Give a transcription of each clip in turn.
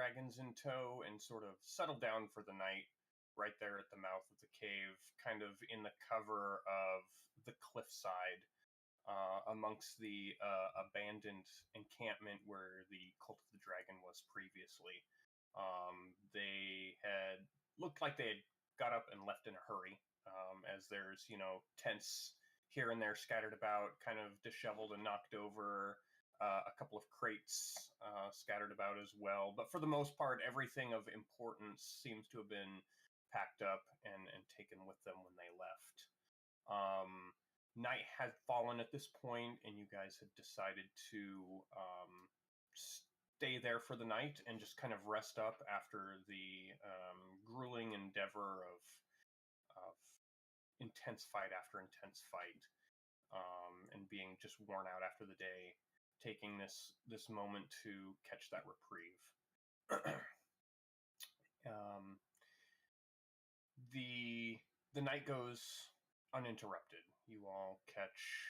dragons in tow and sort of settle down for the night right there at the mouth of the cave, kind of in the cover of the cliffside, amongst the abandoned encampment where the Cult of the Dragon was previously. They had looked like they had got up and left in a hurry, as there's, tents here and there scattered about, kind of disheveled and knocked over, a couple of crates scattered about as well. But for the most part, everything of importance seems to have been packed up and taken with them when they left. Night had fallen at this point, and you guys had decided to stay there for the night and just kind of rest up after the grueling endeavor of intense fight after intense fight, and being just worn out after the day, taking this moment to catch that reprieve. The night goes uninterrupted. You all catch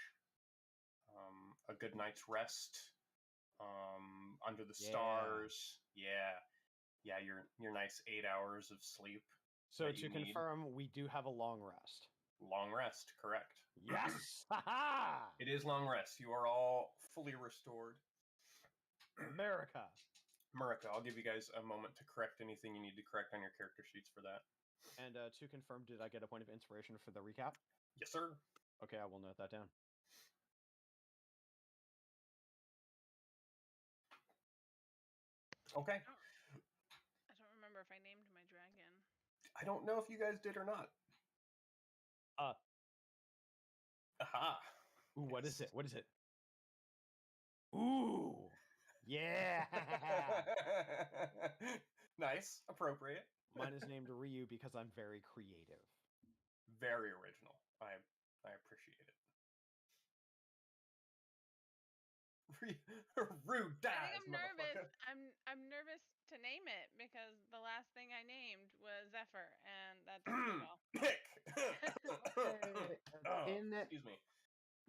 a good night's rest under the stars. Yeah, your nice 8 hours of sleep. So to confirm, we do have a long rest. Long rest, correct. Yes! It is long rest. You are all fully restored. America, I'll give you guys a moment to correct anything you need to correct on your character sheets for that. And to confirm, did I get a point of inspiration for the recap? Yes, sir. Okay, I will note that down. Okay. I don't remember if I named my dragon. I don't know if you guys did or not. Aha. Ooh, what is it? What is it? Ooh! Yeah! Nice. Appropriate. Mine is named Ryu because I'm very creative. Very original. I appreciate it. Rude dies. I think I'm nervous. I'm nervous to name it because the last thing I named was Zephyr, and that didn't go well. Pick. Excuse me.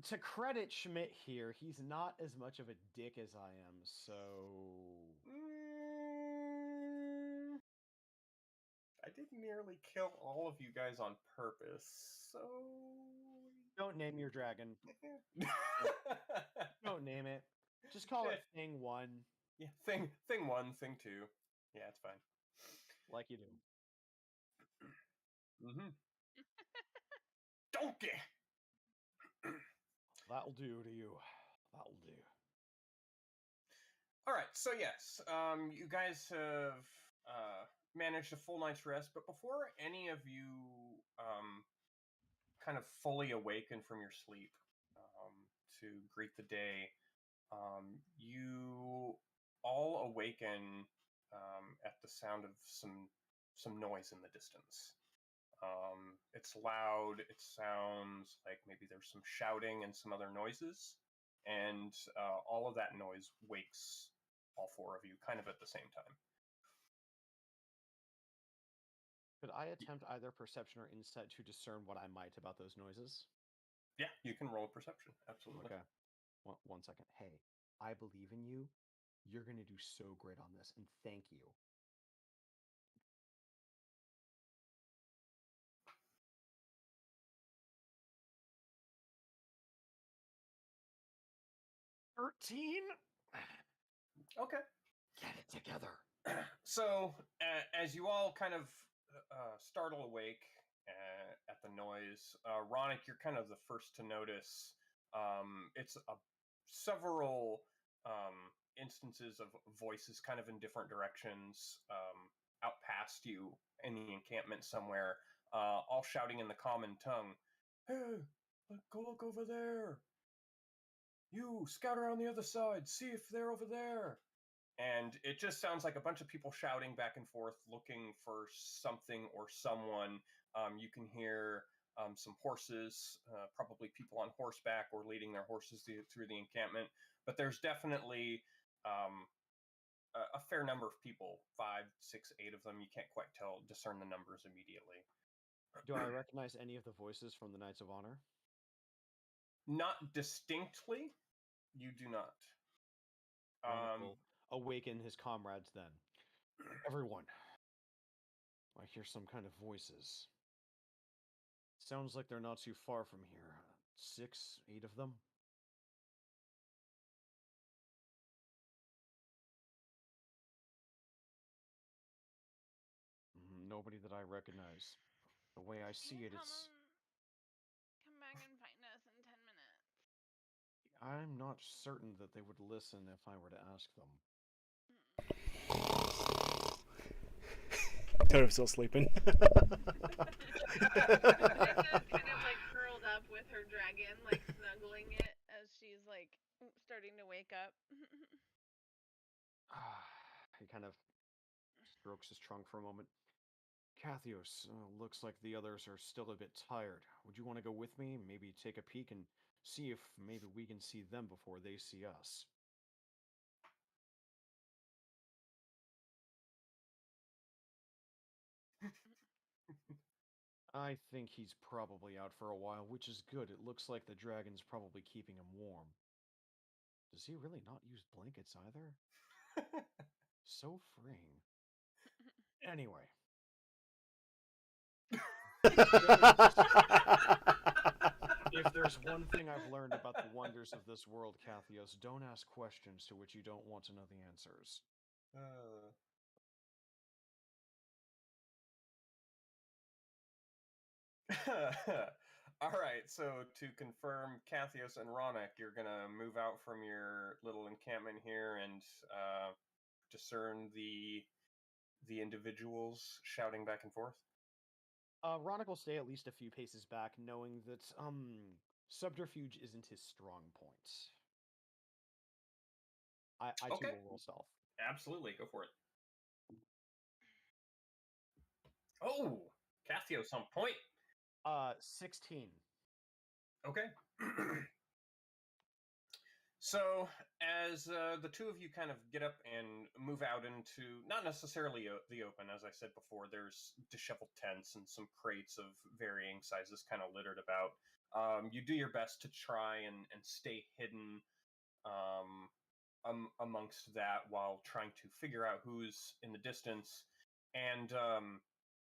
To credit Schmidt here, he's not as much of a dick as I am, so... I did nearly kill all of you guys on purpose, so... Don't name your dragon. Don't name it. Just call it Thing 1. Yeah, Thing 1, Thing 2. Yeah, it's fine. Like you do. Mm-hmm. Donkey! That'll do to you. That'll do. Alright, so yes, you guys have managed a full night's rest, but before any of you kind of fully awaken from your sleep to greet the day, you all awaken at the sound of some noise in the distance. It's loud. It sounds like maybe there's some shouting and some other noises, and all of that noise wakes all four of you kind of at the same time. Could I attempt either perception or insight to discern what I might about those noises? Yeah, you can roll perception. Absolutely. Okay. One second. Hey, I believe in you. You're going to do so great on this, and thank you. $13? Okay. Get it together. So, as you all kind of startle awake at the noise, Ronick, you're kind of the first to notice. It's several instances of voices kind of in different directions out past you in the encampment somewhere, all shouting in the common tongue. Hey, go look over there. You, scout around the other side. See if they're over there. And it just sounds like a bunch of people shouting back and forth, looking for something or someone. You can hear some horses, probably people on horseback or leading their horses through the encampment. But there's definitely a fair number of people, 5, 6, 8 of them. You can't quite discern the numbers immediately. Do I recognize any of the voices from the Knights of Honor? Not distinctly. You do not. Wonderful. Awaken his comrades then. Everyone. I hear some kind of voices. Sounds like they're not too far from here. 6, 8 of them? Nobody that I recognize. The way I see it, it's... Come back and find us in 10 minutes. I'm not certain that they would listen if I were to ask them. Toto's still sleeping. Becca's kind of like curled up with her dragon, like snuggling it as she's like starting to wake up. He kind of strokes his trunk for a moment. Kathios, looks like the others are still a bit tired. Would you want to go with me? Maybe take a peek and see if maybe we can see them before they see us. I think he's probably out for a while, which is good. It looks like the dragon's probably keeping him warm. Does he really not use blankets either? So freeing. Anyway. If there's one thing I've learned about the wonders of this world, Kathios, don't ask questions to which you don't want to know the answers. All right, so to confirm, Kathios and Ronak, you're gonna move out from your little encampment here and discern the individuals shouting back and forth. Ronak will stay at least a few paces back, knowing that subterfuge isn't his strong point. I too will roll stealth. Absolutely, go for it. Oh, Kathios on point. 16. Okay. So, as the two of you kind of get up and move out into, not necessarily the open, as I said before, there's disheveled tents and some crates of varying sizes kind of littered about. You do your best to try and stay hidden amongst that while trying to figure out who's in the distance. And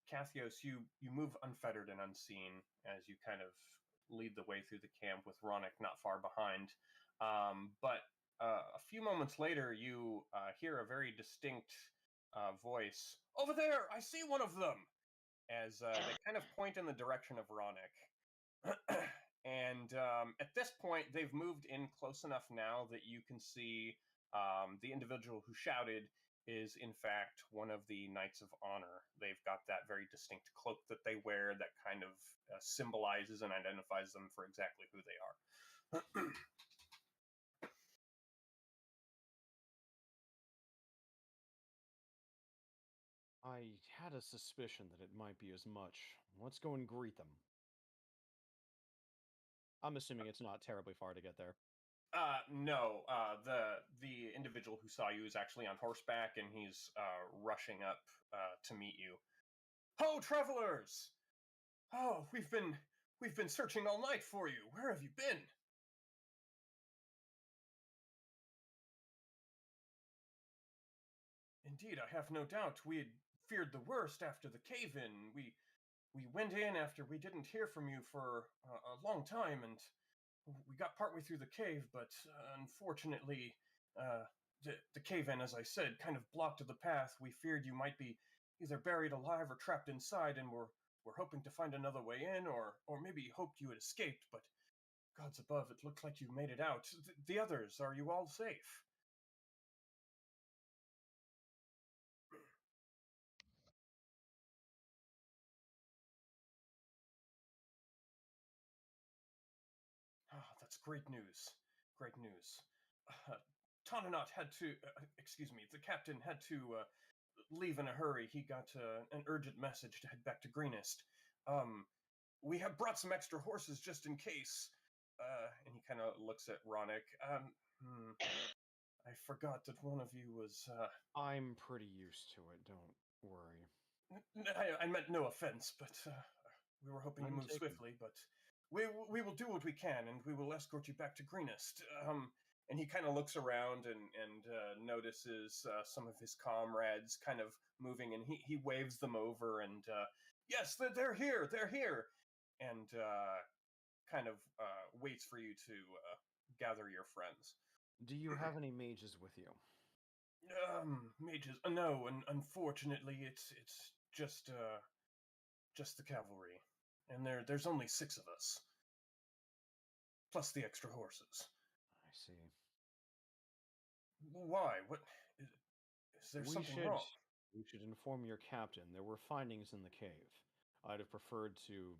Kathios, you move unfettered and unseen as you kind of lead the way through the camp with Ronak not far behind. But a few moments later, you hear a very distinct voice. Over there, I see one of them! As they kind of point in the direction of Ronak. And at this point, they've moved in close enough now that you can see the individual who shouted is, in fact, one of the Knights of Honor. They've got that very distinct cloak that they wear that kind of symbolizes and identifies them for exactly who they are. I had a suspicion that it might be as much. Let's go and greet them. I'm assuming it's not terribly far to get there. No. The individual who saw you is actually on horseback, and he's rushing up to meet you. Ho, travelers! Oh, we've been searching all night for you. Where have you been? Indeed, I have no doubt. We had feared the worst after the cave-in. We went in after we didn't hear from you for a long time, and we got partway through the cave, but unfortunately, the cave-in, as I said, kind of blocked the path. We feared you might be either buried alive or trapped inside, and we're hoping to find another way in, or maybe hoped you had escaped, but gods above, it looks like you made it out. The others, are you all safe? Ah, that's great news. Great news. Tonanot had to, excuse me, the captain had to leave in a hurry. He got an urgent message to head back to Greenest. We have brought some extra horses just in case. And he kind of looks at Ronak. I forgot that one of you was. I'm pretty used to it, don't worry. I meant no offense, but we were hoping to move swiftly, but we will do what we can, and we will escort you back to Greenest. And he kind of looks around and notices some of his comrades kind of moving, and he waves them over, and yes, they're here, they're here, and kind of waits for you to gather your friends. Do you have any mages with you? Mages? No, and unfortunately, it's just the cavalry, and there's only 6 of us, plus the extra horses. I see. Why? What? Is there something wrong? We should inform your captain. There were findings in the cave. I'd have preferred to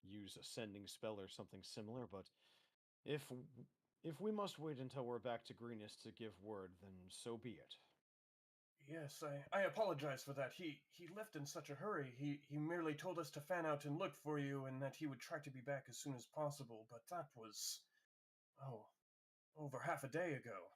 use a sending spell or something similar, but if we must wait until we're back to Greenest to give word, then so be it. Yes, I apologize for that. He left in such a hurry. He merely told us to fan out and look for you, and that he would try to be back as soon as possible, but that was, over half a day ago,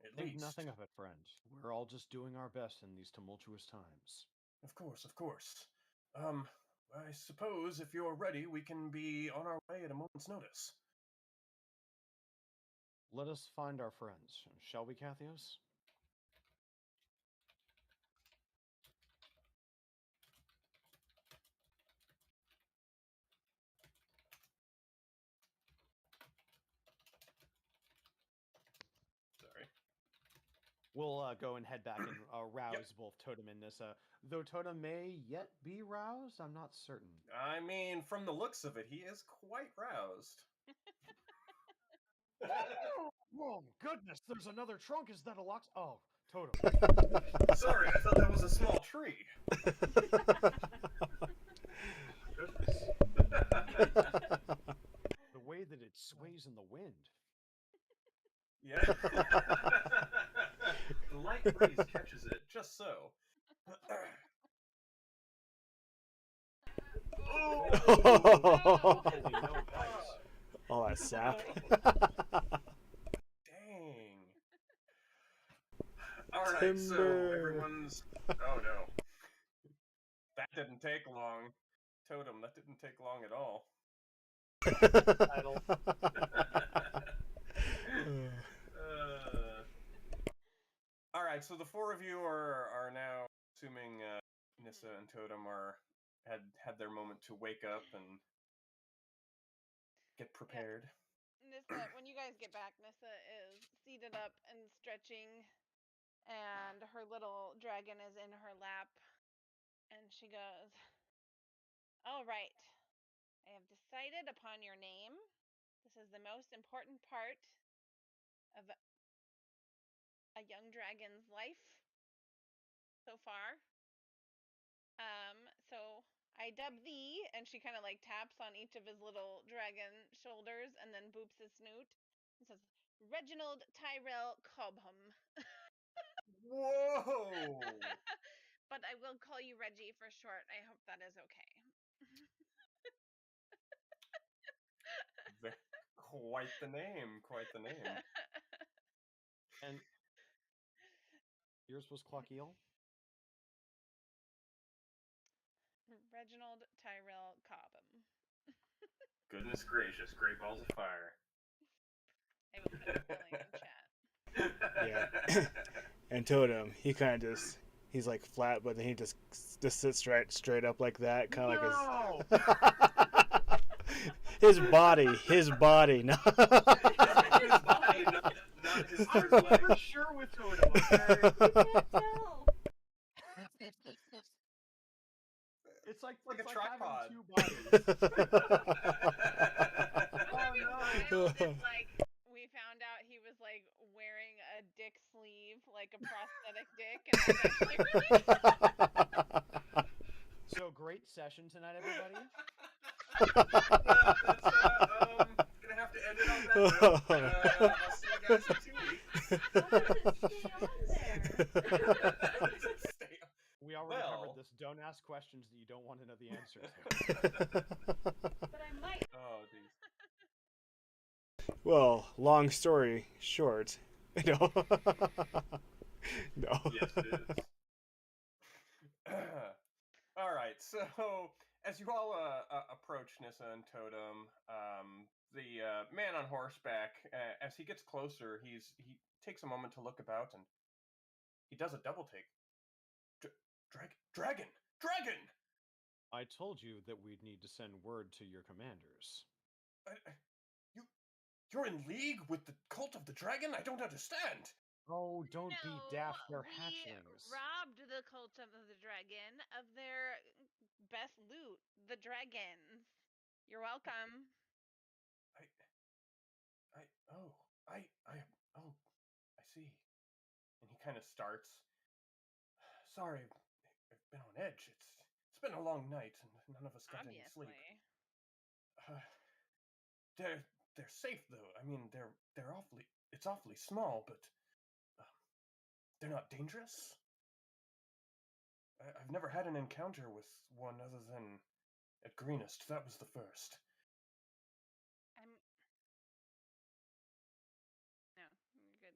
at Think least. nothing of it, friend. We're all just doing our best in these tumultuous times. Of course, of course. I suppose if you're ready, we can be on our way at a moment's notice. Let us find our friends, shall we, Cathios? Sorry. We'll go and head back and rouse both Totem and Nissa. Though Totem may yet be roused, I'm not certain. I mean, from the looks of it, he is quite roused. Oh, goodness, there's another trunk. Is that a lock? Oh, Totem. Sorry, I thought that was a small tree. The way that it sways in the wind. Yeah. The light breeze catches it, just so. All that sap. Dang. Alright, so everyone's... Oh no. That didn't take long. Totem, that didn't take long at all. Alright, so the 4 of you are now, assuming Nissa and Totem had their moment to wake up and get prepared. Nissa, when you guys get back, Nissa is seated up and stretching, and her little dragon is in her lap, and she goes, "All right, I have decided upon your name. This is the most important part of a young dragon's life so far. So I dub thee," and she kind of like taps on each of his little dragon shoulders and then boops his snoot and says, "Reginald Tyrell Cobham." Whoa! But I will call you Reggie for short. I hope that is okay. Quite the name, quite the name. And yours was Clockeel? Reginald Tyrell Cobham. Goodness gracious, great balls of fire. I will put spelling in chat. Yeah. And Totem, he kind of just, he's like flat, but then he just sits straight up like that, kind of like his body, no. His body, not his third leg. I'm sure with Totem, okay? It's like a it's tripod. Having 2 bodies. Oh no! Wild is like, we found out he was like wearing a dick sleeve, like a prosthetic dick, and that's actually So great session tonight, everybody. That's gonna have to end it on that note. I'll see you guys in 2 weeks. We already covered this. Don't ask questions that you don't want to know the answers to. But I might. Oh, geez. Well, long story short, no. No. Yes, it is. All right, so as you all approach Nissa and Totem, the man on horseback, as he gets closer, he takes a moment to look about, and he does a double take. Dragon! I told you that we'd need to send word to your commanders. You're in league with the cult of the dragon? I don't understand. Oh, don't be No, daft. They're we hatchlings. robbed the cult of the dragon of their best loot, the dragons. You're welcome. I see. And he kind of starts. Sorry, I've been on edge. It's been a long night, and none of us got any sleep. They're safe though. I mean, it's awfully small, but they're not dangerous. I've never had an encounter with one other than at Greenest. That was the first. No, you're good.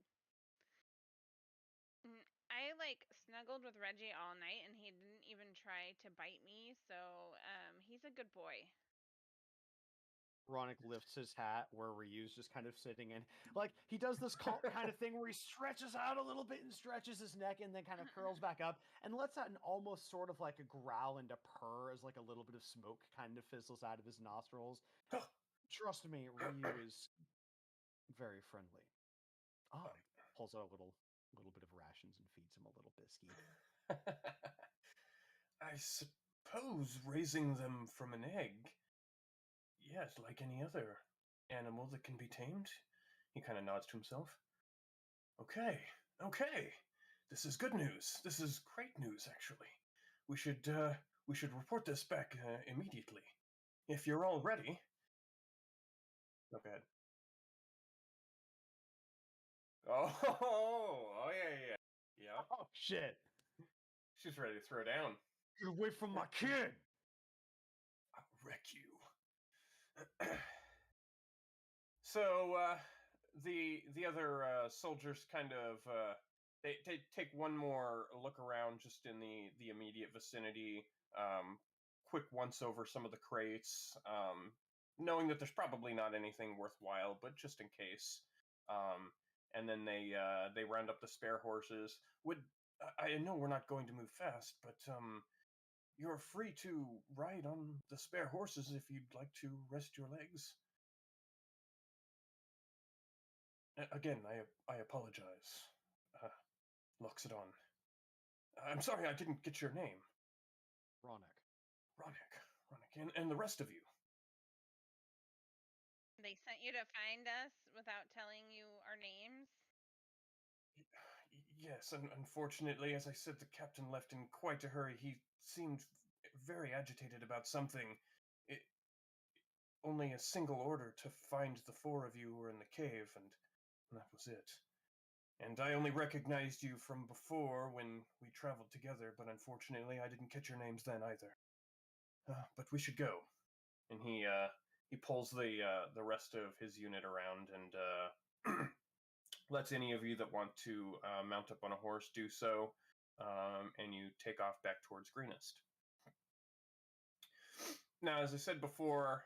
I snuggled with Reggie all night, and he didn't even try to bite me. So he's a good boy. Ronick lifts his hat where Ryu's just kind of sitting in. Like, he does this kind of thing where he stretches out a little bit and stretches his neck and then kind of curls back up and lets out an almost sort of like a growl and a purr as like a little bit of smoke kind of fizzles out of his nostrils. Trust me, Ryu is very friendly. Pulls out a little bit of rations and feeds him a little biscuit. I suppose raising them from an egg. Yes, like any other animal that can be tamed. He kind of nods to himself. Okay. This is good news. This is great news, actually. We should report this back immediately. If you're all ready. Go ahead. Oh yeah. Oh shit! She's ready to throw down. Get away from my kid! I'll wreck you. So the other soldiers kind of they take one more look around just in the immediate vicinity. Quick once over some of the crates, knowing that there's probably not anything worthwhile, but just in case. And then they round up the spare horses. I know we're not going to move fast, but you're free to ride on the spare horses if you'd like to rest your legs. Again, I apologize. Loxodon. I'm sorry I didn't get your name. Ronick, and the rest of you. They sent you to find us without telling you our names? Yes, and unfortunately, as I said, the captain left in quite a hurry. He seemed very agitated about something. Only a single order to find the four of you who were in the cave, and that was it. And I only recognized you from before when we traveled together, but unfortunately I didn't catch your names then either. But we should go. And he pulls the rest of his unit around and lets any of you that want to mount up on a horse do so, and you take off back towards Greenest. Now, as I said before,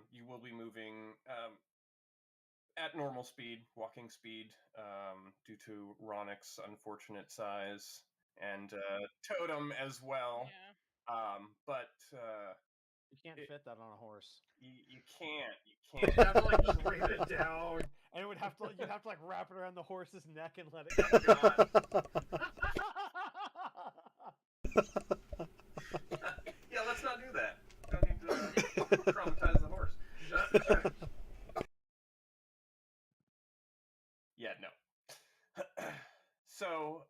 you will be moving at normal speed, walking speed, due to Ronick's unfortunate size, and Totem as well. Yeah. But you can't fit that on a horse. You can't. You have to like straight it down, and you'd have to like wrap it around the horse's neck and let it. Yeah, let's not do that. Don't need to traumatize the horse. Yeah, no. So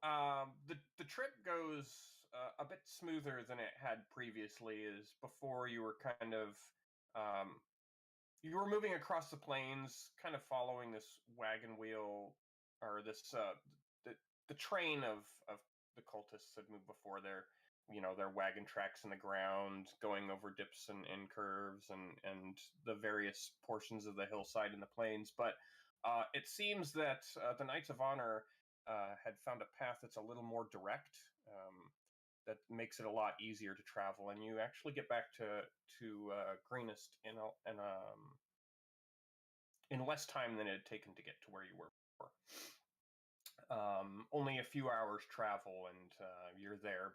the trip goes a bit smoother than it had previously. Is before you were kind of you were moving across the plains, kind of following this wagon wheel or this the train of the cultists had moved before their wagon tracks in the ground, going over dips and curves and the various portions of the hillside and the plains. But it seems that the Knights of Honor had found a path that's a little more direct, that makes it a lot easier to travel, and you actually get back to Greenest in in less time than it had taken to get to where you were before. Only a few hours travel, and you're there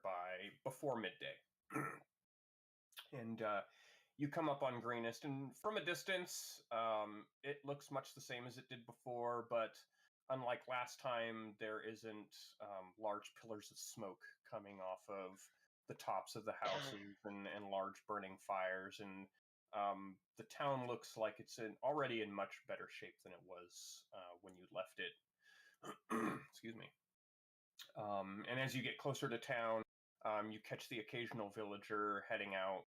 before midday. And you come up on Greenest, and from a distance, it looks much the same as it did before, but unlike last time, there isn't large pillars of smoke coming off of the tops of the houses and large burning fires, and the town looks like it's already in much better shape than it was when you left it. Excuse me. And as you get closer to town, you catch the occasional villager heading out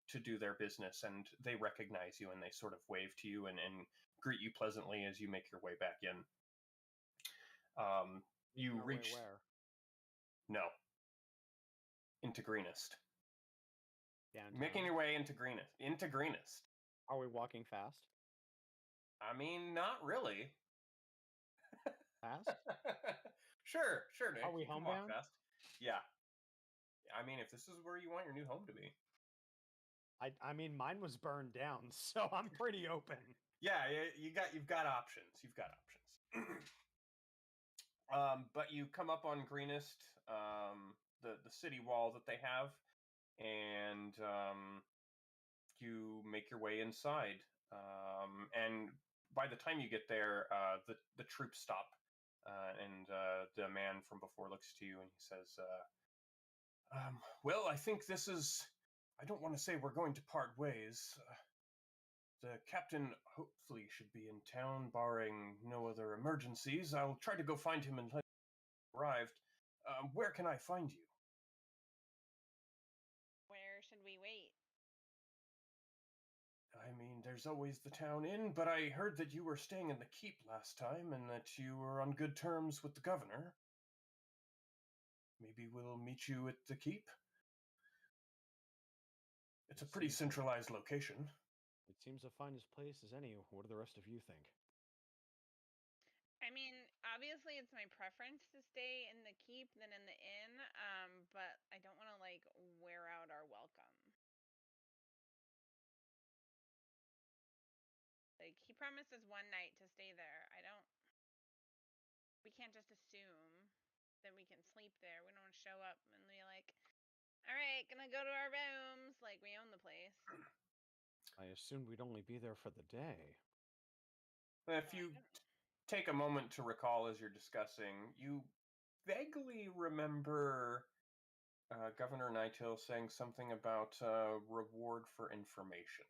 to do their business, and they recognize you and they sort of wave to you and greet you pleasantly as you make your way back in. You Our way reach where? no into Greenest. Downtown. Making your way into Greenest. Are we walking fast? I mean, not really. Fast? Sure, Nick. Are we you can walk homebound? fast. Yeah. I mean, if this is where you want your new home to be. I mean, mine was burned down, so I'm pretty open. Yeah, you've got options. You've got options. But you come up on Greenest, the city wall that they have, and you make your way inside. And by the time you get there, the troops stop, and the man from before looks to you and he says, "Well, I think this is. I don't want to say we're going to part ways. The captain hopefully should be in town, barring no other emergencies. I'll try to go find him and let him arrived. Where can I find you?" Where should we wait? I mean, there's always the town inn, but I heard that you were staying in the keep last time and that you were on good terms with the governor. Maybe we'll meet you at the keep? It's a pretty centralized location. It seems the finest place as any. What do the rest of you think? I mean, obviously it's my preference to stay in the keep than in the inn, but I don't want to like wear out our welcome. Like he promised us one night to stay there. We can't just assume that we can sleep there. We don't want to show up and be like, all right, gonna go to our rooms. Like we own the place. I assumed we'd only be there for the day. If you take a moment to recall as you're discussing, you vaguely remember Governor Nighthill saying something about reward for information.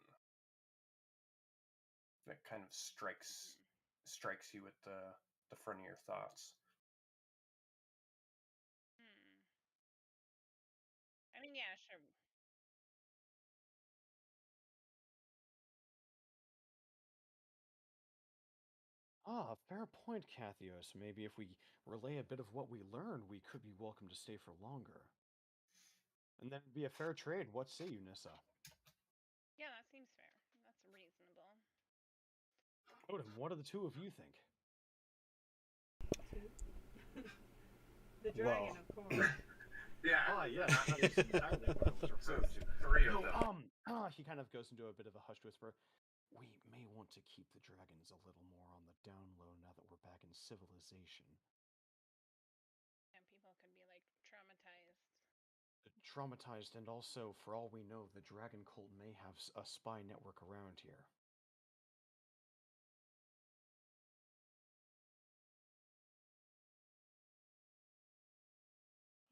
That kind of strikes you at the front of your thoughts. I mean, yeah, sure. Ah, fair point, Cathios. Maybe if we relay a bit of what we learned, we could be welcome to stay for longer. And then it'd be a fair trade. What say you, Nissa? Yeah, that seems fair. That's reasonable. Odin, what do the two of you think? The dragon, of course. Yeah. Ah, yes. That's entirely what I was So referring to. three of them. He kind of goes into a bit of a hushed whisper. We may want to keep the dragons a little more on the down low now that we're back in civilization. And people could be like traumatized. Traumatized, and also, for all we know, the dragon cult may have a spy network around here.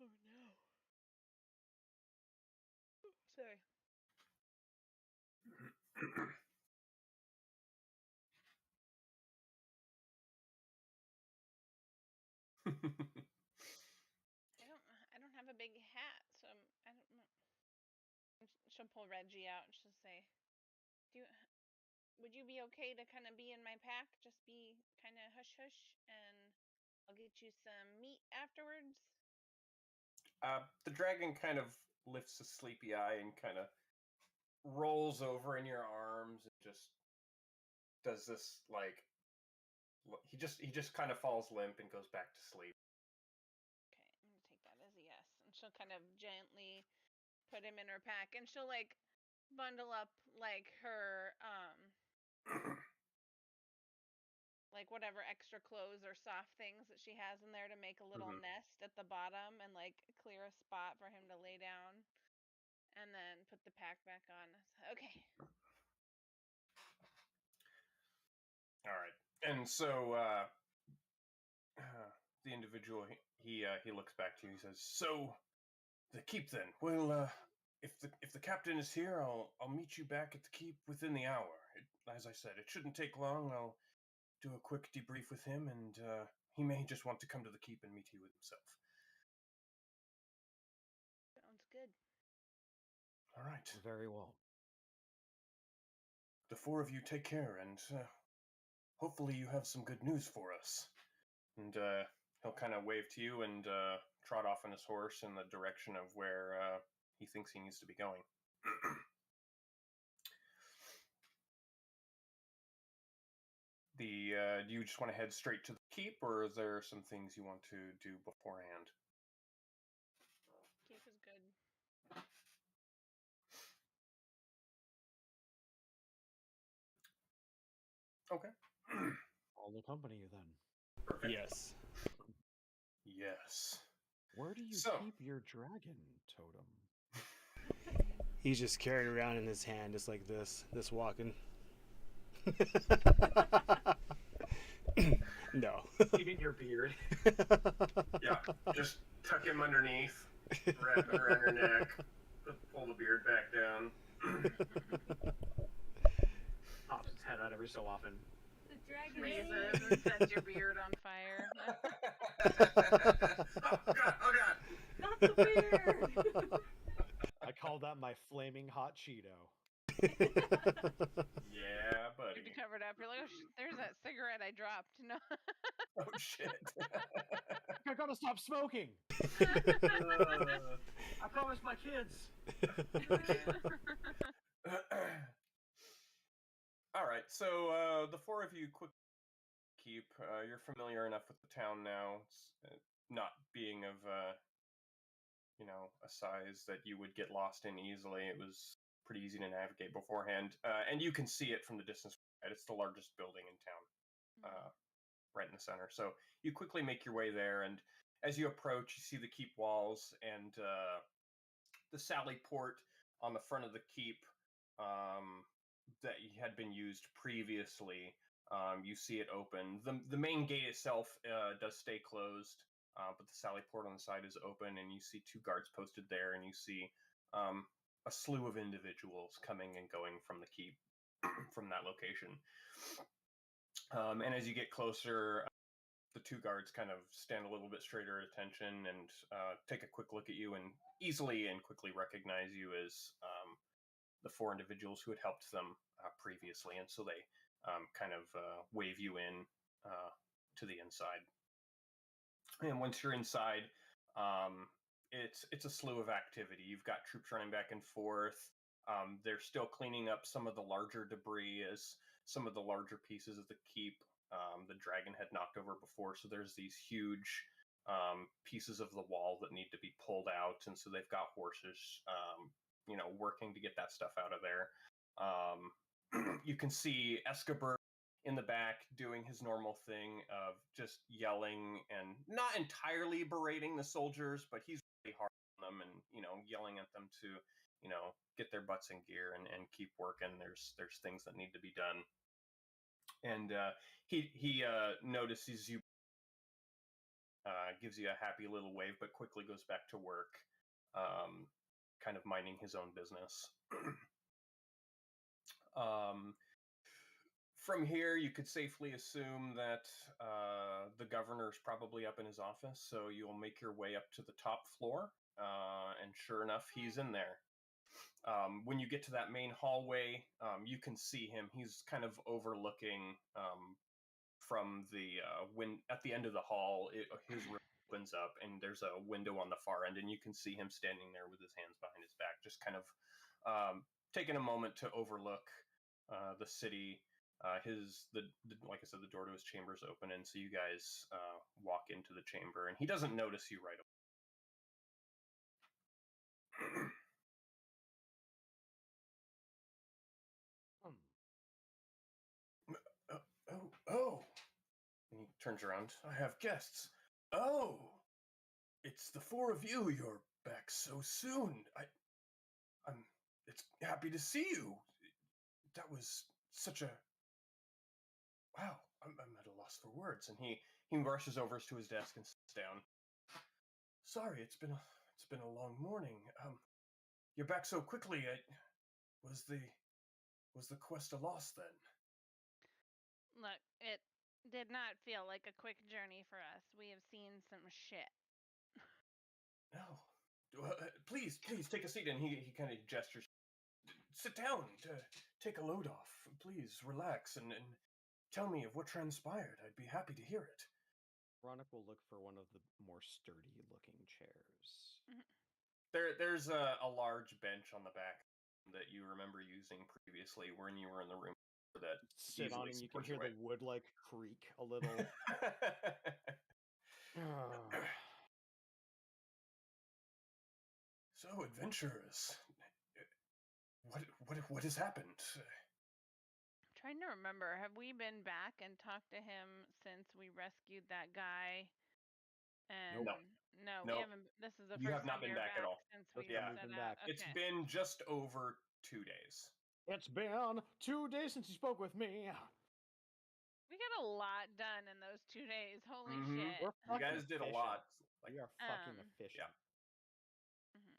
Oh no. Sorry. I don't have a big hat, so I don't know. She'll pull Reggie out and she'll say, would you be okay to kind of be in my pack? Just be kind of hush hush, and I'll get you some meat afterwards. The dragon kind of lifts a sleepy eye and kind of rolls over in your arms and just does this like he just kind of falls limp and goes back to sleep. Okay, I'm gonna take that as a yes, and she'll kind of gently put him in her pack, and she'll like bundle up like her like whatever extra clothes or soft things that she has in there to make a little Mhm. nest at the bottom and like clear a spot for him to lay down, and then put the pack back on. Okay. All right. And so the individual he looks back to you. He says, "So the keep then. Well, if the captain is here, I'll meet you back at the keep within the hour. As I said, it shouldn't take long. I'll do a quick debrief with him, and he may just want to come to the keep and meet you with himself." Sounds good. All right. Very well. The four of you take care, and hopefully you have some good news for us. And he'll kind of wave to you and trot off on his horse in the direction of where he thinks he needs to be going. Do you just want to head straight to the keep, or is there some things you want to do beforehand? Keep is good. Okay. I'll accompany you then. Perfect. Yes. Yes. Where do you So- keep your dragon totem? He's just carried around in his hand, just like this walking. No. Eating your beard. Yeah. Just tuck him underneath, wrap it around your neck, pull the beard back down. Pops its head out every so often. The dragon Freezes and sets your beard on fire. Oh god! Not the beard! I call that my flaming hot Cheeto. Yeah, You'd buddy. be covered up. You're like, oh, there's that cigarette I dropped. No. Oh shit. I gotta stop smoking. I promised my kids. All right, so the four of you quick keep. You're familiar enough with the town now. It's not being of a size that you would get lost in easily. It was pretty easy to navigate beforehand, and you can see it from the distance. Right? It's the largest building in town, right in the center. So you quickly make your way there, and as you approach, you see the keep walls and the sally port on the front of the keep that had been used previously. You see it open. The main gate itself does stay closed, but the sally port on the side is open, and you see two guards posted there, and you see a slew of individuals coming and going from the keep from that location. And as you get closer, the two guards kind of stand a little bit straighter at attention and take a quick look at you and easily and quickly recognize you as the four individuals who had helped them previously. And so they kind of wave you in to the inside. And once you're inside, it's a slew of activity. You've got troops running back and forth. They're still cleaning up some of the larger debris as some of the larger pieces of the keep the dragon had knocked over before. So there's these huge pieces of the wall that need to be pulled out, and so they've got horses, working to get that stuff out of there. You can see Escobar in the back doing his normal thing of just yelling and not entirely berating the soldiers, but he's really hard on them and yelling at them to get their butts in gear and keep working. There's things that need to be done. And he notices you, gives you a happy little wave, but quickly goes back to work, kind of minding his own business. From here, you could safely assume that the governor's probably up in his office, so you'll make your way up to the top floor, and sure enough, he's in there. When you get to that main hallway, you can see him. He's kind of overlooking from the at the end of the hall. His room opens up, and there's a window on the far end, and you can see him standing there with his hands behind his back, just kind of taking a moment to overlook the city. Like I said, the door to his chamber is open, and so you guys walk into the chamber, and he doesn't notice you right away. turns around. I have guests. Oh, it's the four of you. You're back so soon. It's happy to see you. That was such a wow. I'm at a loss for words. And he rushes over to his desk and sits down. Sorry, it's been a long morning. You're back so quickly. Was the quest a loss then? Look, it did not feel like a quick journey for us. We have seen some shit. No. Please take a seat. And he kind of gestures. Sit down. Take a load off. Please relax and tell me of what transpired. I'd be happy to hear it. Ronick will look for one of the more sturdy-looking chairs. There's a large bench on the back that you remember using previously when you were in the room. That Sit on, easily and you can supports hear your the wood like creak a little. So, adventurers, what has happened? I'm trying to remember. Have we been back and talked to him since we rescued that guy? And No. no, Nope. we haven't. This is the You first have not time been you're back at all. since First we time set we've been out. back. It's Okay. been just over 2 days. It's been 2 days since you spoke with me. We got a lot done in those 2 days. Holy Mhm. shit. We're You fucking guys did a efficient. lot. We are fucking Um, efficient. Mhm.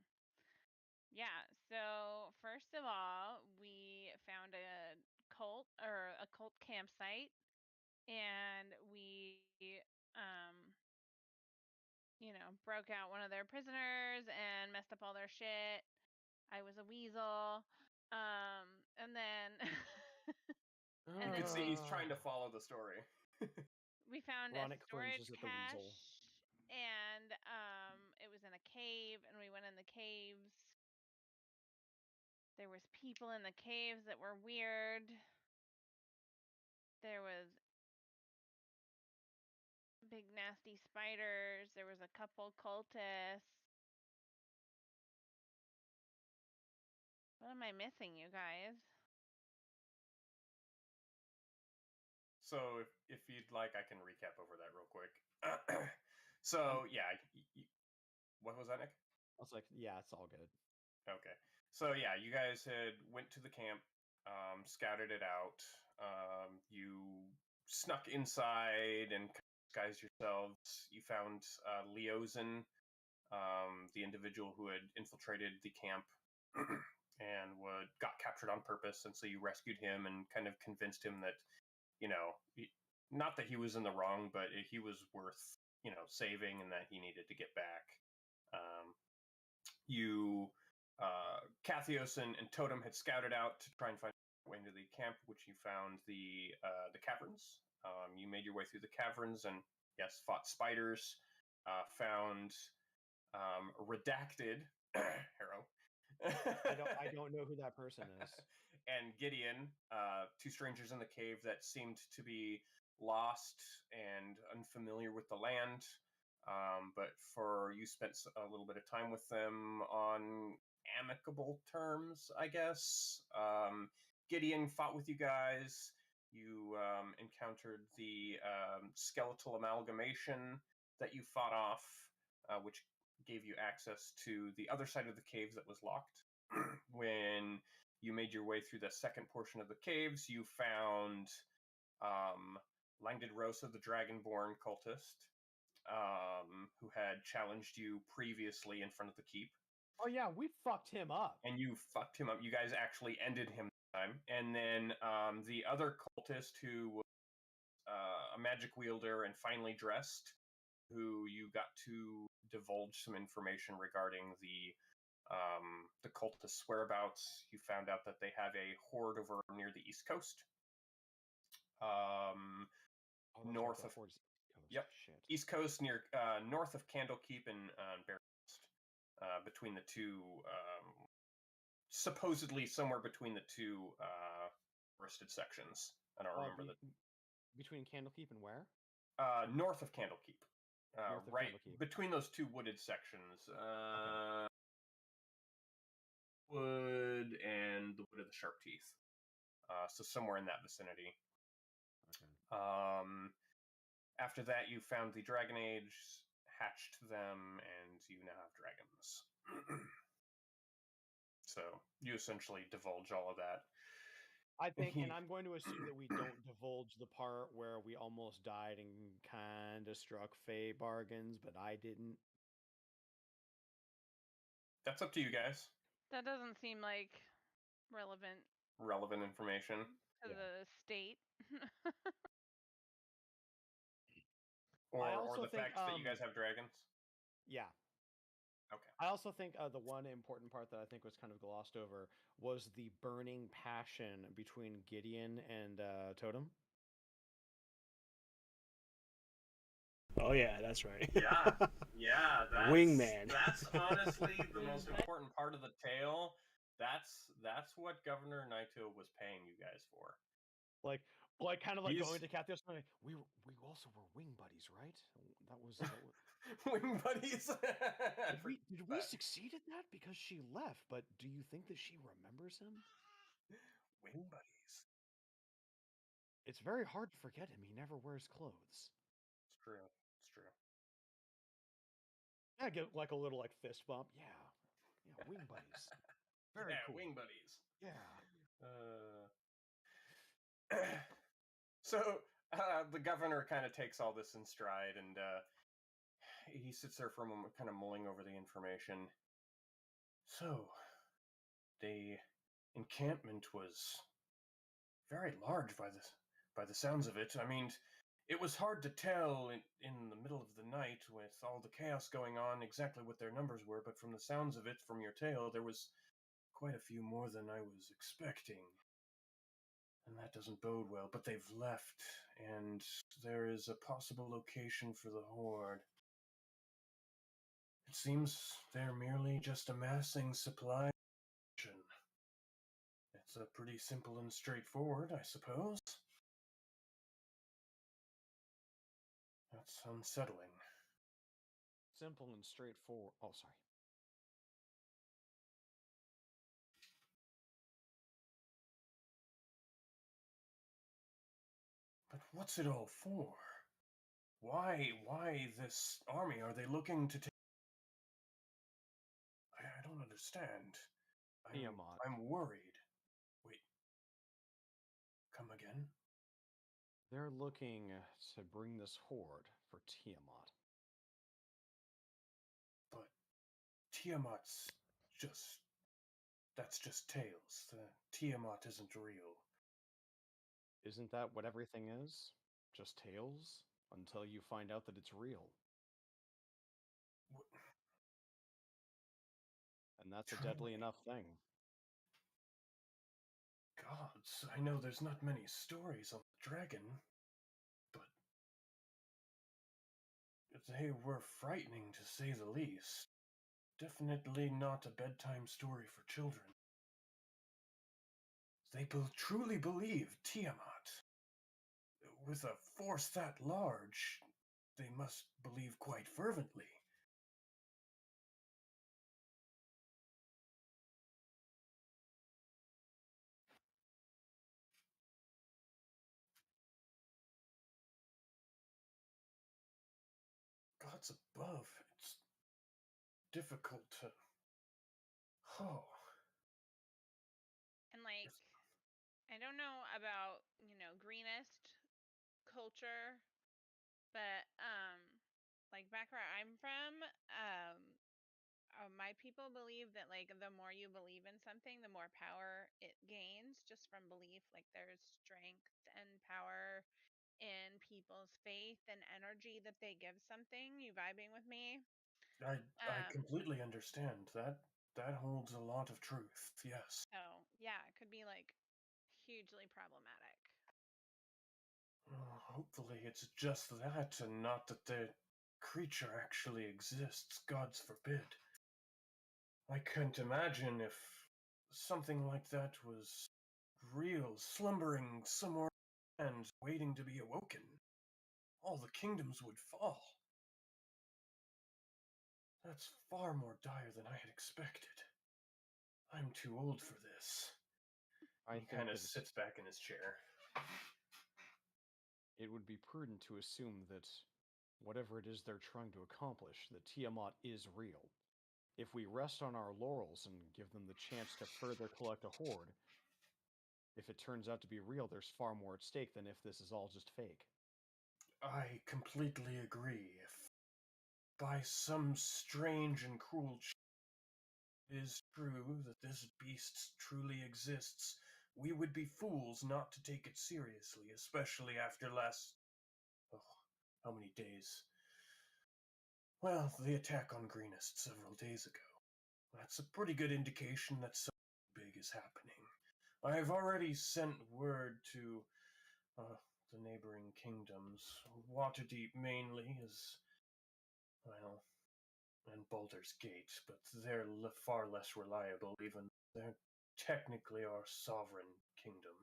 Yeah, so first of all, we found a cult campsite, and we broke out one of their prisoners and messed up all their shit. I was a weasel. And then You can see he's trying to follow the story. we found Ronick a storage cringes at the weasel. cache, and it was in a cave, and we went in the caves. There was people in the caves that were weird. There was big nasty spiders. There was a couple cultists. What am I missing, you guys? So if you'd like, I can recap over that real quick. So yeah, what was that, Nick? I was like, yeah, it's all good. Okay. So yeah, you guys had went to the camp, scouted it out. You snuck inside and disguised yourselves. You found Leozen, the individual who had infiltrated the camp and got captured on purpose, and so you rescued him and kind of convinced him that, not that he was in the wrong, but he was worth, saving, and that he needed to get back. Cathios and Totem had scouted out to try and find a way into the camp, which you found the caverns. You made your way through the caverns and, yes, fought spiders, found redacted Harrow. I don't know who that person is. And Gideon, two strangers in the cave that seemed to be lost and unfamiliar with the land. But you spent a little bit of time with them on amicable terms, I guess. Gideon fought with you guys. You encountered the skeletal amalgamation that you fought off, which gave you access to the other side of the caves that was locked. When you made your way through the second portion of the caves, you found Langdid Rosa, the Dragonborn cultist, who had challenged you previously in front of the keep. Oh yeah, we fucked him up. And you fucked him up. You guys actually ended him this time. And then the other cultist who was a magic wielder and finely dressed, who you got to divulge some information regarding the cultists' whereabouts. You found out that they have a horde over near the East Coast. North of Yep. Shit. East Coast, near north of Candlekeep and Bearcrest, between the two, supposedly somewhere between the two forested sections. I don't remember between Candlekeep and where? North of Candlekeep, North of right Candlekeep. between those two wooded sections. Okay. Wood and the Wood of the Sharp Teeth. So somewhere in that vicinity. Okay. After that, you found the Dragon Age, hatched them, and you now have dragons. So you essentially divulge all of that. I think, He- and I'm going to assume that we don't divulge the part where we almost died and kind of struck Fey bargains, but I didn't. That's up to you guys. That doesn't seem like relevant Relevant information. to Yeah. the state. Or also the think, fact that you guys have dragons. Yeah. Okay. I also think the one important part that I think was kind of glossed over was the burning passion between Gideon and Totem. Oh yeah, that's right. Yeah, that's, Wingman. That's honestly the most important part of the tale. That's what Governor Naito was paying you guys for. Like kind of like He's- going to Kathios and we also were wing buddies, right? That was Wing buddies. did we succeed at that? Because she left, but do you think that she remembers him? Wing buddies. It's very hard to forget him. He never wears clothes. It's true. It's true. Yeah, get like a little like fist bump. Yeah, wing buddies. Very Yeah, cool. wing buddies. Yeah. So the governor kind of takes all this in stride, and he sits there for a moment, kind of mulling over the information. So, the encampment was very large by the sounds of it. I mean, it was hard to tell in the middle of the night with all the chaos going on exactly what their numbers were, but from the sounds of it, from your tale, there was quite a few more than I was expecting. And that doesn't bode well, but they've left, and there is a possible location for the Horde. It seems they're merely just amassing supply. It's a pretty simple and straightforward, I suppose. That's unsettling. Simple and straightforward. Oh, sorry. But what's it all for? Why this army? Are they looking to take... I don't understand. Tiamat. I'm worried. Wait. Come again? They're looking to bring this horde for Tiamat. But Tiamat's just... That's just tales. The Tiamat isn't real. Isn't that what everything is? Just tales? Until you find out that it's real. And that's a deadly Truly. enough thing. Gods, I know there's not many stories on the dragon, but they were frightening to say the least. Definitely not a bedtime story for children. They truly believe Tiamat. With a force that large, they must believe quite fervently. Gods above, it's difficult to... Oh. And like, I don't know about, greenest culture, but like back where I'm from, my people believe that like the more you believe in something, the more power it gains just from belief. Like there's strength and power in people's faith and energy that they give something. You vibing with me? I completely understand. That holds a lot of truth, yes. So yeah, it could be like hugely problematic. Hopefully it's just that, and not that the creature actually exists, gods forbid. I can't imagine if something like that was real, slumbering somewhere and waiting to be awoken. All the kingdoms would fall. That's far more dire than I had expected. I'm too old for this. He kind of sits back in his chair. it would be prudent to assume that whatever it is they're trying to accomplish, that Tiamat is real. If we rest on our laurels and give them the chance to further collect a horde, if it turns out to be real, there's far more at stake than if this is all just fake. I completely agree. If by some strange and cruel it is true that this beast truly exists, we would be fools not to take it seriously, especially after oh, how many days? Well, the attack on Greenest several days ago. That's a pretty good indication that something big is happening. I have already sent word to the neighboring kingdoms. Waterdeep mainly is, well, and Baldur's Gate, but they're far less reliable, even they're technically our sovereign kingdom.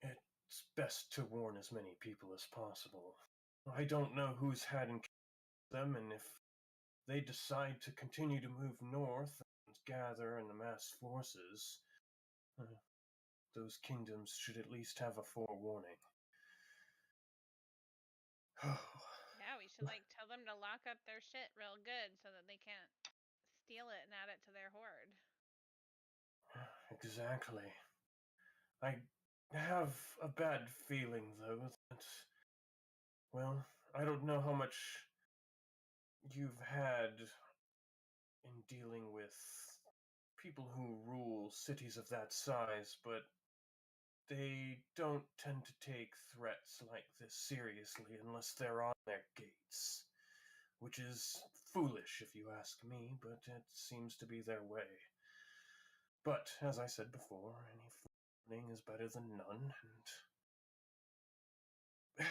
It's best to warn as many people as possible. I don't know who's had in them, and if they decide to continue to move north and gather and amass forces, those kingdoms should at least have a forewarning. Yeah, we should tell them to lock up their shit real good so that they can't steal it and add it to their horde. Exactly. I have a bad feeling, though, that, well, I don't know how much you've had in dealing with people who rule cities of that size, but they don't tend to take threats like this seriously unless they're on their gates. Which is foolish, if you ask me, but it seems to be their way. But, as I said before, any warning is better than none, and...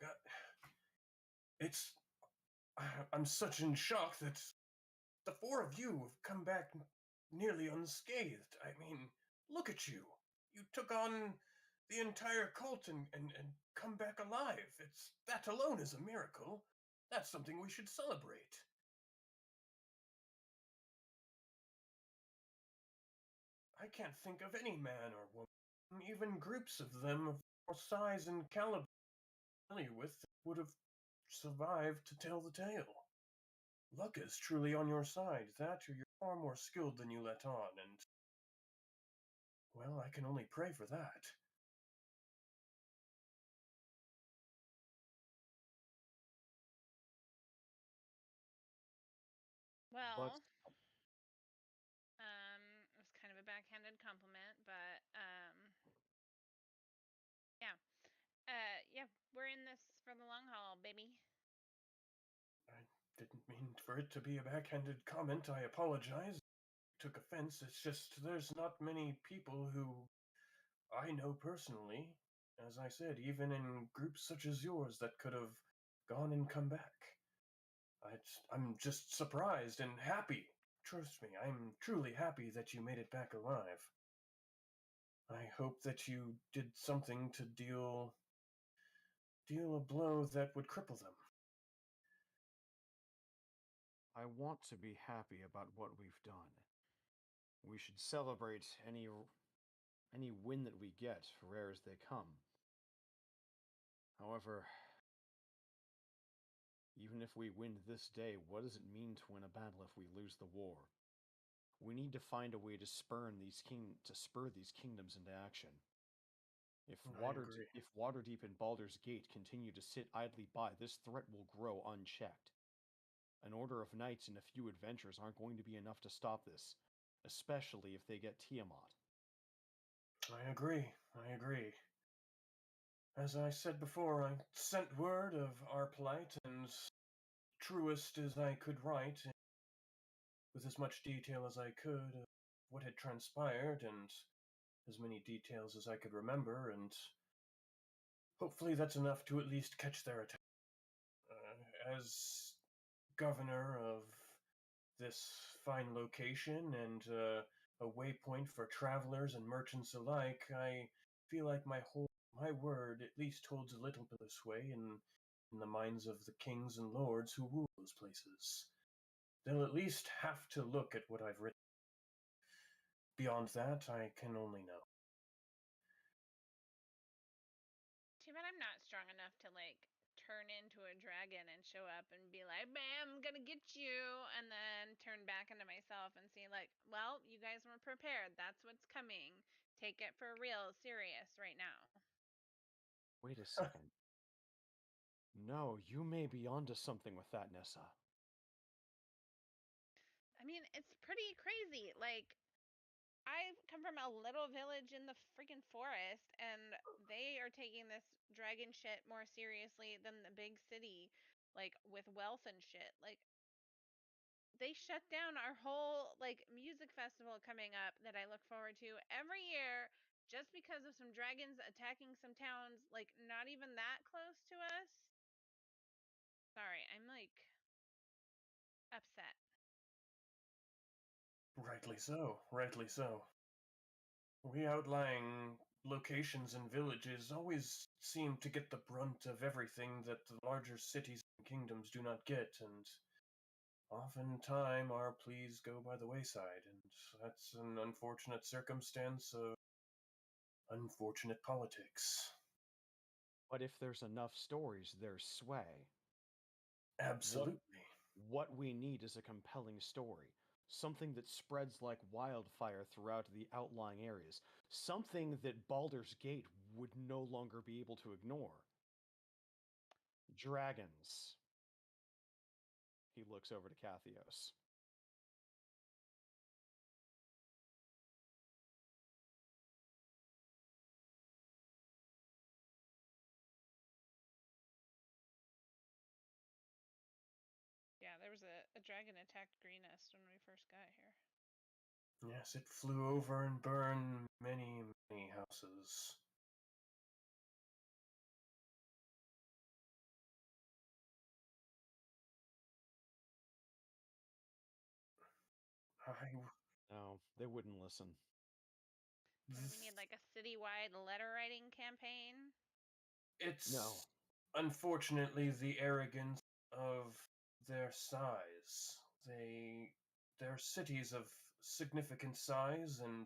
God, I'm such in shock that the four of you have come back nearly unscathed. I mean, look at you. You took on the entire cult and come back alive. That alone is a miracle. That's something we should celebrate. I can't think of any man or woman, even groups of them of more size and caliber I'm familiar with, that would have survived to tell the tale. Luck is truly on your side, that or you're far more skilled than you let on, and... well, I can only pray for that. Well, it was kind of a backhanded compliment, but yeah, we're in this for the long haul, baby. I didn't mean for it to be a backhanded comment. I apologize. I took offense. It's just there's not many people who I know personally, as I said, even in groups such as yours, that could have gone and come back. I'm just surprised and happy. Trust me, I'm truly happy that you made it back alive. I hope that you did something to deal a blow that would cripple them. I want to be happy about what we've done. We should celebrate any win that we get, rare as they come. However, even if we win this day, what does it mean to win a battle if we lose the war? We need to find a way to spur these kingdoms into action. If Waterdeep and Baldur's Gate continue to sit idly by, this threat will grow unchecked. An order of knights and a few adventurers aren't going to be enough to stop this, especially if they get Tiamat. I agree. As I said before, I sent word of our plight, and truest as I could write, with as much detail as I could of what had transpired, and as many details as I could remember, and hopefully that's enough to at least catch their attention. As governor of this fine location and a waypoint for travelers and merchants alike, I feel like my word at least holds a little bit of sway in the minds of the kings and lords who rule those places. They'll at least have to look at what I've written. Beyond that, I can only know. Too bad I'm not dragon and show up and be like, "Bam, I'm gonna get you," and then turn back into myself and see like, "Well, you guys weren't prepared. That's what's coming. Take it for real, serious right now." Wait a second. No, you may be onto something with that, Nissa. I mean, it's pretty crazy. Like, I come from a little village in the freaking forest, and they are taking this dragon shit more seriously than the big city, like with wealth and shit. Like, they shut down our whole like music festival coming up that I look forward to every year just because of some dragons attacking some towns like not even that close to us. Sorry, I'm like upset. Rightly so, rightly so. We outlying locations and villages always seem to get the brunt of everything that the larger cities and kingdoms do not get, and oftentimes our pleas go by the wayside, and that's an unfortunate circumstance of unfortunate politics. But if there's enough stories, there's sway. Absolutely. What we need is a compelling story. Something that spreads like wildfire throughout the outlying areas. Something that Baldur's Gate would no longer be able to ignore. Dragons. He looks over to Kathios. Yeah, there was a dragon attacked Greenest when we first got here. Yes, it flew over and burned many, many houses. I No, they wouldn't listen. What do we need, like a citywide letter writing campaign? It's No. unfortunately the arrogance of their size. They're cities of significant size, and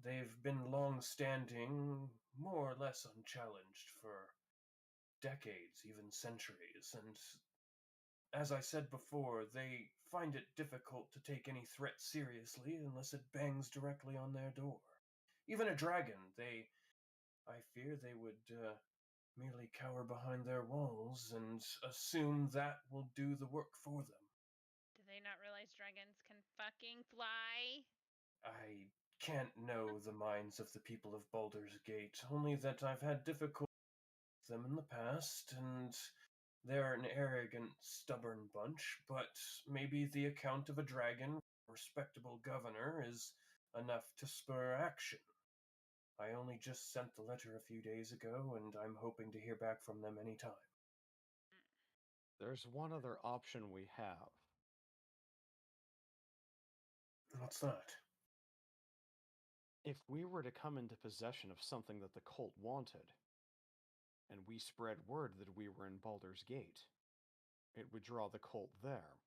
they've been long standing, more or less unchallenged for decades, even centuries, and as I said before, they find it difficult to take any threat seriously unless it bangs directly on their door. Even a dragon, I fear they would merely cower behind their walls and assume that will do the work for them. Do they not realize dragons can fucking fly? I can't know the minds of the people of Baldur's Gate, only that I've had difficulty with them in the past, and they're an arrogant, stubborn bunch, but maybe the account of a dragon, a respectable governor, is enough to spur action. I only just sent the letter a few days ago, and I'm hoping to hear back from them any time. There's one other option we have. What's that? If we were to come into possession of something that the cult wanted, and we spread word that we were in Baldur's Gate, it would draw the cult there.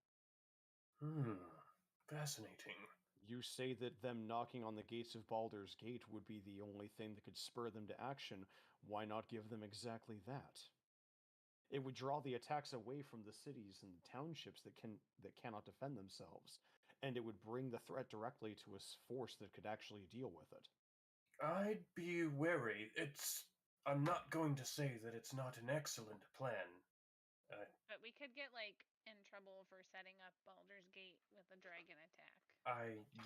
Fascinating. You say that them knocking on the gates of Baldur's Gate would be the only thing that could spur them to action. Why not give them exactly that? It would draw the attacks away from the cities and the townships that cannot defend themselves, and it would bring the threat directly to a force that could actually deal with it. I'd be wary. I'm not going to say that it's not an excellent plan. But we could get like in trouble for setting up Baldur's Gate with a dragon attack.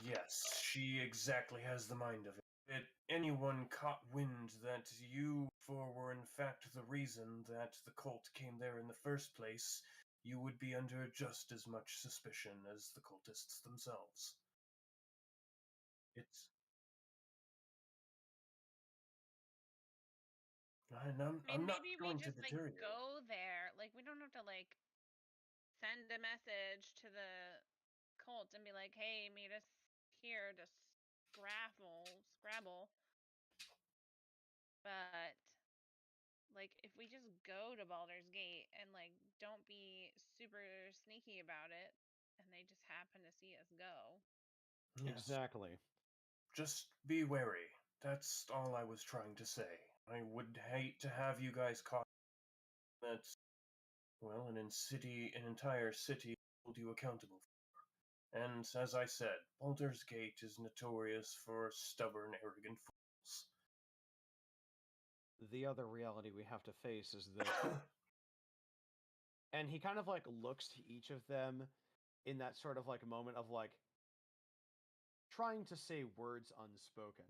Yes, she exactly has the mind of it. If anyone caught wind that you four were in fact the reason that the cult came there in the first place, you would be under just as much suspicion as the cultists themselves. And I'm not maybe going we just to like deter you. go there. Like we don't have to like send a message to the cult and be like, "Hey, meet us here to scrabble." But like if we just go to Baldur's Gate and like don't be super sneaky about it and they just happen to see us go. Yes. Exactly. Just be wary. That's all I was trying to say. I would hate to have you guys caught. That's well, an entire city hold you accountable for. And as I said, Baldur's Gate is notorious for stubborn, arrogant fools. The other reality we have to face is that, and he kind of like looks to each of them in that sort of like moment of like trying to say words unspoken.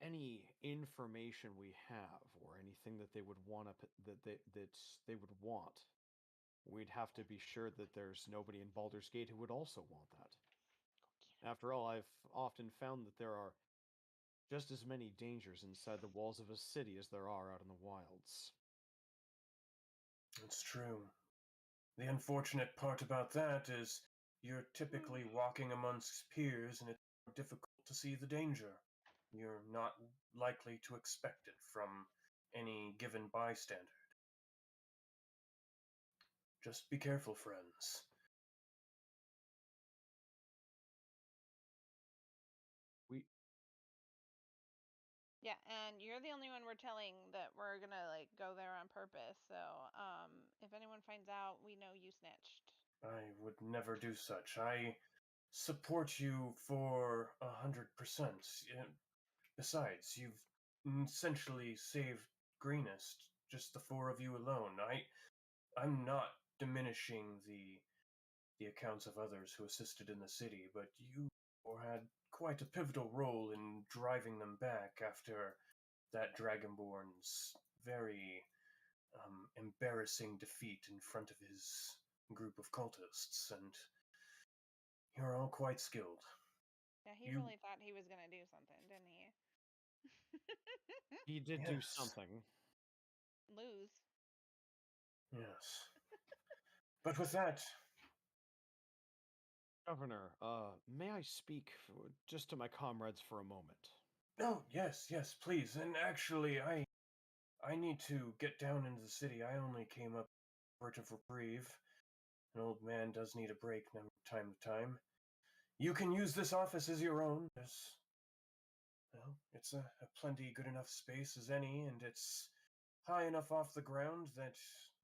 Any information we have or anything that they would want they would want, we'd have to be sure that there's nobody in Baldur's Gate who would also want that. After all, I've often found that there are just as many dangers inside the walls of a city as there are out in the wilds. It's true. The unfortunate part about that is you're typically walking amongst peers and it's more difficult to see the danger. You're not likely to expect it from any given bystander. Just be careful, friends. Yeah, and you're the only one we're telling that we're gonna like go there on purpose. So, if anyone finds out, we know you snitched. I would never do such. I support you for 100%. Besides, you've essentially saved Greenest, just the four of you alone. I'm not diminishing the accounts of others who assisted in the city, but you had quite a pivotal role in driving them back after that Dragonborn's very embarrassing defeat in front of his group of cultists, and you're all quite skilled. Yeah, he really thought he was gonna do something, didn't he? He did do something. Lose. Yes. But with that, Governor, may I speak just to my comrades for a moment? oh, yes, please. And actually, I need to get down into the city. I only came up for of reprieve. An old man does need a break from time to time. You can use this office as your own. It's a plenty good enough space as any, and it's high enough off the ground that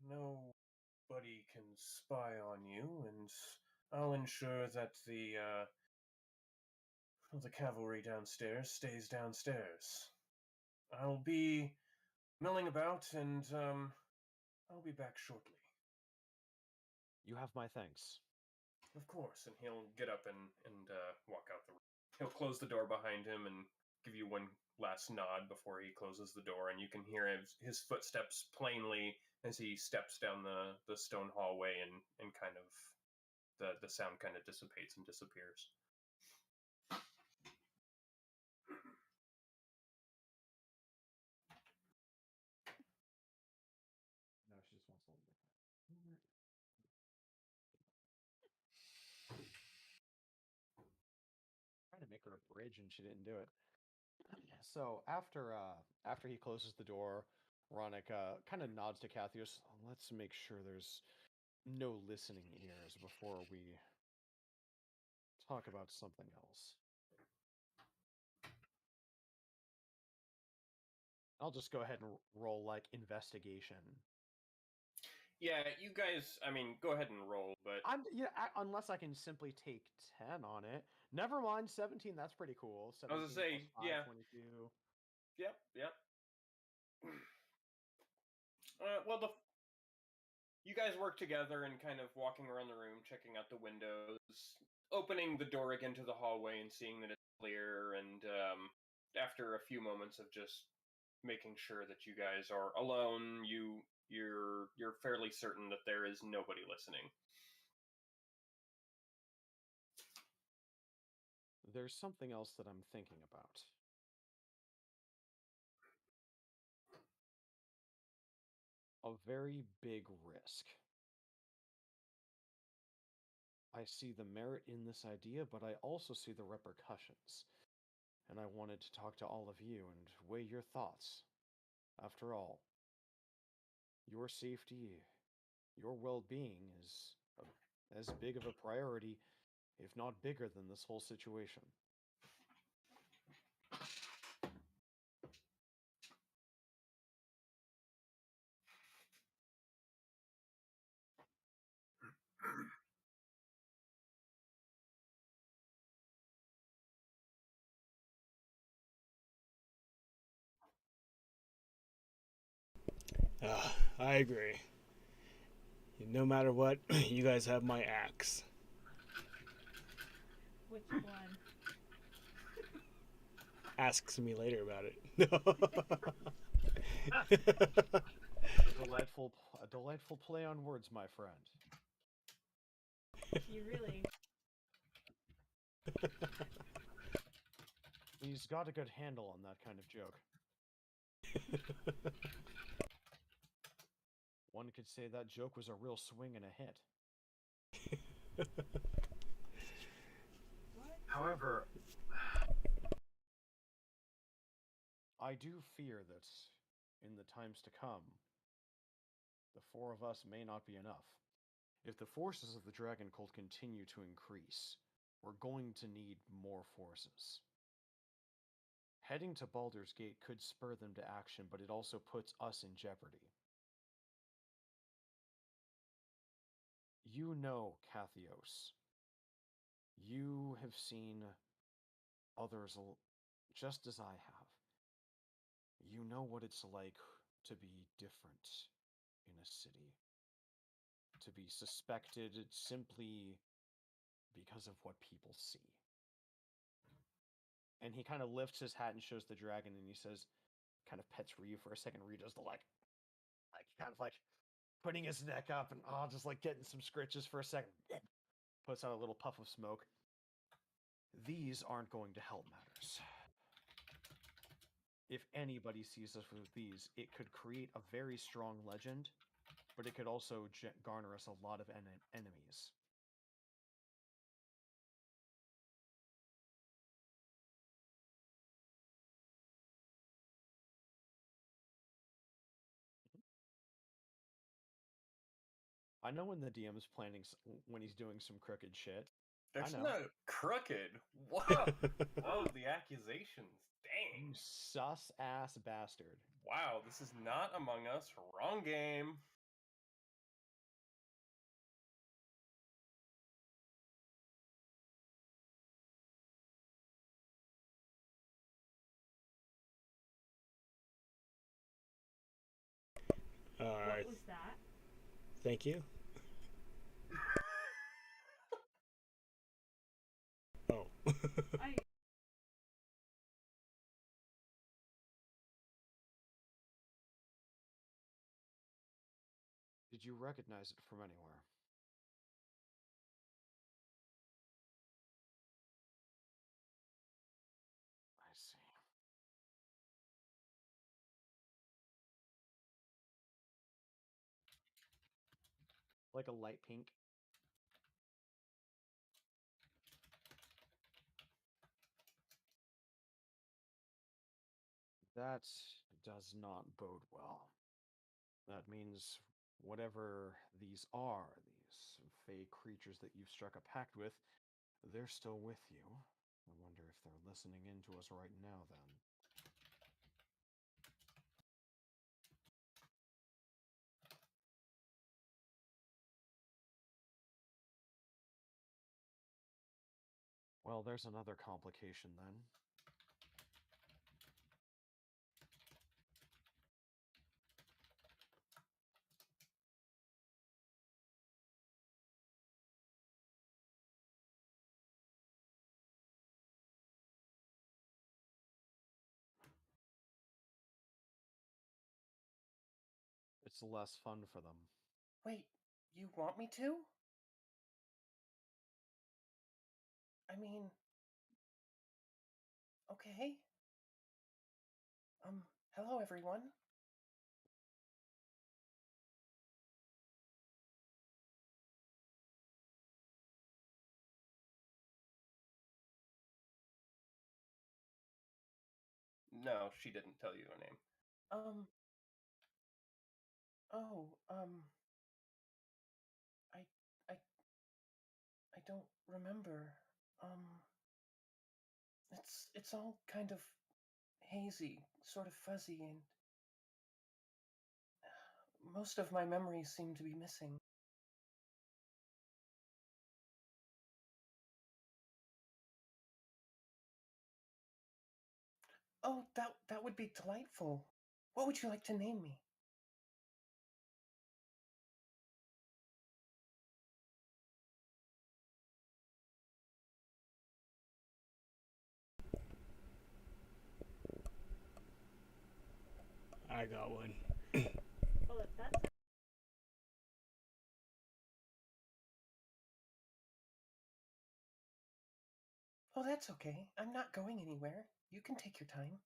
nobody can spy on you, and I'll ensure that the cavalry downstairs stays downstairs. I'll be milling about, and I'll be back shortly. You have my thanks. Of course, and he'll get up and walk out the room. He'll close the door behind him and give you one last nod before he closes the door, and you can hear his footsteps plainly as he steps down the stone hallway, and kind of the sound kind of dissipates and disappears. No, she just wants a little bit. Trying to make her a bridge, and she didn't do it. So after he closes the door, Ronick kind of nods to Cathius. Let's make sure there's no listening ears before we talk about something else. I'll just go ahead and roll like investigation. Yeah, you guys. I mean, go ahead and roll, but unless I can simply take 10 on it. Never mind, 17. That's pretty cool. 17 I was gonna say, 5, yeah. 22. Yep. Well, you guys work together and kind of walking around the room, checking out the windows, opening the door again to the hallway and seeing that it's clear, and after a few moments of just making sure that you guys are alone, you're fairly certain that there is nobody listening. There's something else that I'm thinking about. A very big risk. I see the merit in this idea, but I also see the repercussions. And I wanted to talk to all of you and weigh your thoughts. After all, your safety, your well-being is as big of a priority, if not bigger than this whole situation. I agree. No matter what, you guys have my axe. Which one? Asks me later about it. A delightful play on words, my friend. You really. He's got a good handle on that kind of joke. One could say that joke was a real swing and a hit. What? However, I do fear that in the times to come, the four of us may not be enough. If the forces of the Dragon Cult continue to increase, we're going to need more forces. Heading to Baldur's Gate could spur them to action, but it also puts us in jeopardy. You know, Cathios. You have seen others just as I have. You know what it's like to be different in a city. To be suspected simply because of what people see. And he kind of lifts his hat and shows the dragon, and he says, kind of pets Ryu for a second. Ryu does the like kind of like putting his neck up and just like getting some scritches for a second. Puts out a little puff of smoke. These aren't going to help matters. If anybody sees us with these, it could create a very strong legend, but it could also garner us a lot of enemies. I know when the DM's planning, when he's doing some crooked shit. That's know. not crooked. Whoa. Whoa, the accusations. Dang. You sus ass bastard. Wow, this is not Among Us. Wrong game. Alright, What was that? thank you. Oh. I. Did you recognize it from anywhere? I see. Like a light pink. That does not bode well. That means whatever these are, these fey creatures that you've struck a pact with, they're still with you. I wonder if they're listening in to us right now, then. Well, there's another complication, then. It's less fun for them. Wait, you want me to? I mean, okay. Hello everyone. No, she didn't tell you a name. Oh, I, I, I don't remember. It's all kind of hazy, sort of fuzzy, and most of my memories seem to be missing. Oh, that would be delightful. What would you like to name me? I got one. Well, if that's Oh, that's okay. I'm not going anywhere. You can take your time.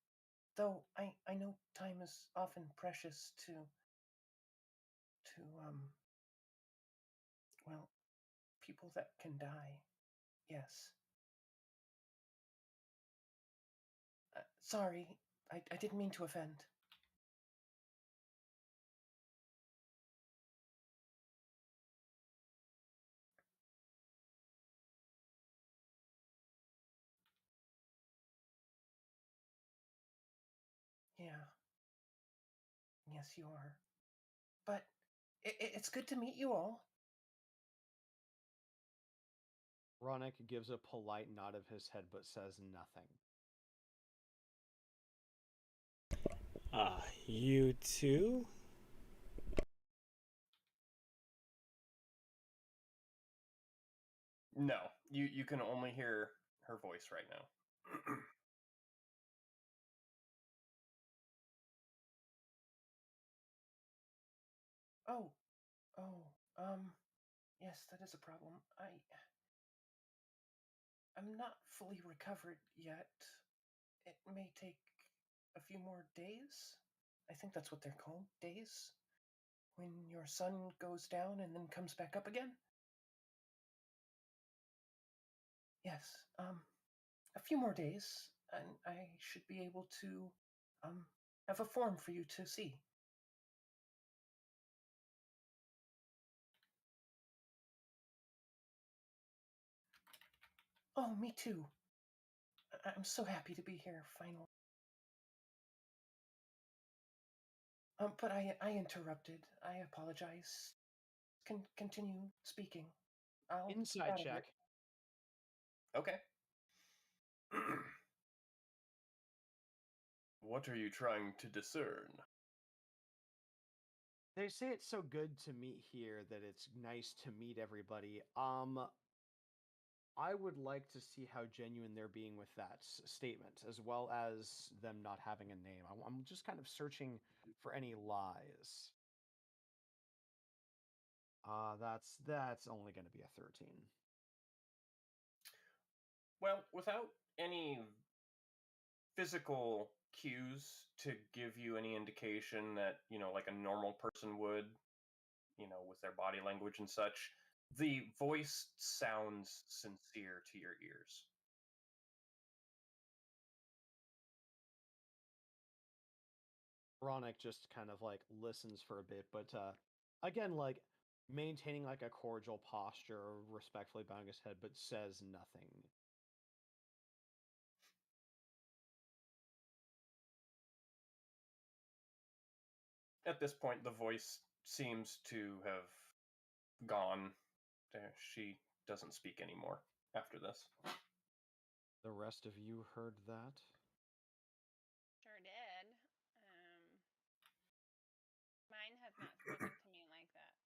Though I know time is often precious to well, people that can die. Yes. Sorry, I didn't mean to offend. Yeah. Yes, you are. But it's good to meet you all. Ronick gives a polite nod of his head but says nothing. You too? No, you can only hear her voice right now. Oh, oh, yes, that is a problem. I'm not fully recovered yet. It may take a few more days. I think that's what they're called, days. When your sun goes down and then comes back up again. Yes, a few more days, and I should be able to, have a form for you to see. Oh, me too. I'm so happy to be here, finally. But I interrupted. I apologize. Continue speaking. I'll get Insight out of here. check. Okay. What are you trying to discern? They say it's so good to meet here that it's nice to meet everybody. I would like to see how genuine they're being with that statement, as well as them not having a name. I'm just kind of searching for any lies. That's only going to be a 13. Well, without any physical cues to give you any indication that, like a normal person would, with their body language and such, the voice sounds sincere to your ears. Ronick just kind of like listens for a bit, but again, like maintaining like a cordial posture, respectfully bowing his head, but says nothing. At this point, the voice seems to have gone. She doesn't speak anymore after this. The rest of you heard that? Sure did. Mine has not spoken to me like that.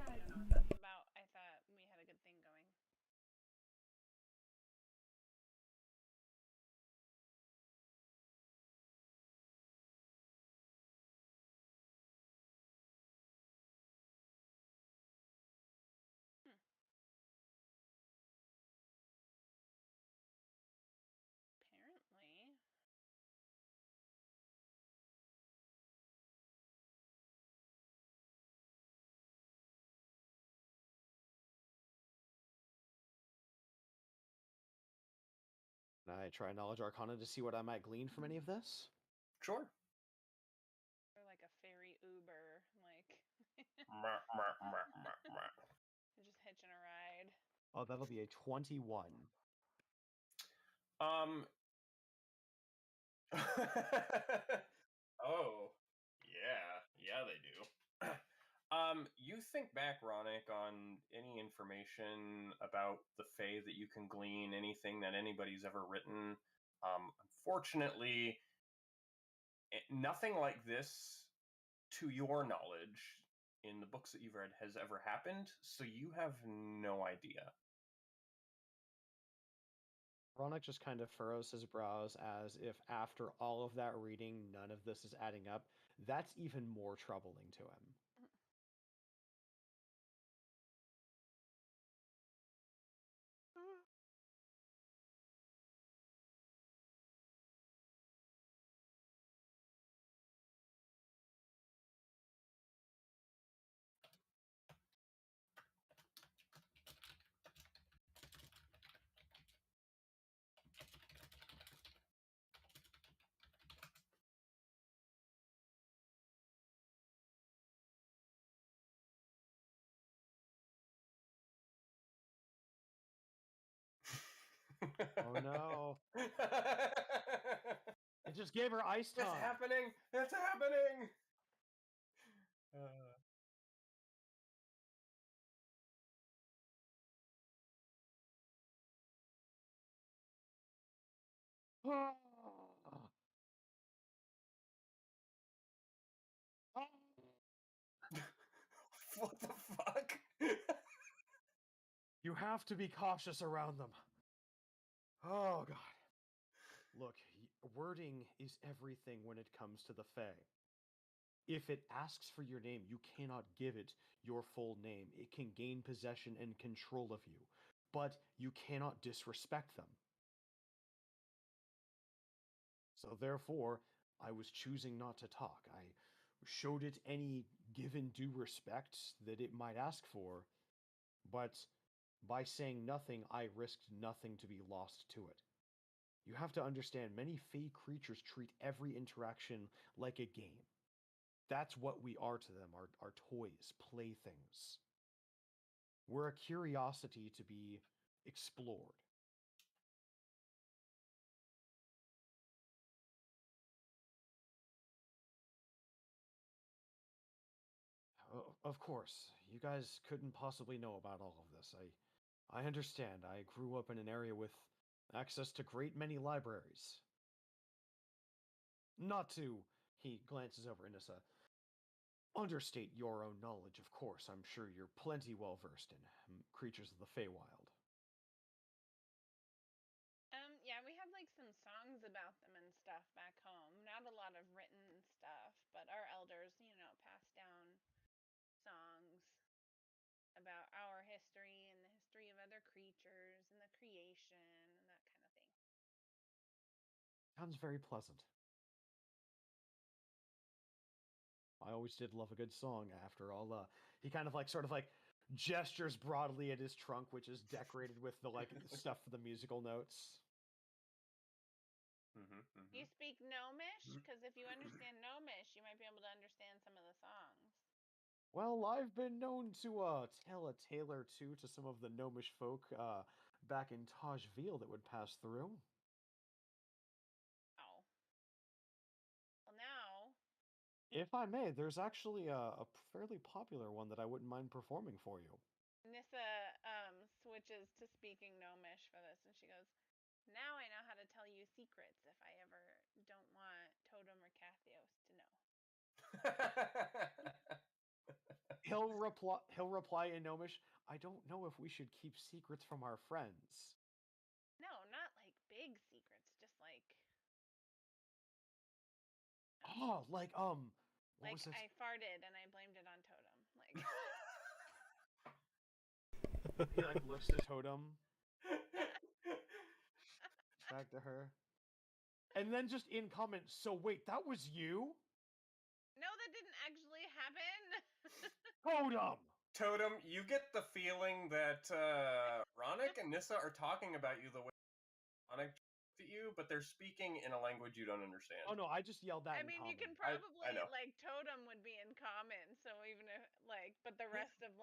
I don't know what that's about. I thought we had a good thing going. Apparently. Can I try Knowledge Arcana to see what I might glean from any of this? Sure. Or like a fairy Uber, like just hitching a ride. Oh, that'll be a 21. Oh, yeah, they do. You think back, Ronick, on any information about the Fae that you can glean, anything that anybody's ever written. Unfortunately, nothing like this, to your knowledge, in the books that you've read, has ever happened. So you have no idea. Ronak just kind of furrows his brows as if after all of that reading, none of this is adding up. That's even more troubling to him. Oh no. It just gave her ice It's tongue. happening! It's happening! What the fuck? You have to be cautious around them. Oh god. Look, wording is everything when it comes to the Fae. If it asks for your name, you cannot give it your full name. It can gain possession and control of you, but you cannot disrespect them. So therefore, I was choosing not to talk. I showed it any given due respect that it might ask for, but by saying nothing, I risked nothing to be lost to it. You have to understand, many Fae creatures treat every interaction like a game. That's what we are to them, our toys, playthings. We're a curiosity to be explored. Of course, you guys couldn't possibly know about all of this. I understand. I grew up in an area with access to great many libraries. Not to, he glances over Inissa, understate your own knowledge, of course. I'm sure you're plenty well versed in creatures of the Feywild. Yeah, we have like some songs about them and stuff back home. Not a lot of written stuff, but our elders, passed down songs about our history and the history of other creatures and the creation and that kind of thing. Sounds very pleasant. I always did love a good song, after all. He kind of sort of gestures broadly at his trunk, which is decorated with the stuff for the musical notes. You speak Gnomish? Because if you understand Gnomish, you might be able to understand some of the songs. Well, I've been known to tell a tale or two to some of the Gnomish folk back in Tajvil that would pass through. Oh. Well, now... If I may, there's actually a fairly popular one that I wouldn't mind performing for you. Nissa switches to speaking Gnomish for this, and she goes, now I know how to tell you secrets if I ever don't want Totem or Cathios to know. He'll reply in Gnomish, I don't know if we should keep secrets from our friends. No, not like big secrets, just like... Oh, like, what like, was it? I farted and I blamed it on Totem. Like... He looks to Totem. Back to her. And then just in comment, so wait, that was you? No, that didn't actually happen. Totem! Totem, you get the feeling that Ronak and Nissa are talking about you the way Ronak at you, but they're speaking in a language you don't understand. Oh no, I just yelled that I in mean, common. you can probably, I know. Totem would be in common, so even if, but the rest of,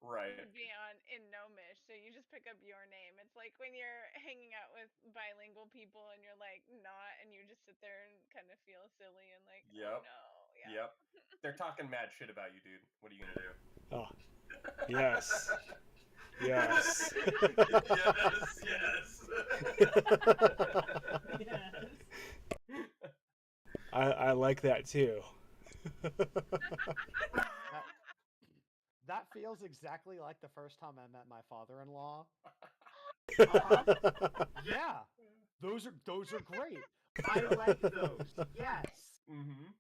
right. would be in Gnomish, so you just pick up your name. It's like when you're hanging out with bilingual people and you're, not, and you just sit there and kind of feel silly and Yep. oh no. Yeah. Yep. They're talking mad shit about you, dude. What are you gonna do? Oh, yes. Yes. Yes. I like that too. That feels exactly like the first time I met my father-in-law. Yeah, those are great. I like those. Yes. Mm-hmm.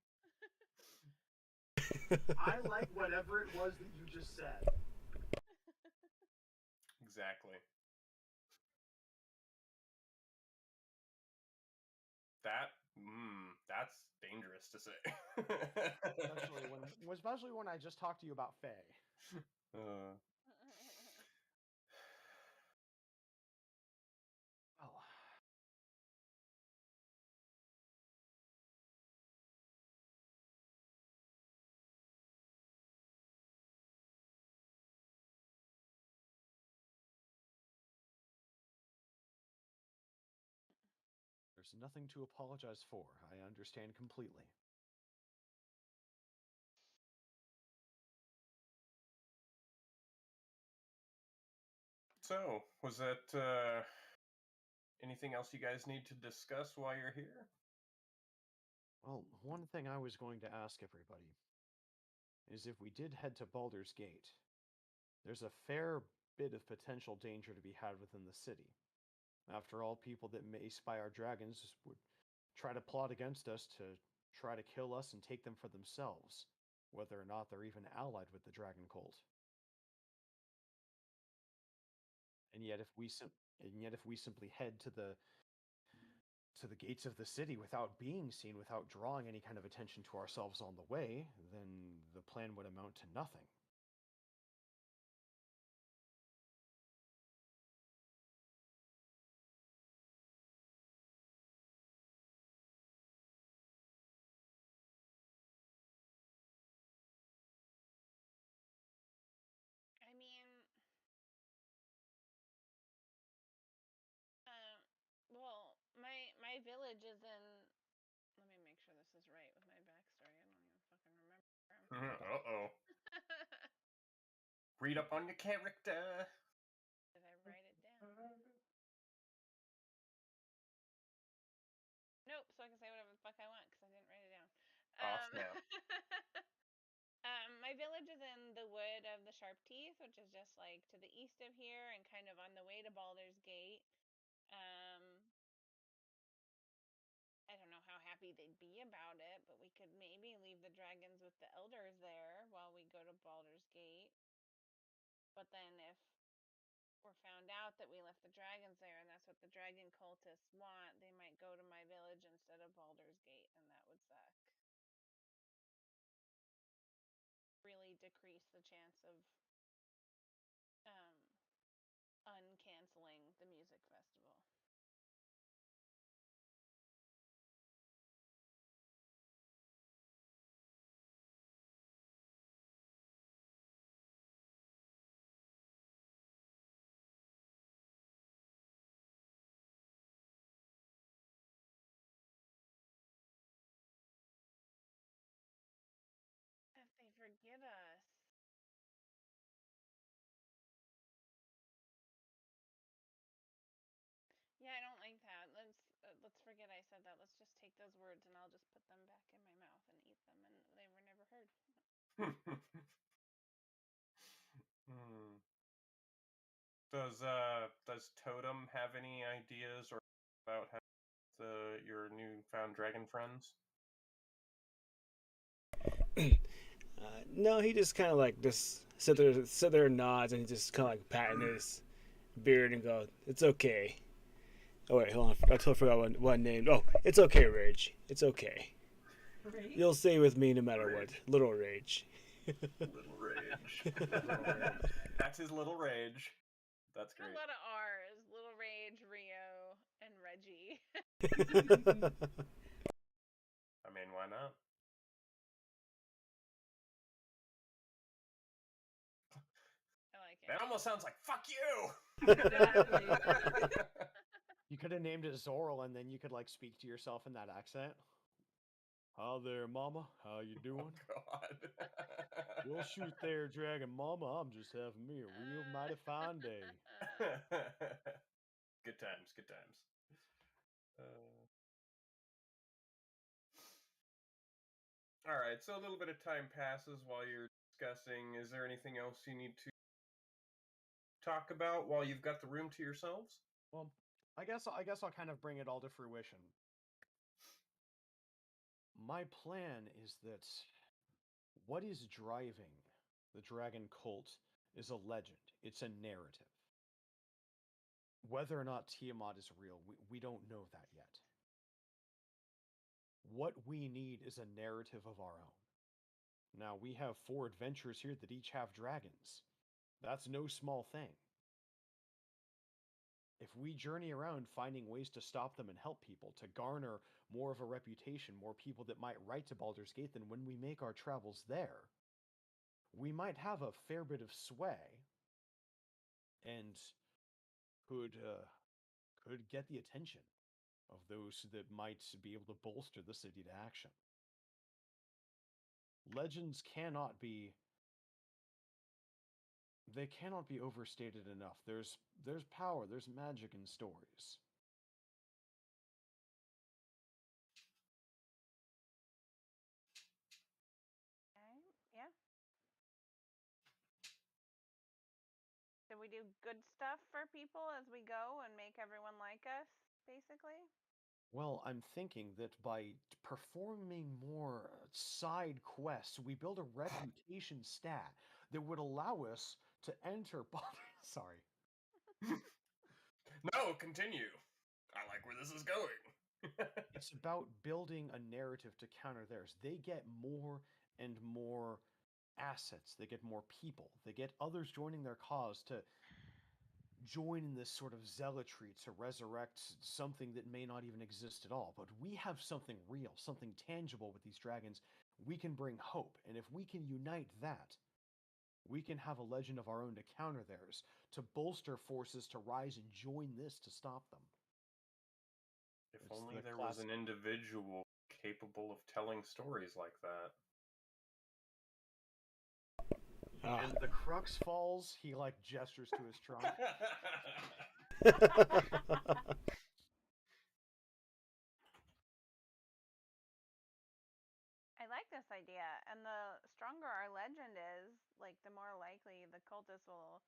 I like whatever it was that you just said. Exactly. That's dangerous to say. Especially when I just talked to you about Faye. Uh, Well, there's nothing to apologize for. I understand completely. so, was that anything else you guys need to discuss while you're here? Well, one thing I was going to ask everybody is if we did head to Baldur's Gate, there's a fair bit of potential danger to be had within the city. After all, people that may spy our dragons would try to plot against us to try to kill us and take them for themselves, whether or not they're even allied with the dragon cult. And yet, if we simply head to the gates of the city without being seen, without drawing any kind of attention to ourselves on the way, then the plan would amount to nothing. I mean, well, my village is in. Let me make sure this is right with my backstory. I don't even fucking remember where I'm from. Uh-oh. Read up on your character. Did I write it down? Nope, so I can say whatever the fuck I want because I didn't write it down. Oh, snap. My village is in the Wood of the Sharp Teeth, which is just like to the east of here and kind of on the way to Baldur's Gate. I don't know how happy they'd be about it, but we could maybe leave the dragons with the elders there while we go to Baldur's Gate. But then if we're found out that we left the dragons there and that's what the dragon cultists want, they might go to my village instead of Baldur's Gate, and that would suck. Really decrease the chance of uncanceling the music festival. If they forget us. Yeah, I don't like that. Let's forget I said that. Let's just take those words and I'll just put them back in my mouth and eat them, and they were never heard. Does Totem have any ideas or about how your newfound dragon friends? No, he just kind of like just sit there and nods, and he just kind of like patting his beard and go, "It's okay." Oh wait, hold on, I totally forgot what name. Oh, it's okay, Rage. It's okay. You'll stay with me no matter what, Little Rage. Little Rage. That's his Little Rage. That's great. A lot of R's. Little Rage, Rio, and Reggie. I mean, why not? I like it. That almost sounds like "fuck you." You could have named it Zoral, and then you could like speak to yourself in that accent. Hi there, Mama. How you doing? Oh, God. Well, shoot there, Dragon Mama. I'm just having me a real mighty fine day. Good times, good times. All right, so a little bit of time passes while you're discussing. Is there anything else you need to talk about while you've got the room to yourselves? Well, I guess I'll kind of bring it all to fruition. My plan is that what is driving the dragon cult is a legend. It's a narrative. Whether or not Tiamat is real, we don't know that yet. What we need is a narrative of our own. Now, we have 4 adventurers here that each have dragons. That's no small thing. If we journey around finding ways to stop them and help people, to garner more of a reputation, more people that might write to Baldur's Gate, then when we make our travels there, we might have a fair bit of sway and could get the attention of those that might be able to bolster the city to action. Legends cannot be overstated enough. There's power, there's magic in stories. Okay, yeah. Did we do good stuff for people as we go and make everyone like us, basically? Well, I'm thinking that by performing more side quests, we build a reputation stat that would allow us to enter. Sorry. No, continue. I like where this is going. It's about building a narrative to counter theirs. They get more and more assets. They get more people. They get others joining their cause to join in this sort of zealotry to resurrect something that may not even exist at all. But we have something real, something tangible with these dragons. We can bring hope. And if we can unite that, we can have a legend of our own to counter theirs, to bolster forces to rise and join this to stop them. If It's only the there was classic- an individual capable of telling stories like that. And the crux falls, he like gestures to his trunk. I like this idea, and the stronger our legend is, like, the more likely the cultists will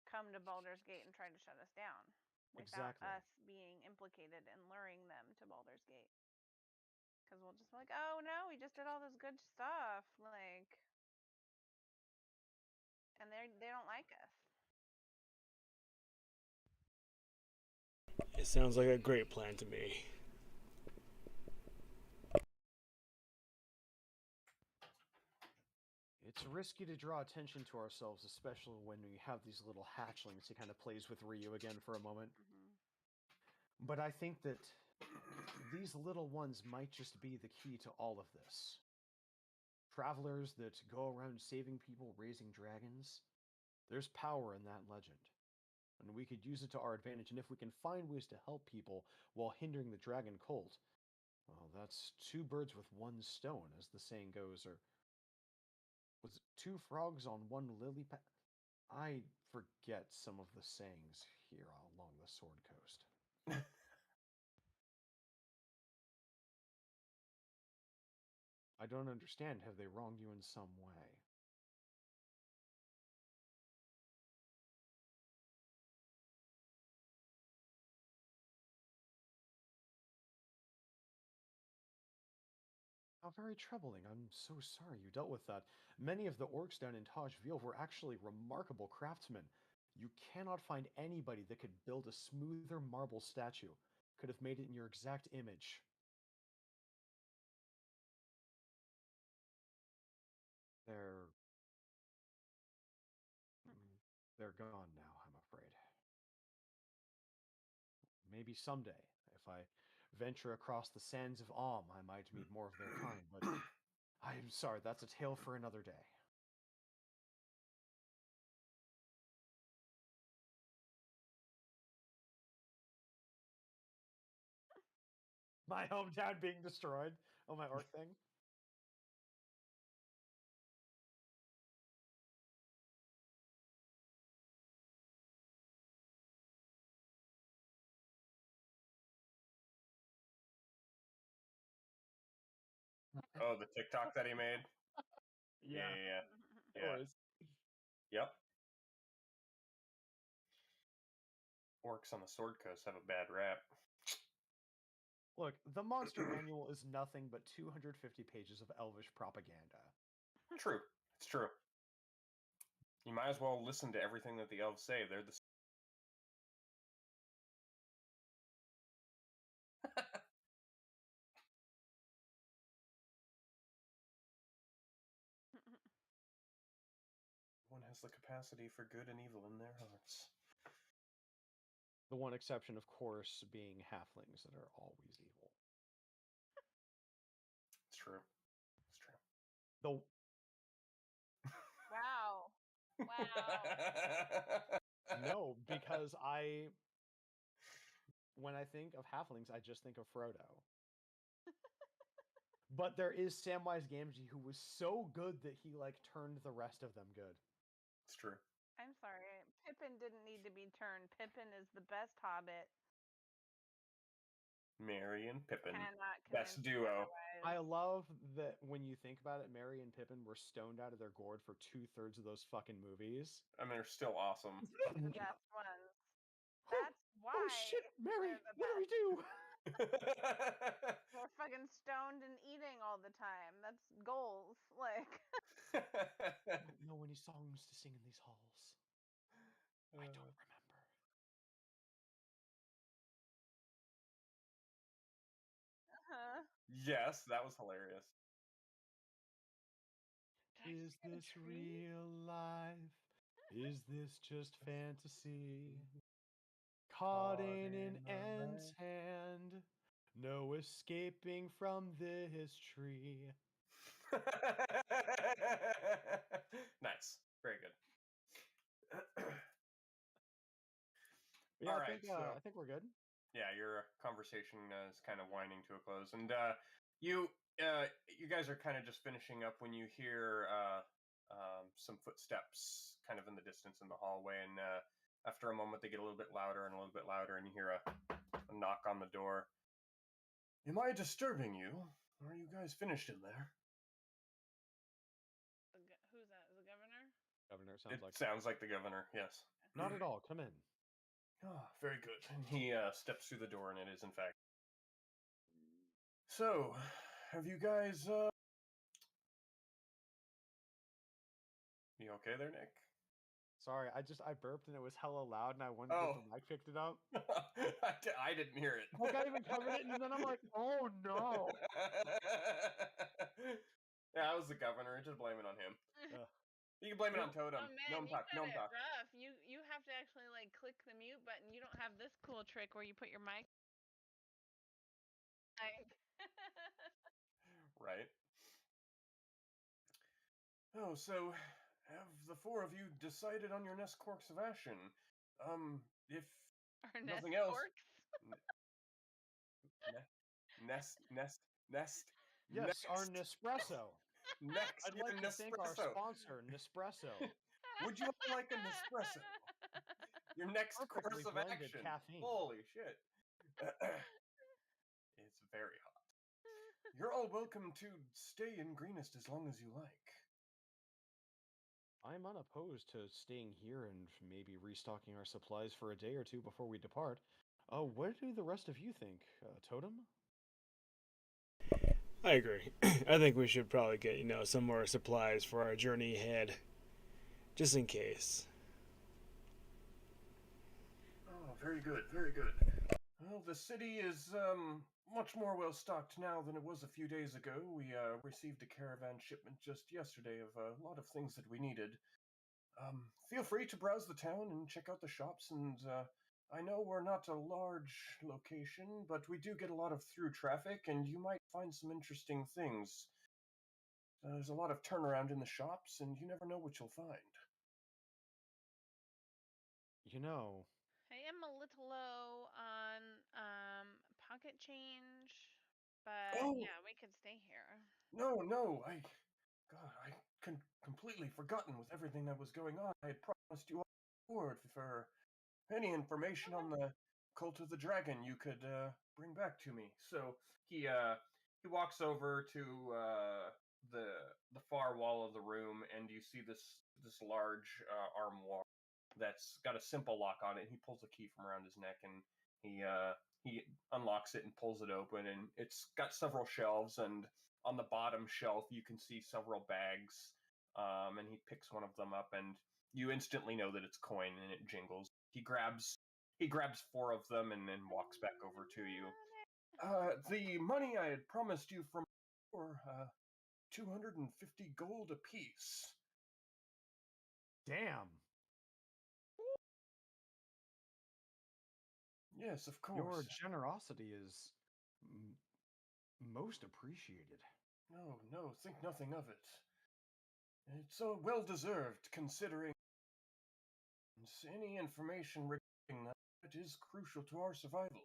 come to Baldur's Gate and try to shut us down without Exactly. us being implicated in luring them to Baldur's Gate. Because we'll just be like, oh no, we just did all this good stuff, like, and they don't like us. It sounds like a great plan to me. It's risky to draw attention to ourselves, especially when we have these little hatchlings. He kind of plays with Ryu again for a moment. Mm-hmm. But I think that these little ones might just be the key to all of this. Travelers that go around saving people, raising dragons. There's power in that legend. And we could use it to our advantage. And if we can find ways to help people while hindering the dragon cult, well, that's 2 birds with 1 stone, as the saying goes, or was it 2 frogs on 1 lily pad? I forget some of the sayings here along the Sword Coast. I don't understand. Have they wronged you in some way? How very troubling. I'm so sorry you dealt with that. Many of the orcs down in Taj Veil were actually remarkable craftsmen. You cannot find anybody that could build a smoother marble statue, could have made it in your exact image. They're gone now, I'm afraid. Maybe someday, if I venture across the sands of Alm, I might meet more of their kind, but I'm sorry, that's a tale for another day. My hometown being destroyed. Oh, my orc thing. Oh, the TikTok that he made? Yeah. Yeah. Of course. Yep. Orcs on the Sword Coast have a bad rap. Look, the Monster Manual is nothing but 250 pages of Elvish propaganda. True. It's true. You might as well listen to everything that the elves say. They're the one has the capacity for good and evil in their hearts. The one exception, of course, being halflings that are always evil. It's true. It's true. The Wow. Wow. no, because when I think of halflings, I just think of Frodo. But there is Samwise Gamgee, who was so good that he like turned the rest of them good. It's true. I'm sorry. Pippin didn't need to be turned. Pippin is the best hobbit. Merry and Pippin. Cannot Best convince me duo. otherwise. I love that when you think about it, Merry and Pippin were stoned out of their gourd for 2/3 of those fucking movies. I mean, they're still awesome. The best ones. That's why Oh shit, Merry! they're the What do we best. do? They're fucking stoned and eating all the time. That's goals. Like, I don't know any songs to sing in these halls. I don't remember. Yes, that was hilarious. did I Is see the this tree? real life? Is this just fantasy? Caught in an ant's hand, no escaping from this tree. Nice. Very good. Yeah, All I right, think so- I think we're good. Yeah, your conversation is kind of winding to a close, and you guys are kind of just finishing up when you hear some footsteps kind of in the distance in the hallway, and after a moment they get a little bit louder and a little bit louder, and you hear a knock on the door. Am I disturbing you? Are you guys finished in there? Who's that? The governor? Governor It sounds like the governor. Yes. Not at all. Come in. Ah, very good. And he steps through the door, and it is in fact. So, have you guys? You okay there, Nick? Sorry, I burped and it was hella loud, and I wondered if the mic picked it up. I didn't hear it. Like I even covered it, and then I'm like, oh no. Yeah, I was the governor. Just blame it on him. Ugh. You can blame it on Totem. Oh man, Gnome you talk. got Gnome it talk. rough. You have to actually like click the mute button. You don't have this cool trick where you put your mic. Like. Right. Oh, so have the four of you decided on your next course of action? If Our nothing nest else. forks. Nest. Yes, our next. Nespresso. Next, I'd like to thank our Nespresso. sponsor, Nespresso. Would you like an espresso? Your next Perfectly course of blended action. caffeine. Holy shit. It's very hot. You're all welcome to stay in Greenest as long as you like. I'm unopposed to staying here and maybe restocking our supplies for a day or two before we depart. What do the rest of you think, Totem? I agree. I think we should probably get, some more supplies for our journey ahead. Just in case. Oh, very good, very good. Well, the city is much more well stocked now than it was a few days ago. We received a caravan shipment just yesterday of a lot of things that we needed. Feel free to browse the town and check out the shops, and I know we're not a large location, but we do get a lot of through traffic, and you might find some interesting things. There's a lot of turnaround in the shops, and you never know what you'll find. You know, I am a little low on pocket change, but Oh. yeah, we could stay here. No, I completely forgotten with everything that was going on. I had promised you all forward for any information on the Cult of the Dragon you could bring back to me. So he walks over to the far wall of the room, and you see this large armoire that's got a simple lock on it. He pulls a key from around his neck, and he unlocks it and pulls it open, and it's got several shelves, and on the bottom shelf you can see several bags, and he picks one of them up, and you instantly know that it's coin, and it jingles. He grabs 4 of them and then walks back over to you. The money I had promised you from for 250 gold apiece. Damn. Yes, of course. Your generosity is most appreciated. No, think nothing of it. It's so well deserved, considering any information regarding that is crucial to our survival.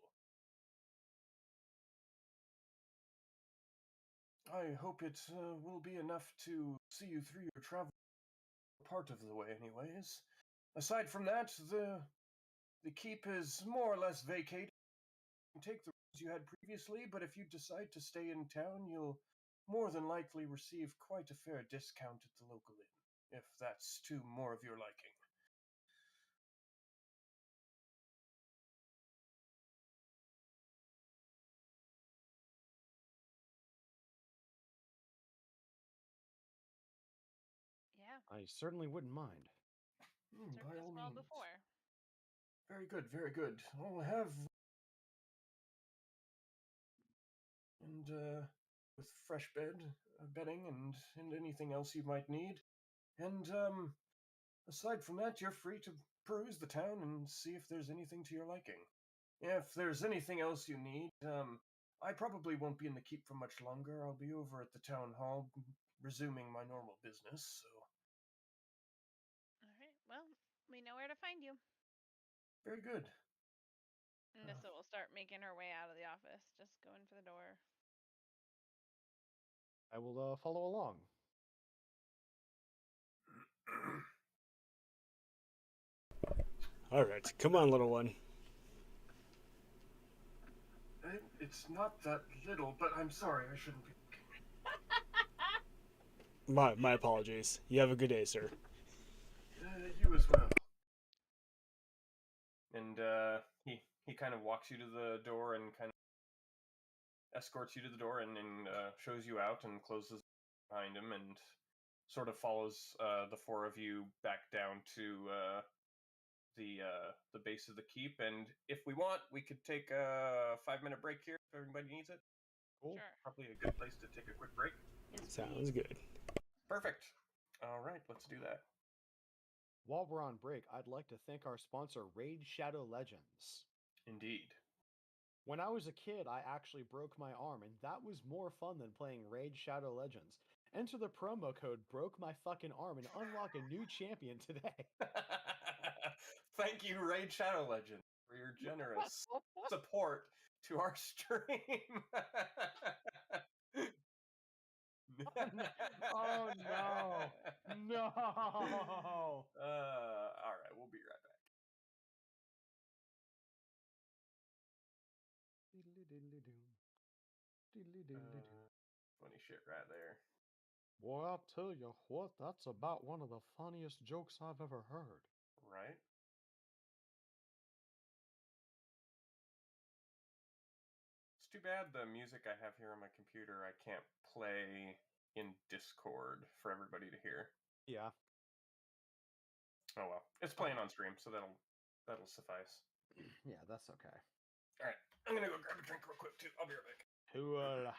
I hope it will be enough to see you through your travel part of the way, anyways. Aside from that, the keep is more or less vacated. You can take the rooms you had previously, but if you decide to stay in town, you'll more than likely receive quite a fair discount at the local inn, if that's to more of your liking. Yeah, I certainly wouldn't mind. served By us all well means. before. Very good, very good. I'll have... And, with fresh bedding, and anything else you might need. And, aside from that, you're free to peruse the town and see if there's anything to your liking. If there's anything else you need, I probably won't be in the keep for much longer. I'll be over at the town hall, resuming my normal business, so... All right. Well, we know where to find you. Very good. Nissa will start making her way out of the office, just going for the door. I will follow along. All right, come on, little one. It's not that little, but I'm sorry, I shouldn't be... My apologies. You have a good day, sir. You as well. And he kind of walks you to the door and kind of escorts you to the door and shows you out and closes behind him and sort of follows the 4 of you back down to the base of the keep. And if we want, we could take a 5-minute break here if everybody needs it. Cool. Sure. Probably a good place to take a quick break. Sounds good. Perfect. All right, let's do that. While we're on break, I'd like to thank our sponsor, Raid Shadow Legends. Indeed. When I was a kid, I actually broke my arm, and that was more fun than playing Raid Shadow Legends. Enter the promo code Broke My Fucking Arm and unlock a new champion today. Thank you, Raid Shadow Legend, for your generous support to our stream. Oh no! No! All right, we'll be right back. Funny shit right there. Boy, I'll tell you what, that's about one of the funniest jokes I've ever heard. Right? It's too bad the music I have here on my computer I can't play in Discord for everybody to hear. Yeah. Oh well. It's playing on stream, so that'll suffice. Yeah, that's okay. Alright. I'm gonna go grab a drink real quick too. I'll be right back. Cool.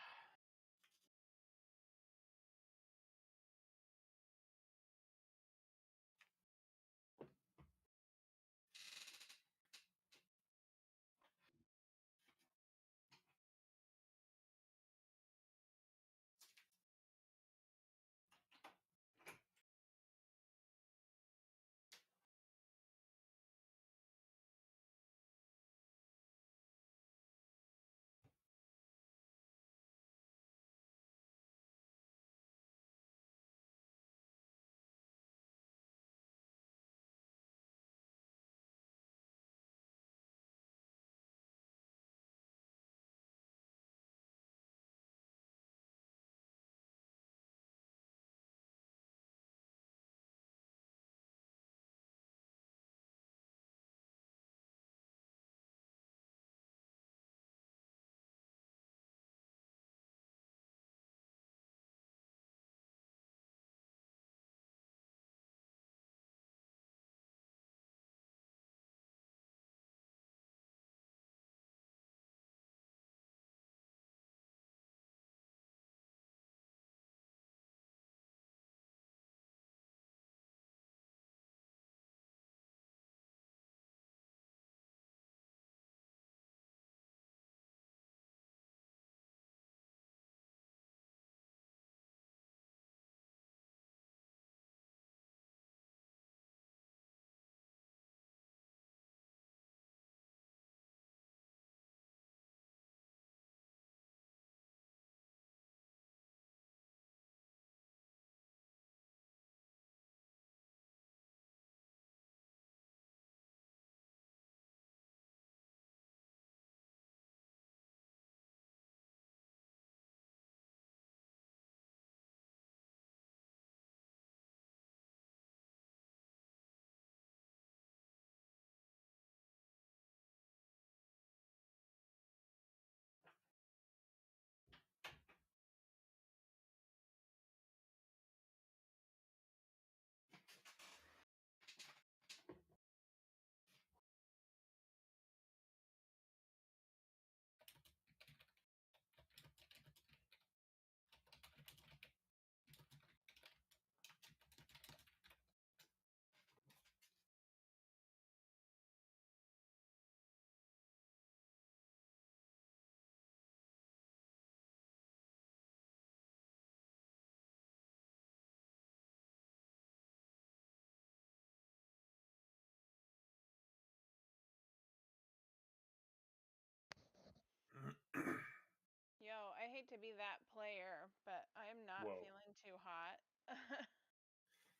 hate to be that player, but I'm not Whoa. feeling too hot.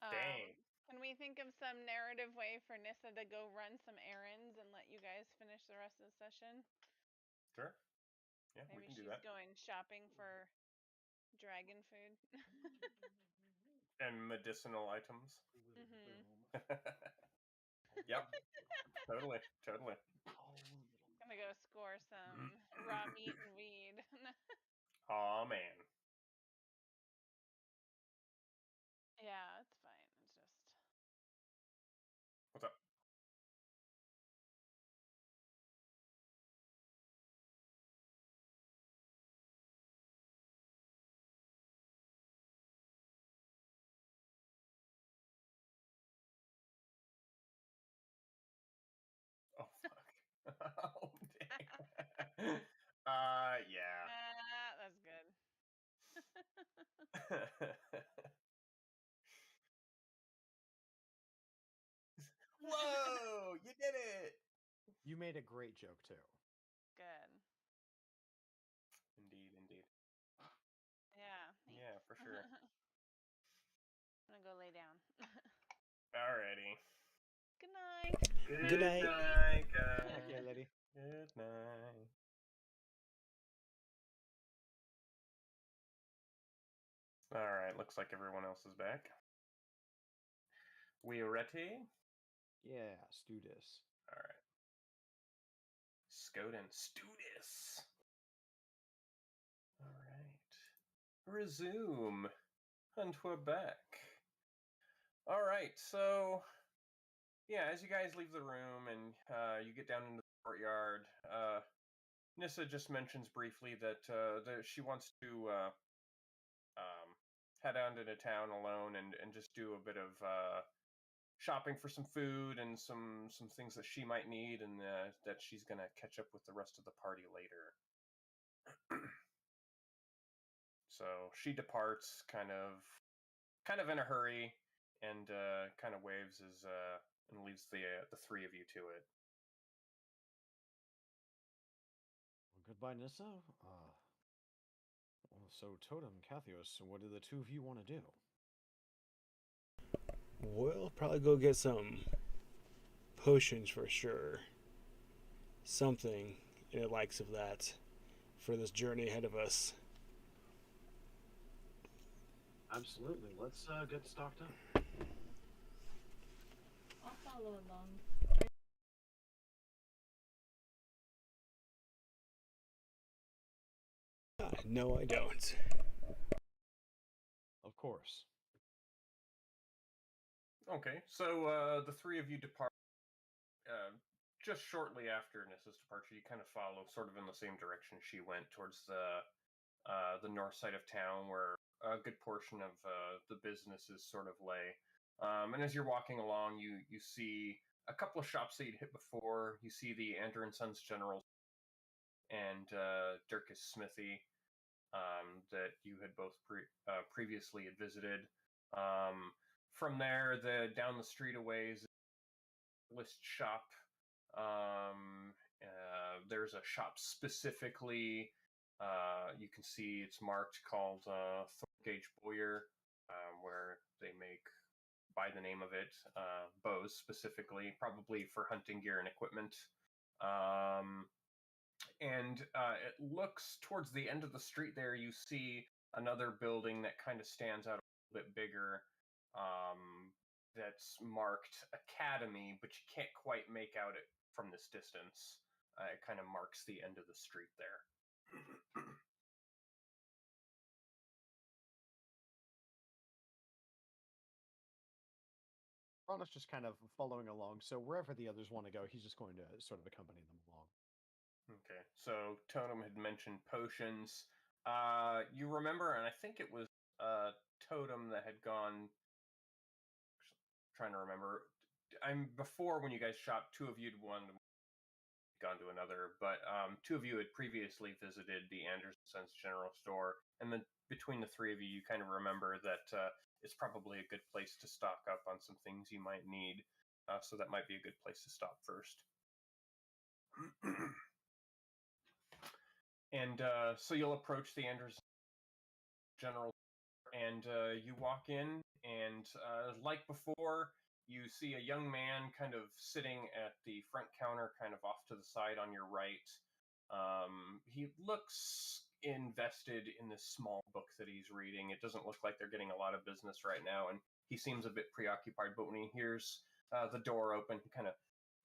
Dang. Can we think of some narrative way for Nissa to go run some errands and let you guys finish the rest of the session? Sure. Yeah, we Maybe can do she's that. going shopping for dragon food. And medicinal items. Mhm. Yep. Totally. Gonna go score some raw meat and weed. Aw, man. Yeah, it's fine. It's just What's up? Oh, fuck. Oh, dang. Yeah. that's good. Whoa! You did it! You made a great joke too. Good. Indeed. Yeah. Yeah, for sure. I'm gonna go lay down. Alrighty. Good night. Good night. night, guys. Okay, lady. Good night. Alright, looks like everyone else is back. We ready? Yeah, let's do this. Alright. Skoden, Studis. Alright. Resume. And we're back. Alright, so yeah, as you guys leave the room and you get down into the courtyard, Nissa just mentions briefly that she wants to head out into town alone and just do a bit of shopping for some food and some things that she might need, and that she's gonna catch up with the rest of the party later. So she departs, kind of in a hurry, and kind of waves as and leaves the three of you to it. Well, goodbye, Nissa. So Totem, Kathios, what do the two of you want to do? We'll probably go get some potions for sure. Something in the likes of that for this journey ahead of us. Absolutely. Let's get stocked up. I'll follow along. No, I don't. Of course. Okay, so the three of you depart. Just shortly after Nissa's departure, you kind of follow, sort of in the same direction she went, towards the north side of town, where a good portion of the businesses sort of lay. And as you're walking along, you see a couple of shops that you'd hit before. You see the Andrew and Sons General and Dirkus Smithy that you had both previously had visited. From there, down the street a ways, list shop. There's a shop specifically. You can see it's marked, called Thorgage Boyer, where they make, by the name of it, bows specifically, probably for hunting gear and equipment. And it looks towards the end of the street there, you see another building that kind of stands out a little bit bigger. That's marked Academy, but you can't quite make out it from this distance. It kind of marks the end of the street there. Ron's just kind of following along, so wherever the others want to go, he's just going to sort of accompany them along. Okay, so Totem had mentioned potions. You remember, and I think it was Totem that had gone. Trying to remember. Before, when you guys shopped, two of you had gone to another, but two of you had previously visited the Anderson's General Store, and then between the three of you, you kind of remember that it's probably a good place to stock up on some things you might need. So that might be a good place to stop first. And so you'll approach the Anders General, and you walk in, and like before, you see a young man kind of sitting at the front counter, kind of off to the side on your right. He looks invested in this small book that he's reading. It doesn't look like they're getting a lot of business right now, and he seems a bit preoccupied. But when he hears the door open, he kind of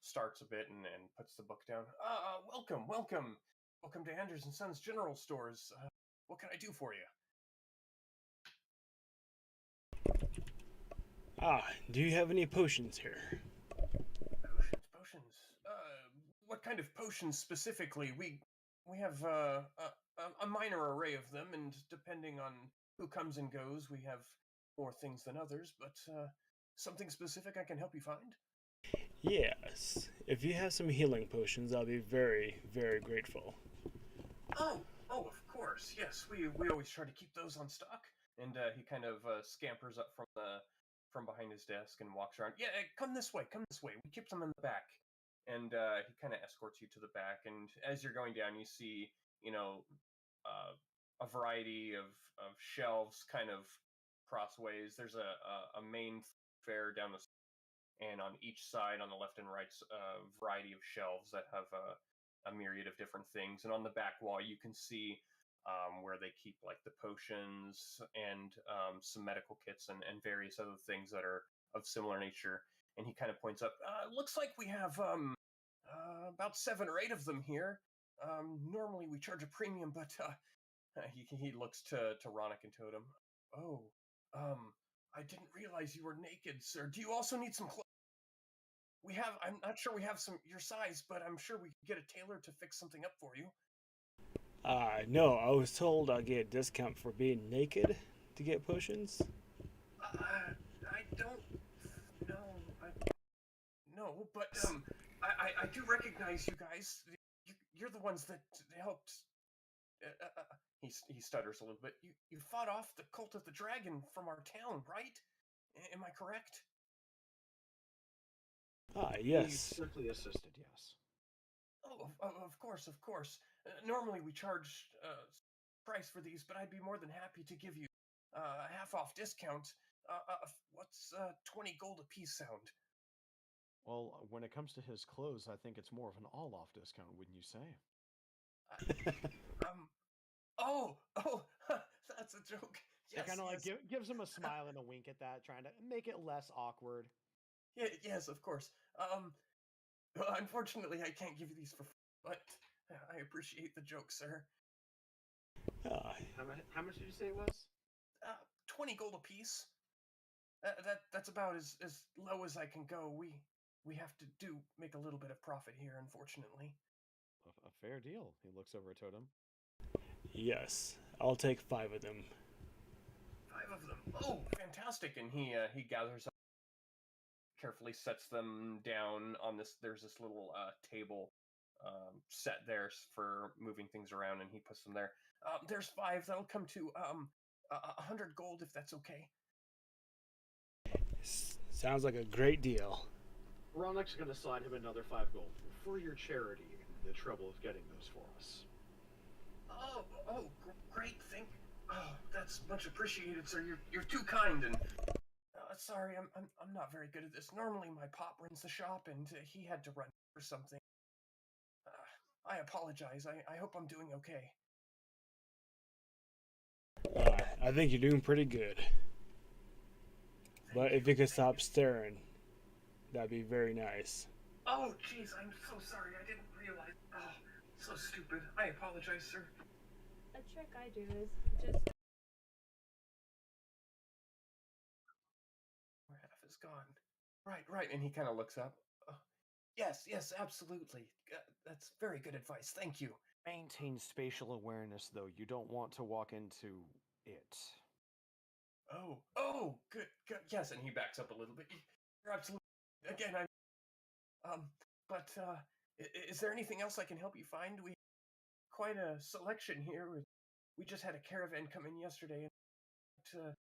starts a bit and puts the book down. Welcome to Anders and Sons General Stores. What can I do for you? Do you have any potions here? Potions. What kind of potions specifically? We have a minor array of them, and depending on who comes and goes, we have more things than others. But something specific I can help you find? Yes. If you have some healing potions, I'll be very, very grateful. Oh, of course. Yes, we always try to keep those on stock. And he kind of scampers up from behind his desk and walks around. Yeah, come this way. We keep them in the back. And he kind of escorts you to the back. And as you're going down, you see, a variety of shelves kind of crossways. There's a main fair down the, and on each side, on the left and right, a variety of shelves that have a myriad of different things. And on the back wall, you can see where they keep like the potions and some medical kits and various other things that are of similar nature. And he kind of points up. Looks like we have about 7 or 8 of them here. Normally we charge a premium, but he looks to Ronak and Totem. Oh, I didn't realize you were naked, sir. Do you also need some clothes? I'm not sure we have some your size, but I'm sure we could get a tailor to fix something up for you. No, I was told I'd get a discount for being naked to get potions. I don't know. No, but I do recognize you guys. You're the ones that helped. He stutters a little bit. You fought off the Cult of the Dragon from our town, right? Am I correct? He Yes. simply assisted, yes. Oh, of course. Normally we charge price for these, but I'd be more than happy to give you a half-off discount. What's 20 gold a piece sound? Well, when it comes to his clothes, I think it's more of an all-off discount, wouldn't you say? Oh, that's a joke. Yes, Kind of like yes. gives him a smile and a wink at that, trying to make it less awkward. Yeah, yes, of course. Unfortunately, I can't give you these for free, but I appreciate the joke, sir. How much did you say it was? 20 gold a piece. That's about as low as I can go. We have to make a little bit of profit here, unfortunately. A fair deal. He looks over at Totem. Yes, I'll take 5 of them. 5 of them. Oh, fantastic! And he gathers up, carefully sets them down on this. There's this little table set there for moving things around, and he puts them there. There's 5. That'll come to 100 gold, if that's okay. Sounds like a great deal. Ronak's going to slide him another 5 gold for your charity and the trouble of getting those for us. Great! That's much appreciated, sir. You're too kind. And sorry, I'm not very good at this. Normally, my pop runs the shop, and he had to run for something. I apologize. I hope I'm doing okay. I think you're doing pretty good. But if you could stop staring, that'd be very nice. Oh, jeez, I'm so sorry. I didn't realize. Oh, so stupid. I apologize, sir. A trick I do is just Where half is gone. Right. And he kind of looks up. Yes, absolutely. That's very good advice. Thank you. Maintain spatial awareness, though. You don't want to walk into it. Oh, good. Yes, and he backs up a little bit. You're absolutely. Again, but is there anything else I can help you find? We quite a selection here. We just had a caravan come in yesterday, and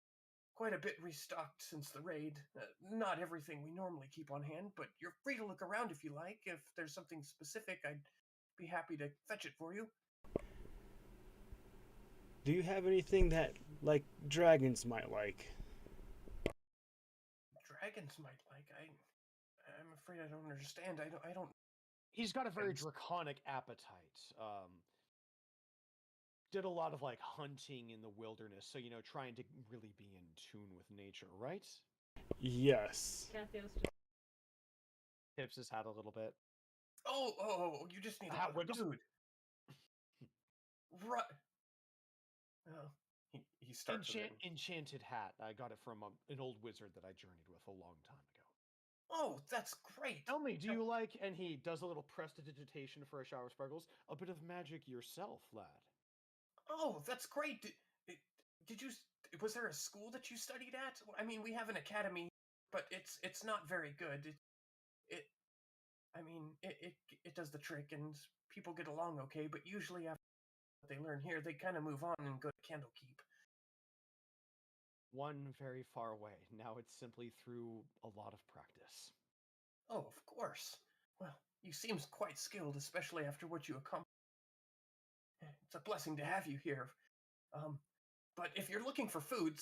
quite a bit restocked since the raid. Not everything we normally keep on hand, but you're free to look around if you like. If there's something specific, I'd be happy to fetch it for you. Do you have anything that like dragons might like? Dragons might like. I'm afraid I don't understand. I don't. He's got a very Dragons. draconic appetite. Did a lot of like hunting in the wilderness, so trying to really be in tune with nature, right? Yes. Cathios just Tips his hat a little bit. Oh, you just need Hat a wiggles. dude. Right. Oh, he starts with it. Enchanted hat. I got it from an old wizard that I journeyed with a long time ago. Oh, that's great. Tell me, do you like, and he does a little prestidigitation for a shower of sparkles, a bit of magic yourself, lad? Oh, that's great. Did you? Was there a school that you studied at? I mean, we have an academy, but it's not very good. It does the trick, and people get along okay. But usually after what they learn here, they kind of move on and go to Candlekeep. One very far away. Now it's simply through a lot of practice. Oh, of course. Well, you seem quite skilled, especially after what you accomplished. It's a blessing to have you here. But if you're looking for food,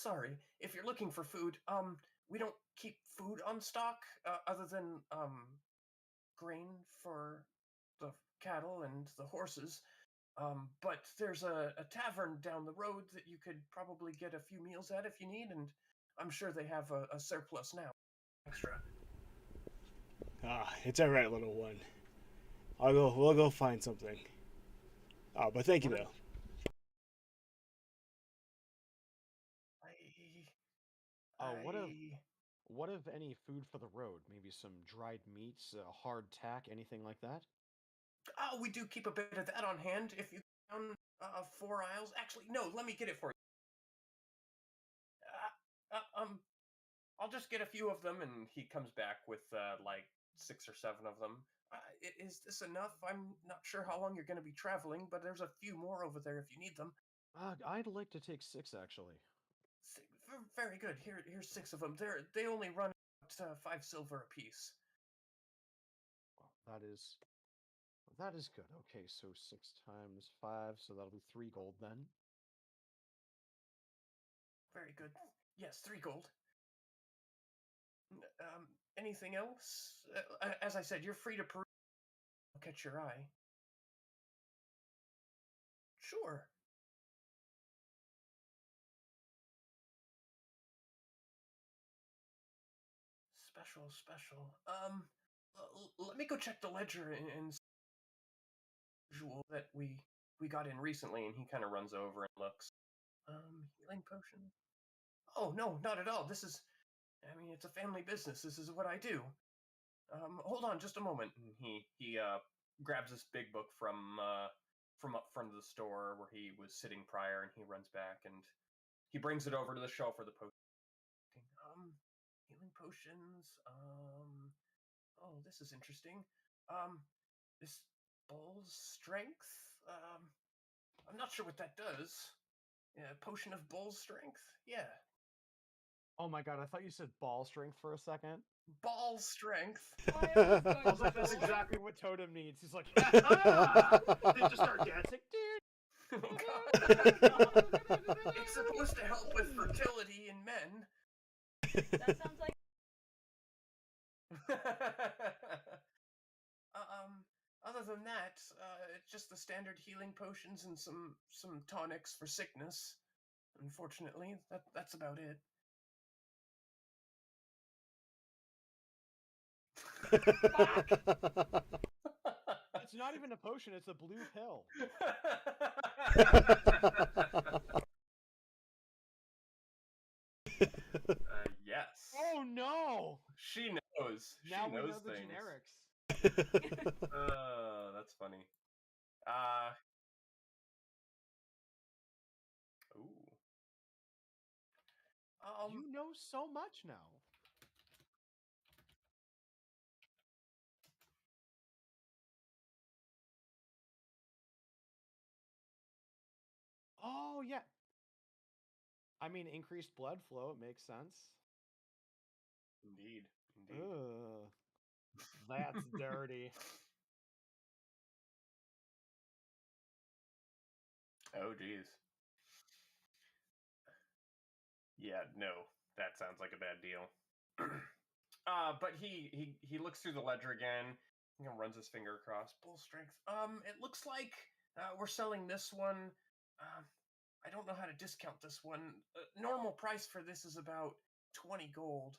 we don't keep food on stock other than grain for the cattle and the horses. But there's a tavern down the road that you could probably get a few meals at if you need, and I'm sure they have a surplus now. Extra. Ah, it's all right, little one. We'll go find something. Oh, but thank you though. What of any food for the road? Maybe some dried meats, hard tack, anything like that? Oh, we do keep a bit of that on hand if you go down 4 aisles. Actually, no, let me get it for you. I'll just get a few of them, and he comes back with like 6 or 7 of them. Is this enough? I'm not sure how long you're going to be traveling, but there's a few more over there if you need them. I'd like to take 6, actually. Very good. Here's 6 of them. They only run about 5 silver apiece. Well, that is good. Okay, so 6 times 5, so that'll be 3 gold then. Very good. Yes, 3 gold. Anything else? As I said, you're free to peruse. I'll catch your eye. Sure. Special. Let me go check the ledger and usual that we got in recently, and he kind of runs over and looks. Healing potion. Oh no, not at all. It's a family business. This is what I do. Hold on just a moment. And he grabs this big book from up front of the store where he was sitting prior, and he runs back and he brings it over to the shelf for the potion. Healing potions. Oh, this is interesting. This bull's strength. I'm not sure what that does. Potion of bull's strength. Yeah. Oh my god, I thought you said ball strength for a second. Ball strength. Why I was going I was like, to that's go. exactly what Totem needs. He's like, They just start dancing. Oh god. It's supposed to help with fertility in men. That sounds like Other than that, it's just the standard healing potions and some tonics for sickness. Unfortunately, that's about it. it's not even a potion, it's a blue pill. Yes. Oh no! She knows. Now she we knows know the things. generics. That's funny. Ooh. You know so much now. Oh yeah. I mean, increased blood flow. It makes sense. Indeed. Ugh. That's dirty. Oh, geez. Yeah, no, that sounds like a bad deal. But he looks through the ledger again. Runs his finger across. Bull strength. It looks like we're selling this one. I don't know how to discount this one. Normal price for this is about 20 gold.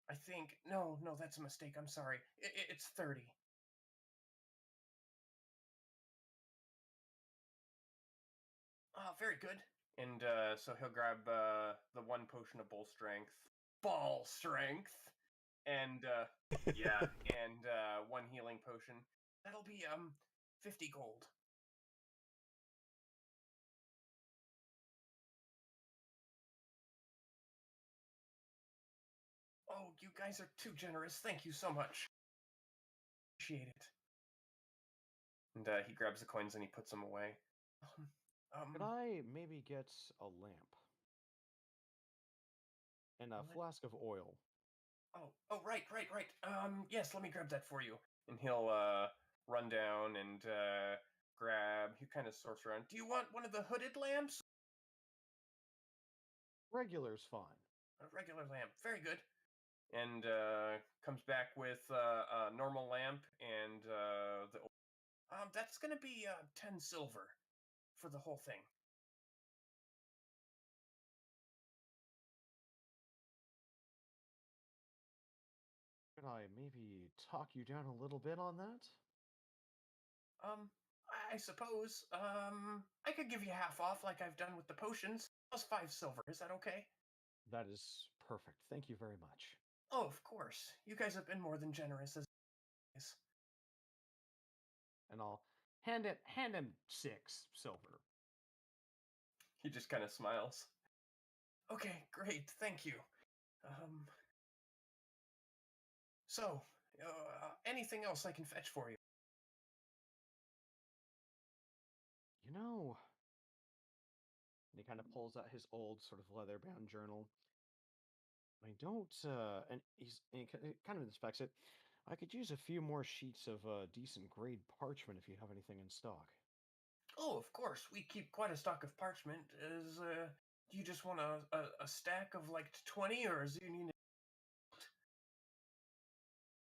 I think. No, that's a mistake. I'm sorry. It's 30. Very good. And so he'll grab the one potion of bull strength, ball strength, and yeah, and one healing potion. That'll be 50 gold. Oh, you guys are too generous. Thank you so much. Appreciate it. And he grabs the coins and he puts them away. Could I maybe get a lamp? And a flask of oil. Oh, right. Yes, let me grab that for you. And he'll run down and grab. He kind of sorts around. Do you want one of the hooded lamps? Regular's fine. A regular lamp. Very good. And comes back with a normal lamp and the. That's gonna be 10 silver for the whole thing. Could I maybe talk you down a little bit on that? I suppose. I could give you half off like I've done with the potions. Plus 5 silver. Is that okay? That is perfect. Thank you very much. Oh, of course. You guys have been more than generous as always. And I'll hand him 6 silver. He just kind of smiles. Okay, great. Thank you. So, anything else I can fetch for you? You know, and he kind of pulls out his old sort of leather-bound journal. I don't, and he kind of inspects it. I could use a few more sheets of decent grade parchment if you have anything in stock. Oh, of course. We keep quite a stock of parchment. Do you just want a stack of like 20, or do you need?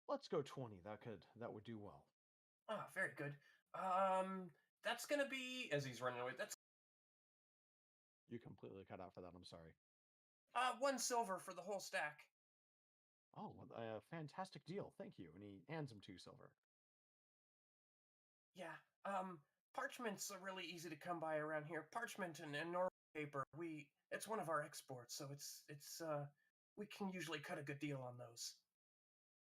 Let's go 20. That would do well. Very good. That's gonna be, as he's running away. That's You completely cut out for that. I'm sorry. 1 silver for the whole stack. Oh, fantastic deal. Thank you. And he hands him 2 silver. Yeah. Parchment's really easy to come by around here. Parchment and normal paper. It's one of our exports, so it's we can usually cut a good deal on those.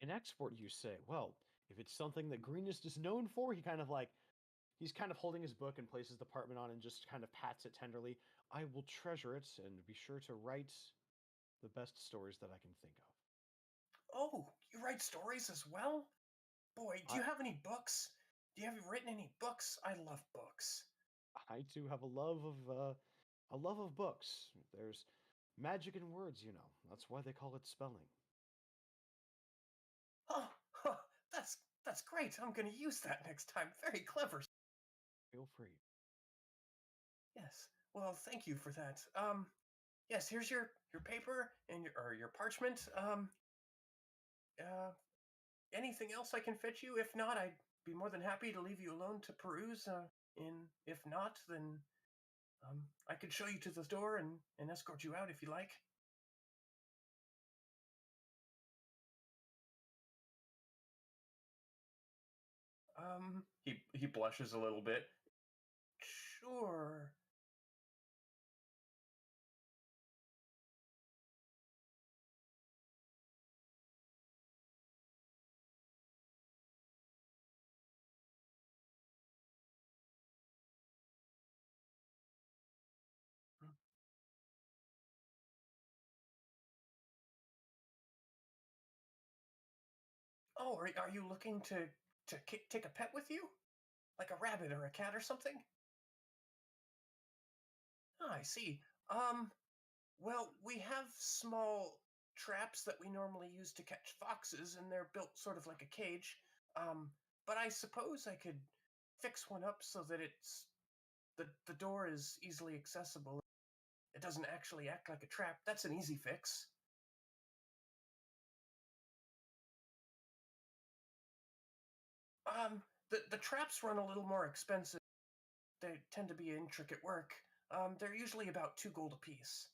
An export, you say? Well, if it's something that Greenest is known for, he's kind of holding his book and places the parchment on and just kind of pats it tenderly. I will treasure it and be sure to write the best stories that I can think of. Oh, you write stories as well? Boy, do you have any books? Have you written any books? I love books. I too have a love of books. There's magic in words, you know. That's why they call it spelling. Oh, that's great. I'm going to use that next time. Very clever. Feel free. Yes. Well, thank you for that. Yes, here's your paper and your parchment. Anything else I can fetch you? If not, I'd be more than happy to leave you alone to peruse. If not, then I could show you to the door and escort you out if you like. He blushes a little bit. Sure. Oh, are you looking to take a pet with you? Like a rabbit or a cat or something? Oh, I see. Well, we have small traps that we normally use to catch foxes, and they're built sort of like a cage. But I suppose I could fix one up so that the door is easily accessible. it doesn't actually act like a trap, that's an easy fix. The traps run a little more expensive. They tend to be intricate work. They're usually about 2 gold apiece.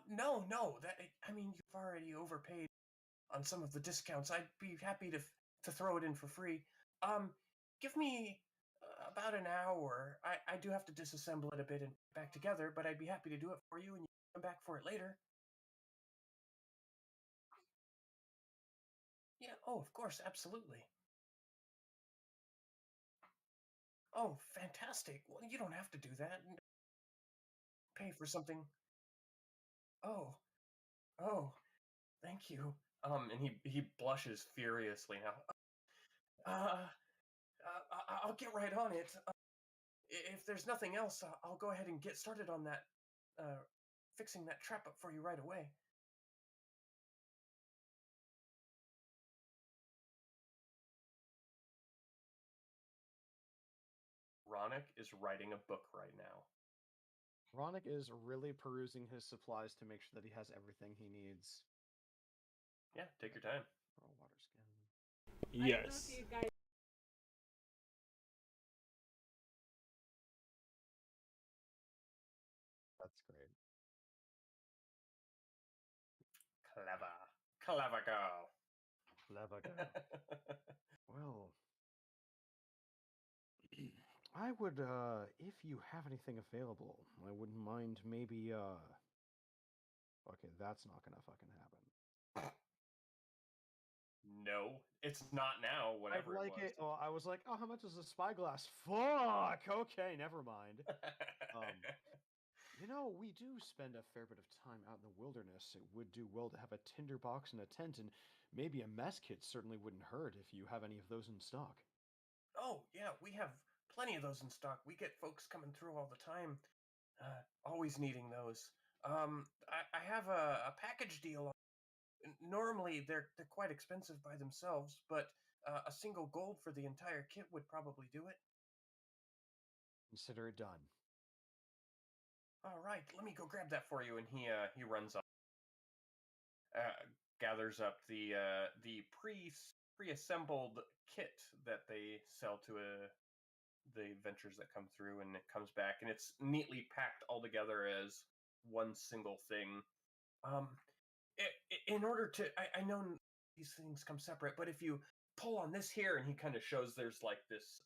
No, I mean, you've already overpaid on some of the discounts. I'd be happy to throw it in for free. Give me about an hour. I do have to disassemble it a bit and put it back together, but I'd be happy to do it for you, and you can come back for it later. Yeah, oh, of course, absolutely. Oh, fantastic. Well, you don't have to do that. Pay for something. Oh, oh, thank you. And he blushes furiously now. I'll get right on it. If there's nothing else, I'll go ahead and get started on that, fixing that trap up for you right away. Ronick is writing a book right now. Ronick is really perusing his supplies to make sure that he has everything he needs. Yeah, take your time. Pearl water skin. I don't know if Yes. you guys That's great. Clever girl. Clever girl. Well, I would, if you have anything available, I wouldn't mind maybe, okay, that's not gonna fucking happen. No, it's not now. Whatever I'd like it it. Oh, I was like, oh, how much is a spyglass? Fuck. Okay, never mind. was. You know, we do spend a fair bit of time out in the wilderness. It would do well to have a tinderbox and a tent, and maybe a mess kit certainly wouldn't hurt if you have any of those in stock. Oh, yeah, we have plenty of those in stock. We get folks coming through all the time, always needing those. I have a package deal. Normally, they're quite expensive by themselves, but a single gold for the entire kit would probably do it. Consider it done. All right, let me go grab that for you. And he runs off, gathers up the pre-assembled kit that they sell to the ventures that come through, and it comes back, and it's neatly packed all together as one single thing. In order to, I know these things come separate, but if you pull on this here, and he kind of shows there's like this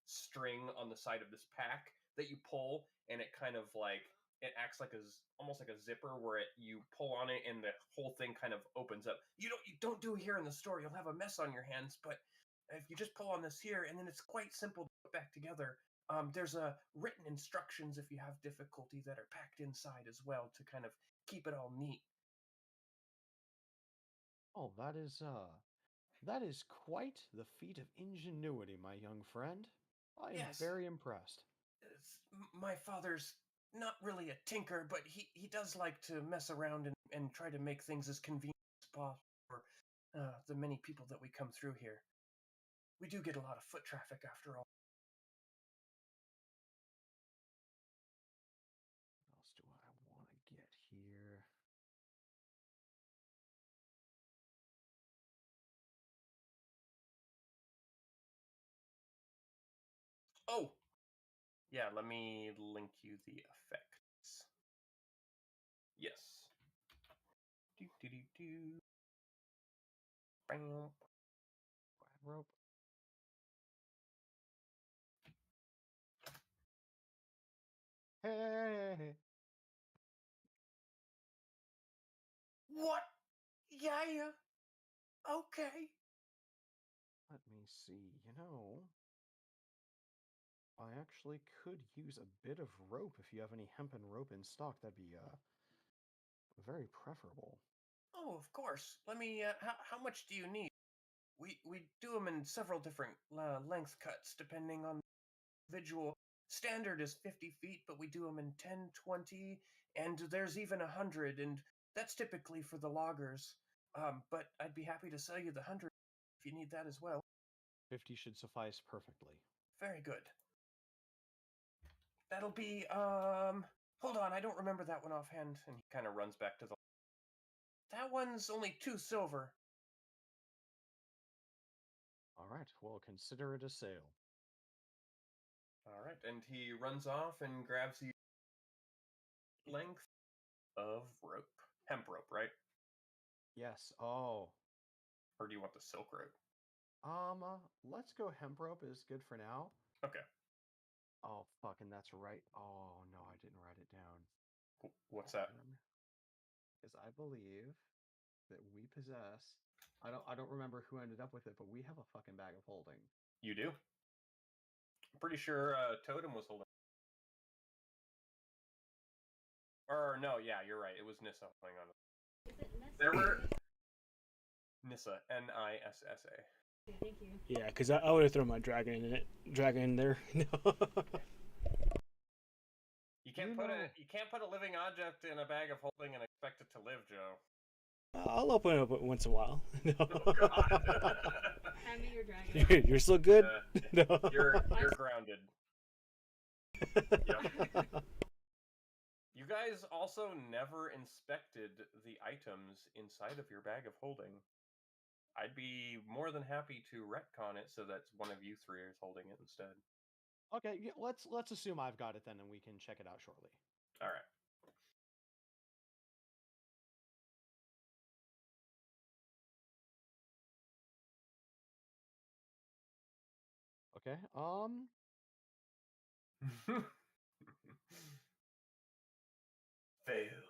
string on the side of this pack that you pull, and it kind of like it acts like almost like a zipper where you pull on it and the whole thing kind of opens up. You don't do it here in the store. You'll have a mess on your hands, but if you just pull on this here, and then it's quite simple to put back together. There's a written instructions if you have difficulty that are packed inside as well to kind of keep it all neat. Oh, that is quite the feat of ingenuity, my young friend. I am Yes. very impressed. My father's not really a tinker, but he does like to mess around and try to make things as convenient as possible for the many people that we come through here. We do get a lot of foot traffic after all. What else do I want to get here? Oh! Yeah, let me link you the effects. Yes. Do do do do. Bam. Grab rope. Hey! What? Yeah. Okay. Let me see. You know, I actually could use a bit of rope if you have any hempen rope in stock. That'd be very preferable. Oh, of course. Let me. How much do you need? We do them in several different length cuts depending on the individual. Standard is 50 feet, but we do them in 10, 20, and there's even 100, and that's typically for the loggers. But I'd be happy to sell you the 100 if you need that as well. 50 should suffice perfectly. Very good. That'll be hold on, I don't remember that one offhand. And he kind of runs back to the that one's only 2 silver. All right, well, consider it a sale. All right, and he runs off and grabs the length of rope. Hemp rope, right? Yes. Oh. Or do you want the silk rope? Let's go hemp rope is good for now. Okay. Oh, fucking that's right. Oh, no, I didn't write it down. What's that? Is I believe that we possess. I don't remember who ended up with it, but we have a fucking bag of holding. You do? I'm pretty sure Totem was holding. Or no, yeah, you're right. It was Nissa holding on. Is it necessary? There were Nissa, Nissa. Thank you. Yeah, because I would have thrown my dragon in there. No. You can't put a living object in a bag of holding and expect it to live, Joe. I'll open it up once in a while. No. Oh, God. Hand me your dragon. You're still good. No. You're grounded. Yep. You guys also never inspected the items inside of your bag of holding. I'd be more than happy to retcon it so that one of you 3 is holding it instead. Okay, yeah, let's assume I've got it then, and we can check it out shortly. All right. Okay. Fail.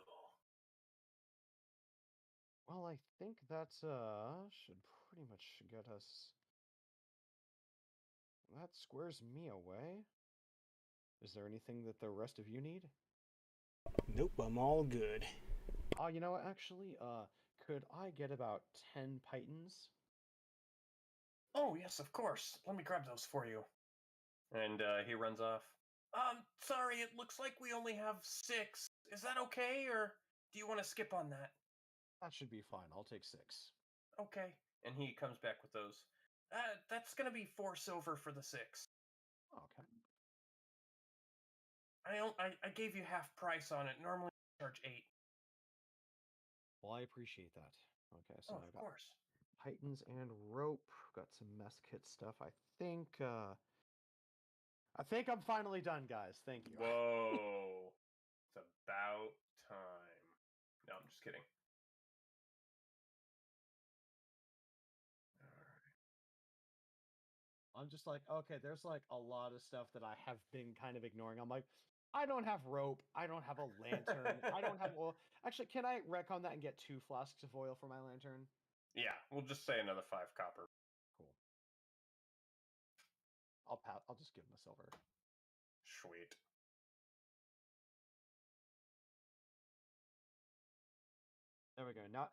Well, I think that should pretty much get us. That squares me away. Is there anything that the rest of you need? Nope, I'm all good. Oh, you know what? Actually, could I get about 10 pythons? Oh, yes, of course. Let me grab those for you. And he runs off. Sorry, it looks like we only have 6. Is that okay, or do you want to skip on that? That should be fine. I'll take 6. Okay. And he comes back with those. That's gonna be 4 silver for the 6. Okay. I gave you half price on it. Normally I charge 8. Well, I appreciate that. Okay, so Oh, I of got course. pythons and rope. Got some mess kit stuff. I think I'm finally done, guys. Thank you. Whoa. It's about time. No, I'm just kidding. I'm just like, okay, there's like a lot of stuff that I have been kind of ignoring. I'm like, I don't have rope. I don't have a lantern. I don't have oil. Actually, can I retcon that and get 2 flasks of oil for my lantern? Yeah, we'll just say another 5 copper. Cool. I'll just give him a silver. Sweet. There we go. Not.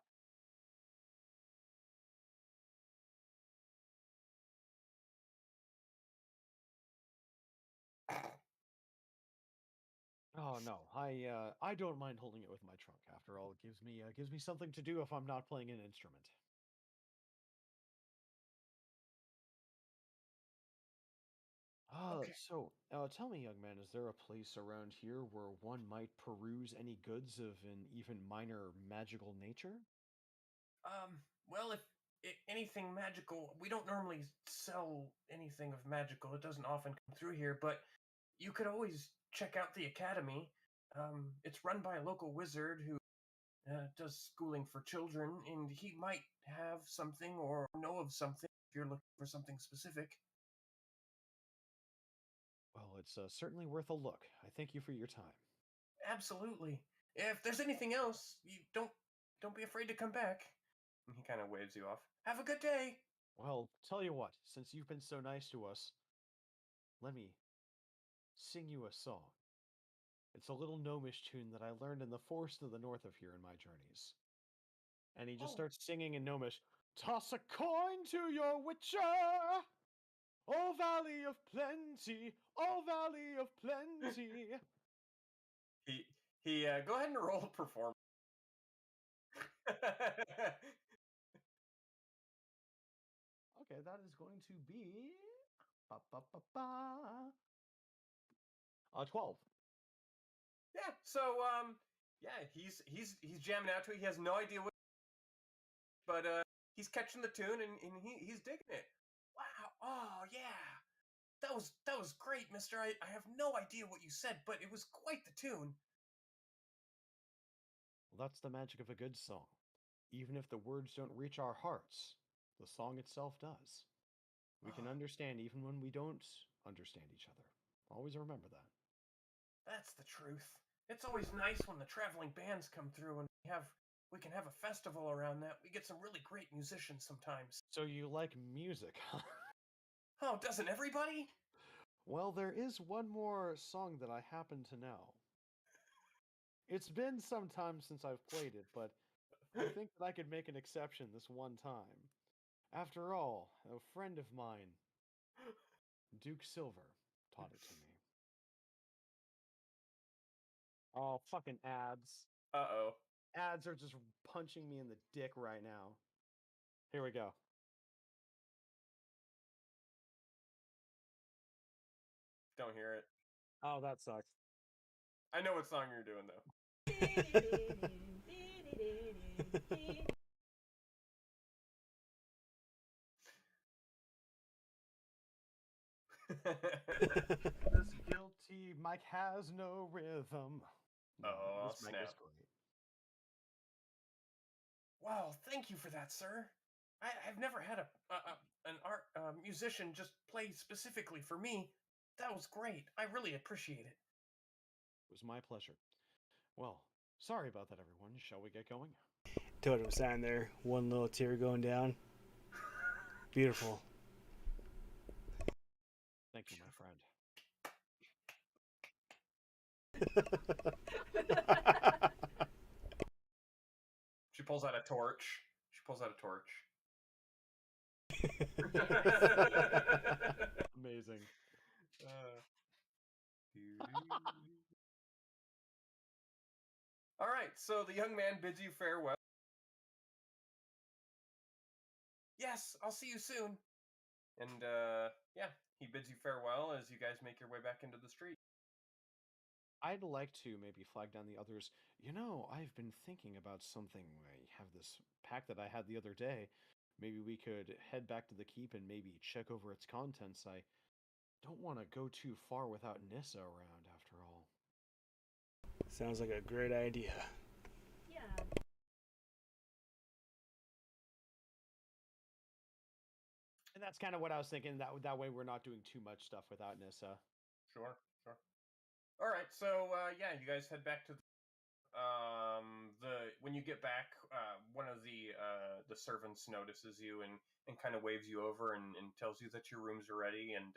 Oh no, I don't mind holding it with my trunk. After all, it gives me something to do if I'm not playing an instrument. Okay. So tell me, young man, is there a place around here where one might peruse any goods of an even minor magical nature? Well, if anything magical, we don't normally sell anything of magical. It doesn't often come through here, but you could always check out the academy. It's run by a local wizard who does schooling for children, and he might have something or know of something if you're looking for something specific. Well, it's certainly worth a look. I thank you for your time. Absolutely. If there's anything else, you don't be afraid to come back. And he kind of waves you off. Have a good day. Well, tell you what, since you've been so nice to us, let me sing you a song. It's a little gnomish tune that I learned in the forest of the north of here in my journeys. And he just starts singing in gnomish. Toss a coin to your witcher! Oh, Valley of Plenty! Oh, Valley of Plenty! He go ahead and roll a performance. Okay, that is going to be 12. Yeah. So yeah, he's jamming out to it. He has no idea what, but he's catching the tune and he's digging it. Wow. Oh yeah. That was great, mister. I have no idea what you said, but it was quite the tune. Well, that's the magic of a good song. Even if the words don't reach our hearts, the song itself does. We can understand even when we don't understand each other. Always remember that. That's the truth. It's always nice when the traveling bands come through and we can have a festival around that. We get some really great musicians sometimes. So you like music, huh? Oh, doesn't everybody? Well, there is one more song that I happen to know. It's been some time since I've played it, but I think that I could make an exception this one time. After all, a friend of mine, Duke Silver, taught it to me. Oh, fucking ads. Uh-oh. Ads are just punching me in the dick right now. Here we go. Don't hear it. Oh, that sucks. I know what song you're doing, though. This guilty mic has no rhythm. No, Oh, this mic snap. is great. Wow, thank you for that, sir. I've never had an musician just play specifically for me. That was great. I really appreciate it. It was my pleasure. Well, sorry about that, everyone. Shall we get going? Totem standing there, one little tear going down. Beautiful. Thank you, my friend. She pulls out a torch. Amazing. All right, so the young man bids you farewell. Yes, I'll see you soon. And yeah, he bids you farewell as you guys make your way back into the street. I'd like to maybe flag down the others. You know, I've been thinking about something. I have this pack that I had the other day. Maybe we could head back to the keep and maybe check over its contents. I don't want to go too far without Nissa around, after all. Sounds like a great idea. Yeah. And that's kind of what I was thinking. That way we're not doing too much stuff without Nissa. Sure. All right, so yeah, you guys head back to when you get back, one of the servants notices you and kind of waves you over and tells you that your rooms are ready, and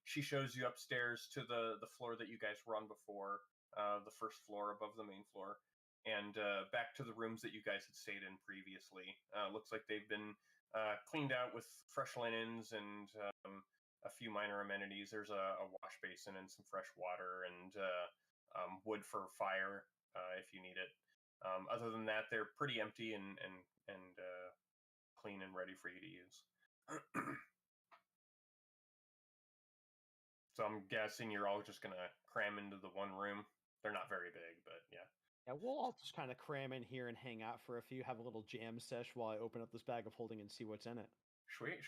she shows you upstairs to the floor that you guys were on before, the first floor above the main floor, and back to the rooms that you guys had stayed in previously. Looks like they've been cleaned out with fresh linens and a few minor amenities. There's a wash basin and some fresh water and wood for fire if you need it. Other than that, they're pretty empty and clean and ready for you to use. So I'm guessing you're all just gonna cram into the one room. They're not very big, but yeah. Yeah, we'll all just kind of cram in here and hang out for a few, have a little jam sesh while I open up this bag of holding and see what's in it. Sweet.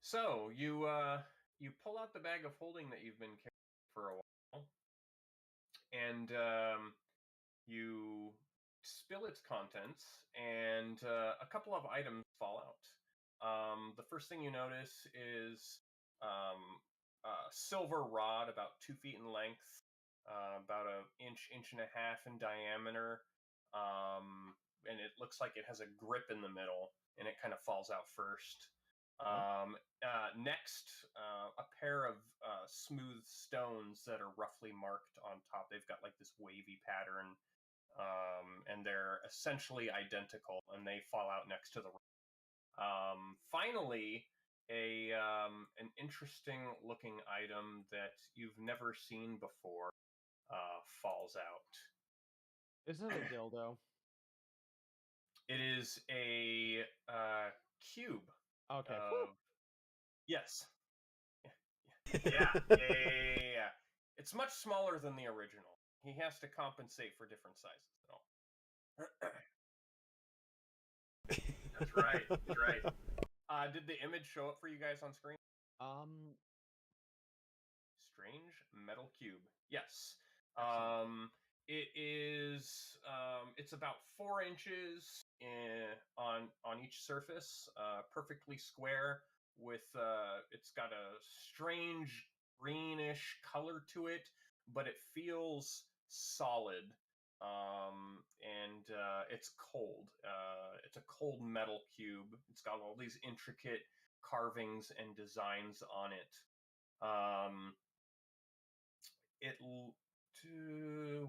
So you pull out the bag of holding that you've been carrying for a while, and you spill its contents, and a couple of items fall out. The first thing you notice is a silver rod about 2 feet in length, about an inch and a half in diameter, and it looks like it has a grip in the middle, and it kind of falls out first. Next, a pair of smooth stones that are roughly marked on top. They've got like this wavy pattern, and they're essentially identical, and they fall out next to the room. Finally, an interesting looking item that you've never seen before falls out. Isn't it a dildo? It is a cube Okay. Yes. Yeah. It's much smaller than the original. He has to compensate for different sizes and all. That's right. That's right. Did the image show up for you guys on screen? Strange metal cube. Yes. It is. It's about 4 inches on each surface, perfectly square. With it's got a strange greenish color to it, but it feels solid. And it's cold. It's a cold metal cube. It's got all these intricate carvings and designs on it.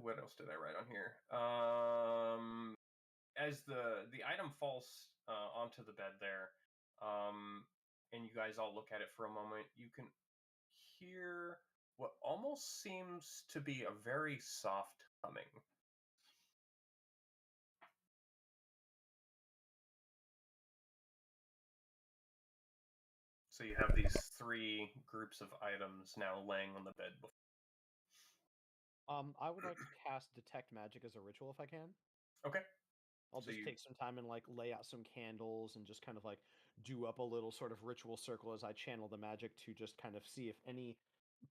What else did I write on here? As the item falls onto the bed there, and you guys all look at it for a moment, you can hear what almost seems to be a very soft humming. So you have these 3 groups of items now laying on the bed. I would like to cast Detect Magic as a ritual if I can. Okay. I'll So just take some time and like lay out some candles and just kind of like do up a little sort of ritual circle as I channel the magic to just kind of see if any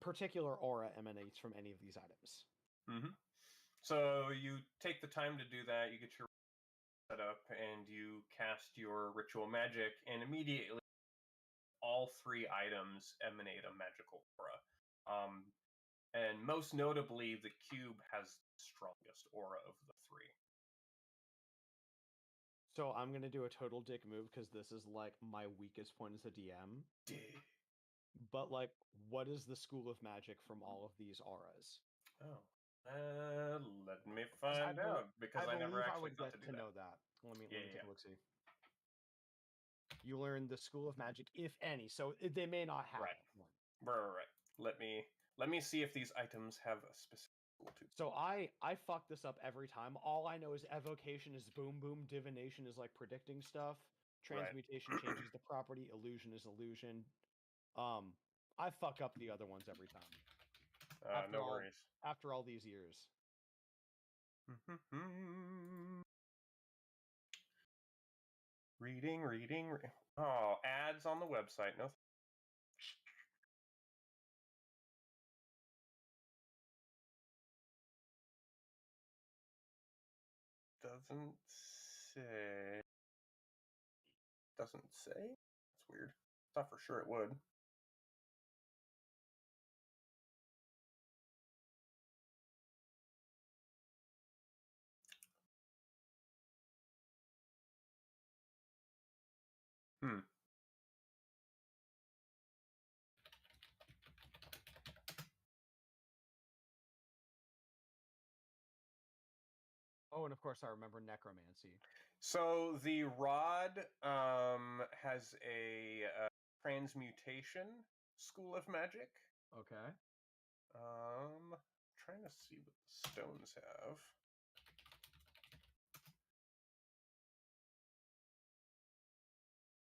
particular aura emanates from any of these items. Mm-hmm. So you take the time to do that, you get your set up, and you cast your ritual magic, and immediately all 3 items emanate a magical aura. And most notably, the cube has the strongest aura of the 3. So I'm gonna do a total dick move because this is like my weakest point as a DM. But like, what is the school of magic from all of these auras? Oh, let me find out because I never actually would got get to do know that. that. Let me Yeah. take a look. See. You learn the school of magic, if any. So they may not have one. Right. Let me see if these items have a specific school to. So I fuck this up every time. All I know is evocation is boom boom, divination is like predicting stuff, transmutation changes the property, illusion is illusion. I fuck up the other ones every time. No worries. After all these years. Reading. Oh, ads on the website. No. Doesn't say. That's weird. Thought for sure it would. Oh, and of course I remember necromancy. So the rod has a transmutation school of magic. Okay. Trying to see what the stones have.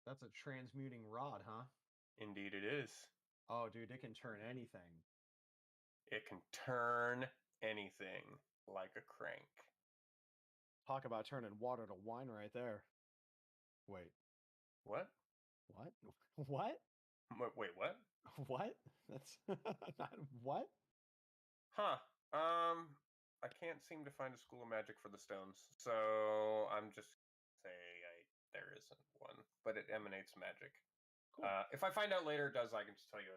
That's a transmuting rod, huh? Indeed it is. Oh, dude, it can turn anything. It can turn anything like a crank. Talk about turning water to wine right there. Wait. What? What? What? Wait, what? What? That's not what? Huh. I can't seem to find a school of magic for the stones, so I'm just say there isn't one, but it emanates magic. Cool. If I find out later it does, I can just tell you.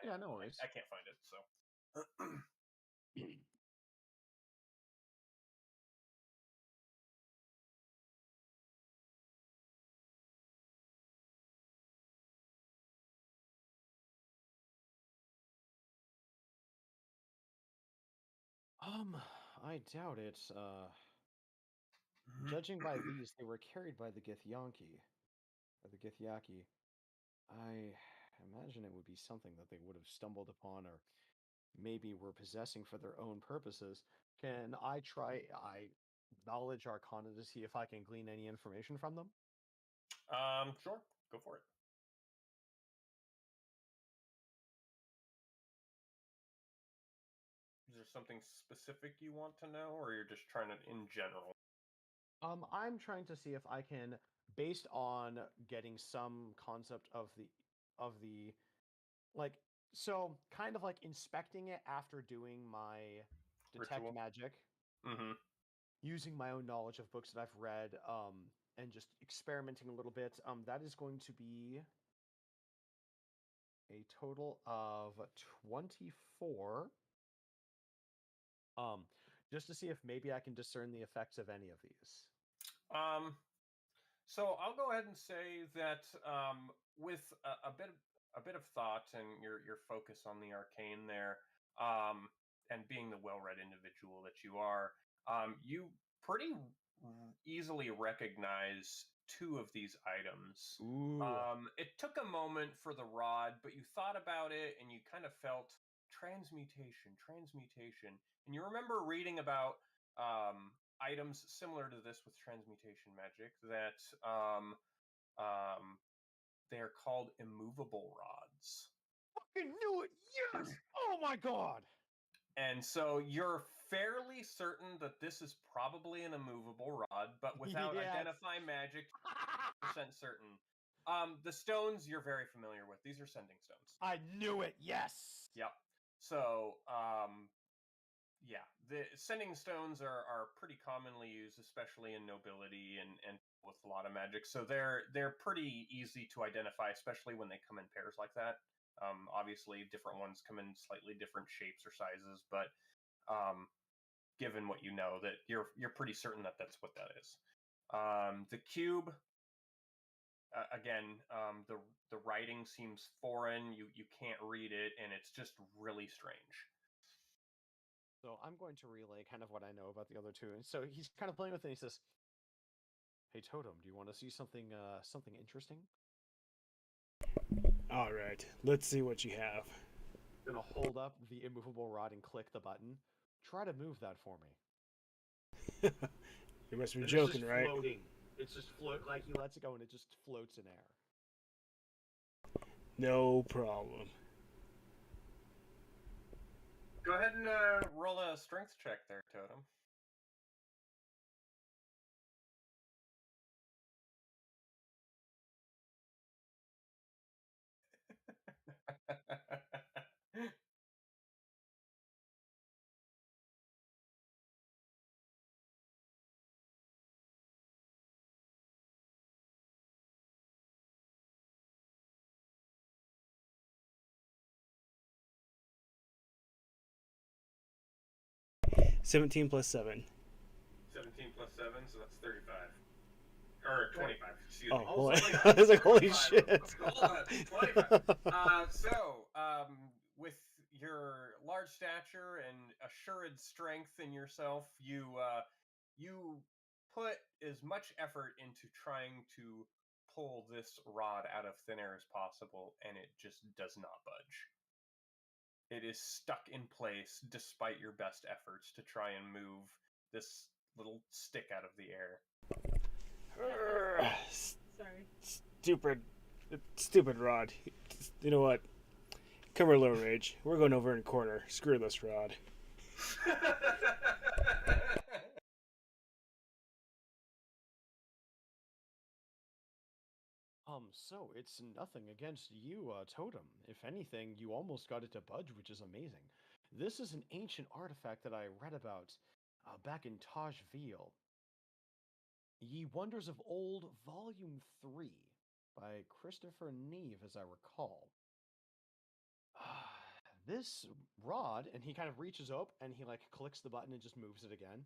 Yeah, no worries. I can't find it, so. I doubt it. Judging by these, they were carried by the Githyanki. Or the Githyanki. I imagine it would be something that they would have stumbled upon or maybe were possessing for their own purposes. Can I try knowledge arcana to see if I can glean any information from them? Sure. go for it. Is there something specific you want to know, or you're just trying to in general? I'm trying to see if I can, based on getting some concept of the like, so kind of like inspecting it after doing my detect Ritual? magic, Mm-hmm. using my own knowledge of books that I've read, and just experimenting a little bit. That is going to be a total of 24. Just to see if maybe I can discern the effects of any of these. So I'll go ahead and say that with a bit of thought and your focus on the arcane there, and being the well-read individual that you are, you pretty easily recognize two of these items. Ooh. It took a moment for the rod, but you thought about it and you kind of felt transmutation, and you remember reading about items similar to this with transmutation magic that they are called immovable rods. Fucking knew it! Yes! Oh my god! And so you're fairly certain that this is probably an immovable rod, but without Yes. identifying magic, 100% certain. The stones you're very familiar with. These are sending stones. I knew it! Yes! Yep. So, yeah, the sending stones are pretty commonly used, especially in nobility and with a lot of magic. So they're pretty easy to identify, especially when they come in pairs like that. Obviously, different ones come in slightly different shapes or sizes, but given what you know, that you're pretty certain that that's what that is. The cube. Again, the writing seems foreign. You can't read it, and it's just really strange. So I'm going to relay kind of what I know about the other two. And so he's kind of playing with it. And he says, "Hey Totem, do you want to see something interesting?" All right, let's see what you have. I'm gonna hold up the immovable rod and click the button. Try to move that for me. You must be And joking, it's just right? floating. It's just float. Like he lets it go and it just floats in air. No problem. Go ahead and roll a strength check there, Totem. $17 plus 7. 17 plus 7, so that's 35. Or 25, excuse me. Oh, holy. Also, I was like, holy 25. shit. Hold on, 25. With your large stature and assured strength in yourself, you put as much effort into trying to pull this rod out of thin air as possible, and it just does not budge. It is stuck in place despite your best efforts to try and move this little stick out of the air. Sorry. Stupid rod. You know what? Come here, Low Rage. We're going over in a corner. Screw this rod. So it's nothing against you, Totem. If anything, you almost got it to budge, which is amazing. This is an ancient artifact that I read about back in Taj Veil. Ye Wonders of Old, Volume 3, by Christopher Neve, as I recall. This rod, and he kind of reaches up and he like clicks the button and just moves it again.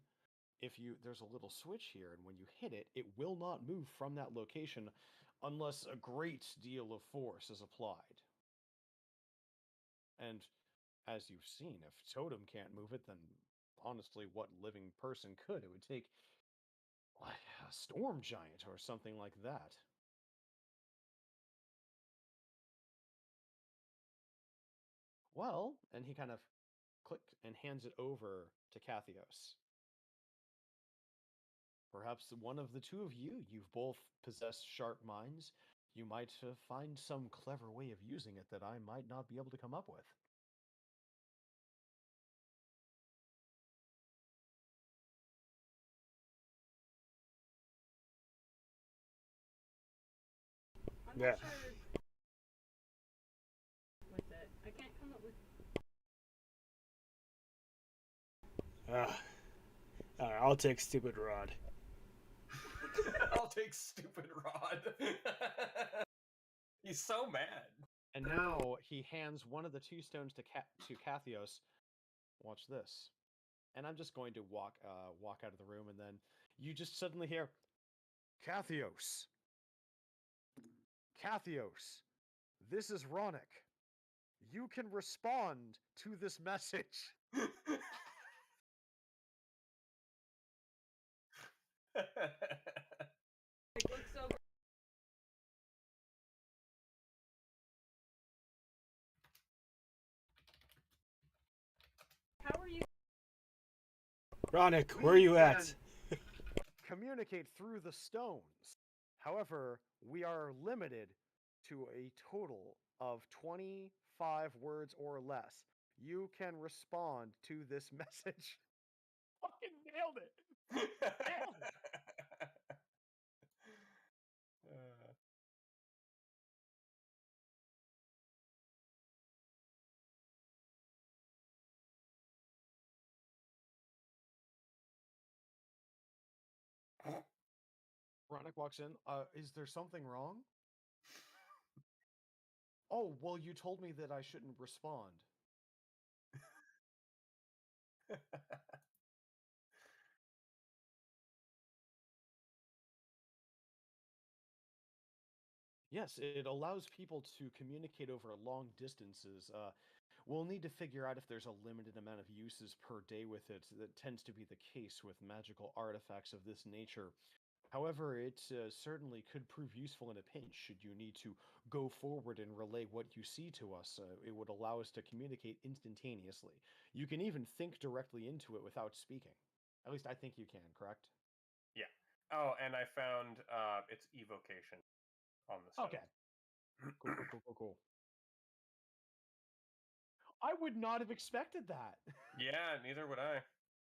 There's a little switch here, and when you hit it, it will not move from that location unless a great deal of force is applied. And as you've seen, if Totem can't move it, then honestly, what living person could? It would take like a storm giant or something like that. Well, and he kind of clicked and hands it over to Cathios. Perhaps one of the two of you've both possessed sharp minds. you might find some clever way of using it that I might not be able to come up with. I'm Yeah. not sure with it. I can't come up with. Alright, I'll take stupid rod. I'll take stupid Rod. He's so mad. And now he hands one of the 2 stones to Cathios. Watch this. And I'm just going to walk out of the room, and then you just suddenly hear, Cathios. Cathios, this is Ronick. You can respond to this message. It looks so. How are you? Ronick, where are you at? Communicate through the stones. However, we are limited to a total of 25 words or less. You can respond to this message. Fucking nailed it. Ronick walks in. Is there something wrong? Oh, well, you told me that I shouldn't respond. Yes, it allows people to communicate over long distances. We'll need to figure out if there's a limited amount of uses per day with it. That tends to be the case with magical artifacts of this nature. However, it certainly could prove useful in a pinch should you need to go forward and relay what you see to us. It would allow us to communicate instantaneously. You can even think directly into it without speaking. At least I think you can, correct? Yeah. Oh, and I found its evocation on the stone. Okay. Cool. I would not have expected that. Yeah, neither would I.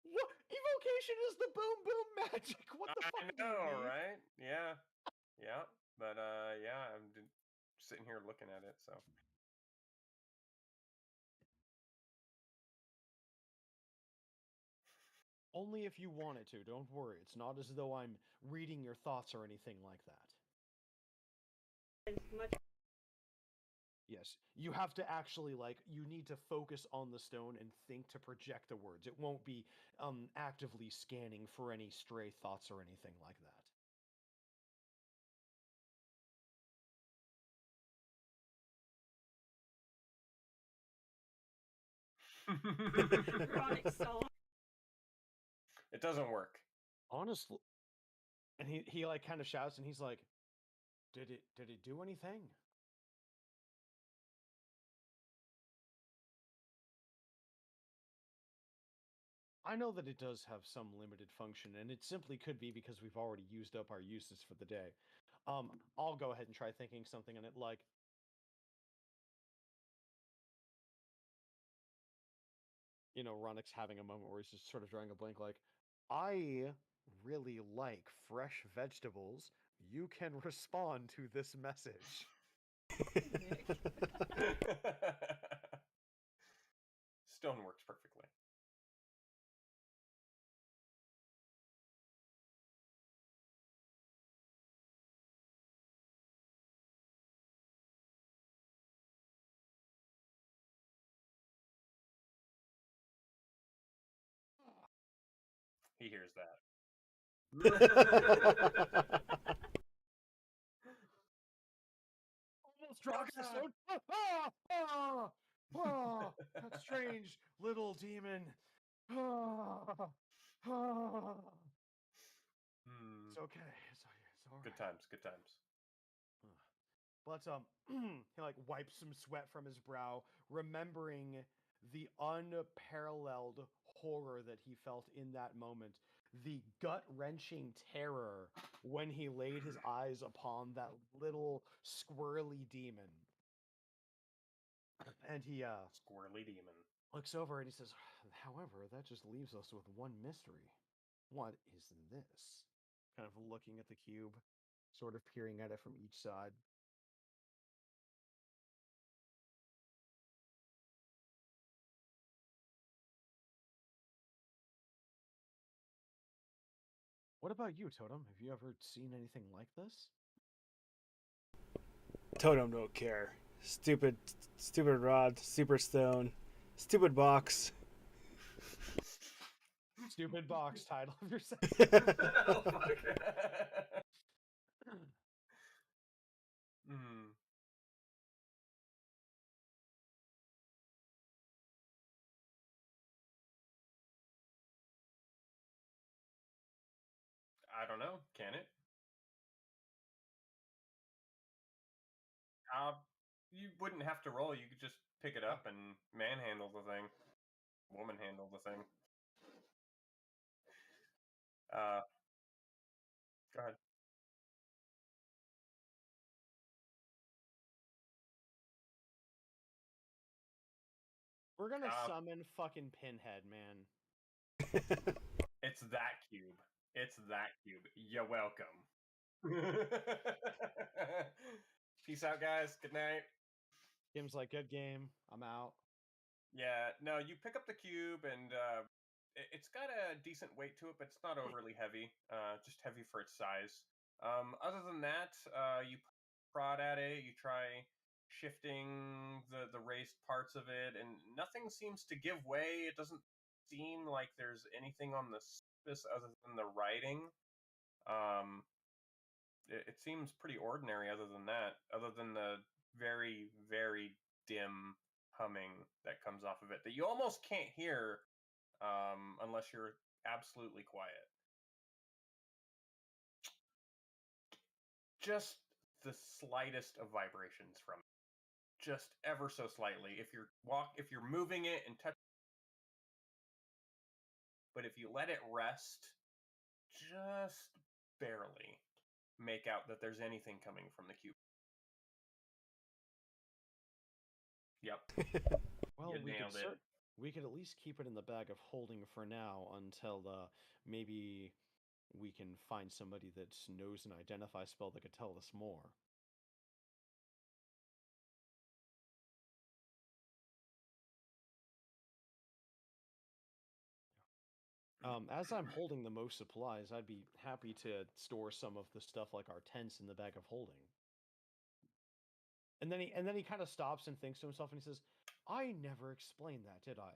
What? Evocation is the boom boom magic. What the fuck? I know, right? Yeah. Yeah. But yeah, I'm sitting here looking at it, so. Only if you wanted to. Don't worry. It's not as though I'm reading your thoughts or anything like that. Much. Yes, you have to actually, like, you need to focus on the stone and think to project the words. It won't be actively scanning for any stray thoughts or anything like that. Ronick saw. It doesn't work. Honestly. And he like kind of shouts and he's like, Did it do anything? I know that it does have some limited function, and it simply could be because we've already used up our uses for the day. I'll go ahead and try thinking something on it, like, you know, Ronick's having a moment where he's just sort of drawing a blank, like, I really like fresh vegetables. You can respond to this message. Stone works perfectly. He hears that. Almost drops the stone. That strange little demon. It's okay. It's all right. Good times. Good times. But he like wipes some sweat from his brow, remembering the unparalleled horror that he felt in that moment. the gut-wrenching terror when he laid his eyes upon that little squirrely demon. And he Squirrely demon. looks over and he says, however, that just leaves us with one mystery. What is this? Kind of looking at the cube, sort of peering at it from each side. What about you, Totem? Have you ever seen anything like this? Totem don't care. Stupid rod, super stone, stupid box. Stupid box title of your set. Oh, fuck. Hmm. I don't know. Can it? You wouldn't have to roll. You could just pick it up and manhandle the thing. Woman handle the thing. Go ahead. We're gonna Uh, summon fucking Pinhead, man. It's that cube. It's that cube. You're welcome. Peace out, guys. Good night. Kim's like, good game. I'm out. Yeah, no, you pick up the cube and it's got a decent weight to it, but it's not overly heavy. Just heavy for its size. Other than that, you prod at it. You try shifting the raised parts of it, and nothing seems to give way. It doesn't seem like there's anything on the surface other than the writing. It seems pretty ordinary other than that, other than the very, very dim humming that comes off of it that you almost can't hear unless you're absolutely quiet. Just the slightest of vibrations from it. Just ever so slightly. If you're moving it and touch, but if you let it rest, just barely make out that there's anything coming from the cube. Yep. Well, You nailed it. we could at least keep it in the bag of holding for now until maybe we can find somebody that knows an identify spell that could tell us more. As I'm holding the most supplies, I'd be happy to store some of the stuff like our tents in the bag of holding. And then he kind of stops and thinks to himself and he says, I never explained that, did I?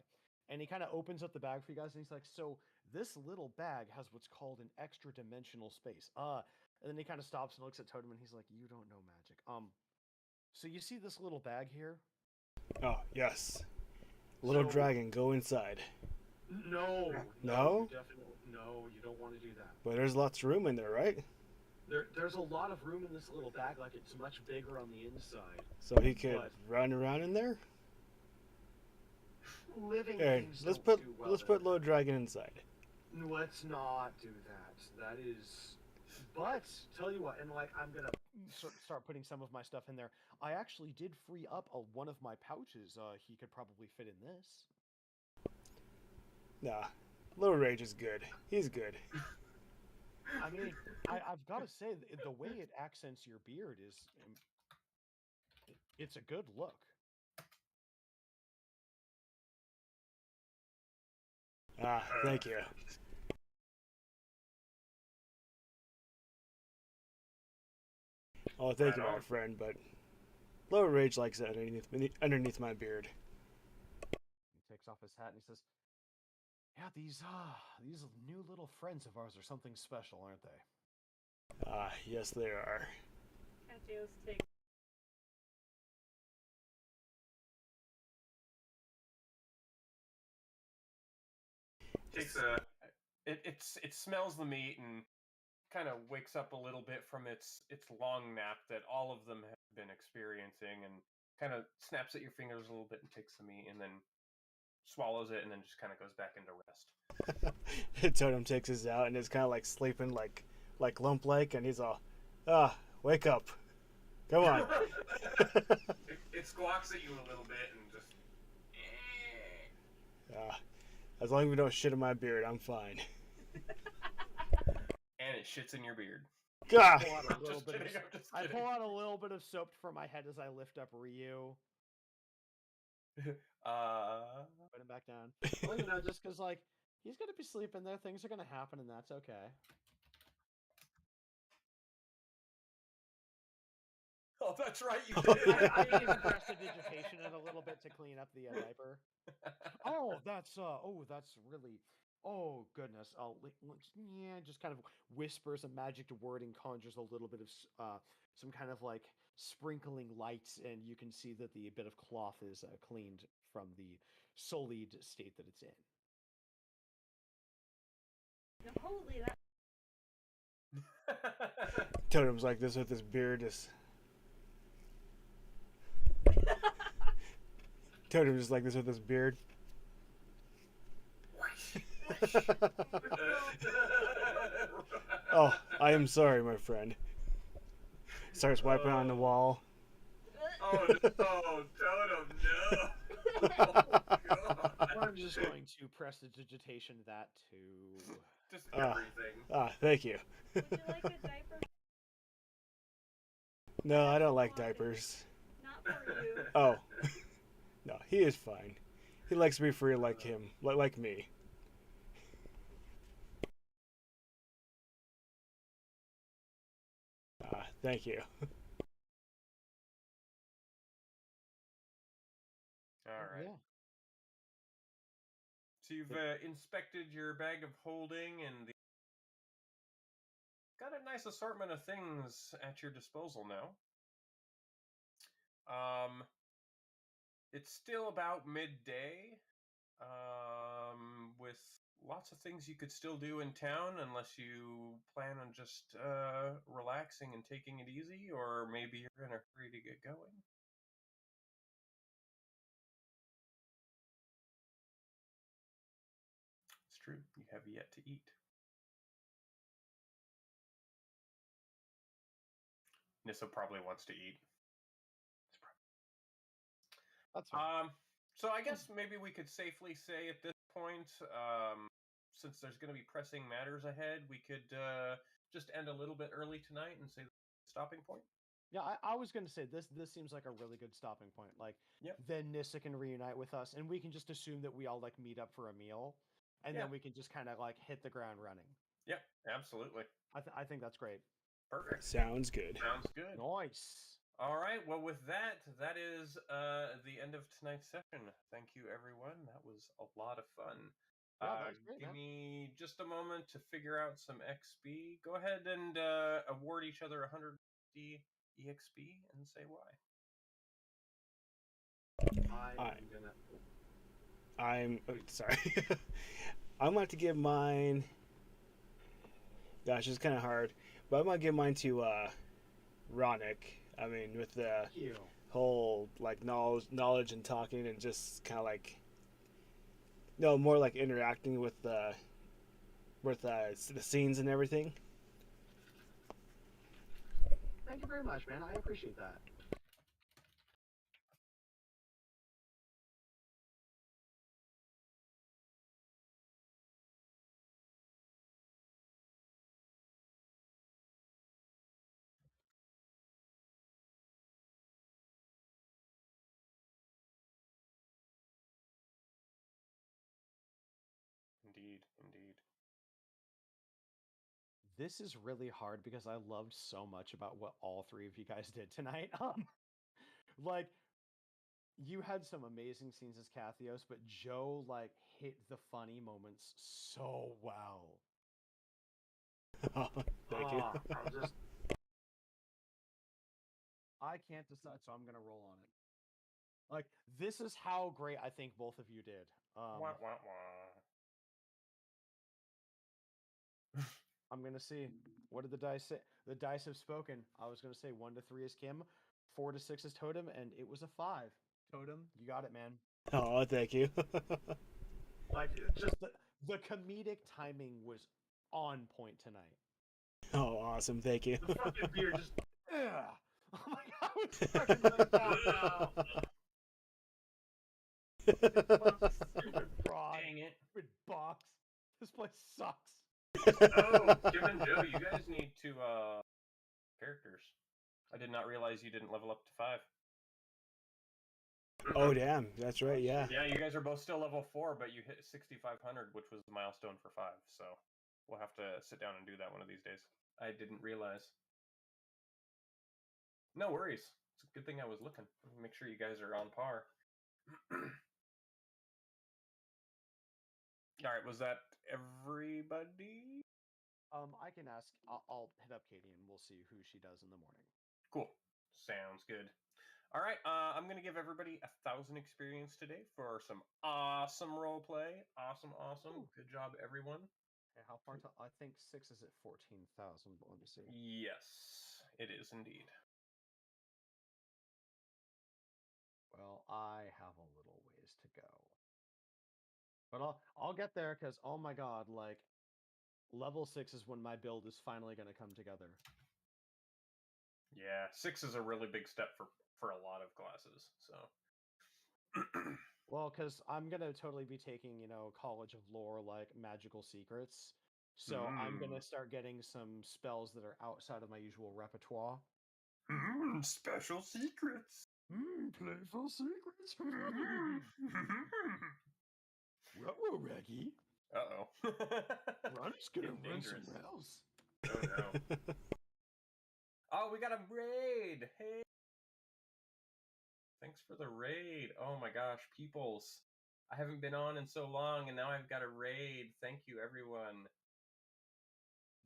And he kind of opens up the bag for you guys and he's like, so this little bag has what's called an extra dimensional space. And then he kind of stops and looks at Totem and he's like, you don't know magic. So you see this little bag here? Oh, yes. Little So- dragon, go inside. No. No? You definitely, no, you don't want to do that. But there's lots of room in there, right? There's a lot of room in this little bag, like it's much bigger on the inside. So he could But- run around in there? Living Here, things let's don't put do well let's there. put little dragon inside. Let's not do that. That is. But tell you what, and like I'm gonna. Start putting some of my stuff in there. I actually did free up one of my pouches. He could probably fit in this. Nah, Little Rage is good. He's good. I mean, I've got to say, the way it accents your beard is, it's a good look. Ah, thank you. Oh, thank you, Right my on. friend. But Little Rage likes it underneath my beard. He takes off his hat and he says, "Yeah, these new little friends of ours are something special, aren't they?" Ah, yes, they are. Cateos take Takes it smells the meat and kind of wakes up a little bit from its long nap that all of them have been experiencing, and kind of snaps at your fingers a little bit and takes the meat and then swallows it and then just kind of goes back into rest. Totem takes his out and is kind of like sleeping like lump like, and he's all, wake up, come on. It squawks at you a little bit and just. As long as we don't shit in my beard, I'm fine. And it shits in your beard. God. Pull out a little Just bit of, kidding, I'm just I kidding. pull out a little bit of soap from my head as I lift up Ryu. Put him back down. Well, you know, just because, like, he's going to be sleeping there, things are going to happen, and that's okay. Oh, that's right, you did. I use prestidigitation in a little bit to clean up the diaper. Oh, that's really. Oh goodness! Yeah, just kind of whispers a magic word and conjures a little bit of some kind of like sprinkling lights, and you can see that the bit of cloth is cleaned from the sullied state that it's in. Holy, that Totem's like this with his beard. Totem's just like this with his beard. Oh, I am sorry, my friend. Starts wiping on the wall. Oh no, Totem, no! Oh, God. I'm just going to prestidigitation that to. Just everything. Thank you. would you like a diaper? No, I don't like diapers. Not for you. Oh. No, he is fine. He likes to be free like him, like me. Thank you. All right. Yeah. So you've inspected your bag of holding and got a nice assortment of things at your disposal now. It's still about midday, with lots of things you could still do in town unless you plan on just relaxing and taking it easy, or maybe you're in a hurry to get going. It's true, you have yet to eat. Nissa probably wants to eat. That's fine. So I guess maybe we could safely say at this point, since there's going to be pressing matters ahead, we could just end a little bit early tonight and say stopping point. Yeah, I was going to say this seems like a really good stopping point. Like, Yep. then Nissa can reunite with us, and we can just assume that we all like meet up for a meal, and Yeah. then we can just kind of like hit the ground running. Yeah, absolutely. I think that's great. Perfect. Sounds good. Sounds good. Nice. All right. Well, with that, that is the end of tonight's session. Thank you, everyone. That was a lot of fun. Yeah, that was great, Give man. me just a moment to figure out some XP. Go ahead and award each other 150 EXP and say why. Sorry. I'm going to give mine. Gosh, it's kind of hard, but I'm going to give mine to Ronick. I mean, with the whole like knowledge and talking and just kind of like, no, more like interacting with the scenes and everything. Thank you very much, man. I appreciate that. Indeed, indeed. This is really hard because I loved so much about what all three of you guys did tonight. Like, you had some amazing scenes as Cathios, but Joe like hit the funny moments so well. Thank you. I'm just I can't decide, so I'm gonna roll on it. Like, this is how great I think both of you did. Wah, wah, wah. I'm gonna see. What did the dice say? The dice have spoken. I was gonna say 1 to 3 is Kim, 4 to 6 is Totem, and it was a 5. Totem, you got it, man. Oh, thank you. like just The comedic timing was on point tonight. Oh, awesome! Thank you. The fucking beer just. Yeah. Oh my god, it's fucking really bad now. Stupid. Fraud. Dang it. Stupid box. This place sucks. Oh, Jim and Joe, you guys need to characters. I did not realize you didn't level up to 5. Oh, damn! That's right. Yeah. Yeah, you guys are both still level 4, but you hit 6,500, which was the milestone for 5. So we'll have to sit down and do that one of these days. I didn't realize. No worries. It's a good thing I was looking. Make sure you guys are on par. All right, was that everybody? I can ask. I'll hit up Katie and we'll see who she does in the morning. Cool. Sounds good. All right, I'm gonna give everybody 1,000 experience today for some awesome role play. Awesome. Ooh. Good job, everyone. Okay, how far? I think 6 is at 14,000. But let me see. Yes, it is indeed. Well, I have a little ways to go, but I'll get there because oh my god, like level 6 is when my build is finally going to come together. Yeah, 6 is a really big step for a lot of classes. So. Well, because I'm gonna totally be taking, College of Lore like magical secrets. So I'm gonna start getting some spells that are outside of my usual repertoire. Special secrets. Playful secrets. Ruh-roh, Raggy. Uh-oh. Ronnie's gonna Getting run dangerous. somewhere else. Oh no. Oh, we got a raid. Hey. Thanks for the raid. Oh my gosh, peoples. I haven't been on in so long and now I've got a raid. Thank you, everyone.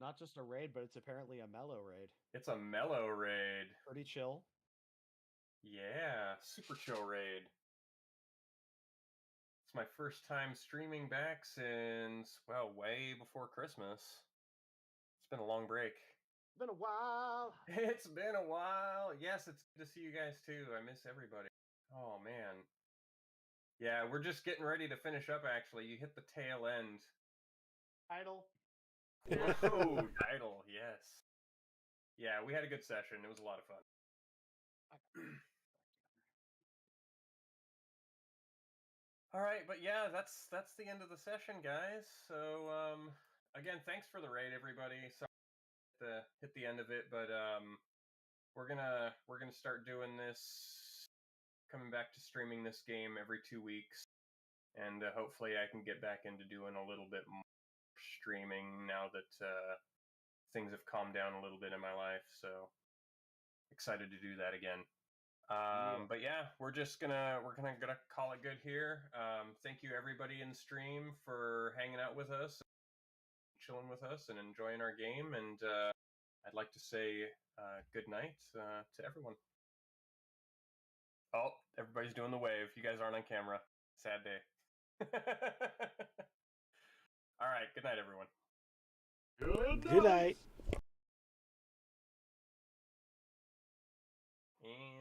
Not just a raid, but it's apparently a mellow raid. It's a mellow raid. Pretty chill. Yeah, super chill raid. It's my first time streaming back since, well, way before Christmas. It's been a long break. Been a while. It's been a while. Yes, it's good to see you guys too. I miss everybody. Oh, man. Yeah, we're just getting ready to finish up, actually. You hit the tail end. Idle. Oh, title, yes. Yeah, we had a good session. It was a lot of fun. All right, but yeah, that's the end of the session, guys. So, again, thanks for the raid, everybody. Sorry to hit the end of it, but we're gonna start doing this, coming back to streaming this game every 2 weeks, and hopefully I can get back into doing a little bit more streaming now that things have calmed down a little bit in my life. So excited to do that again. But yeah, we're gonna call it good here. Thank you everybody in the stream for hanging out with us, chilling with us, and enjoying our game. And I'd like to say good night to everyone. Oh, everybody's doing the wave. You guys aren't on camera. Sad day. All right. Good night, everyone. Good night. And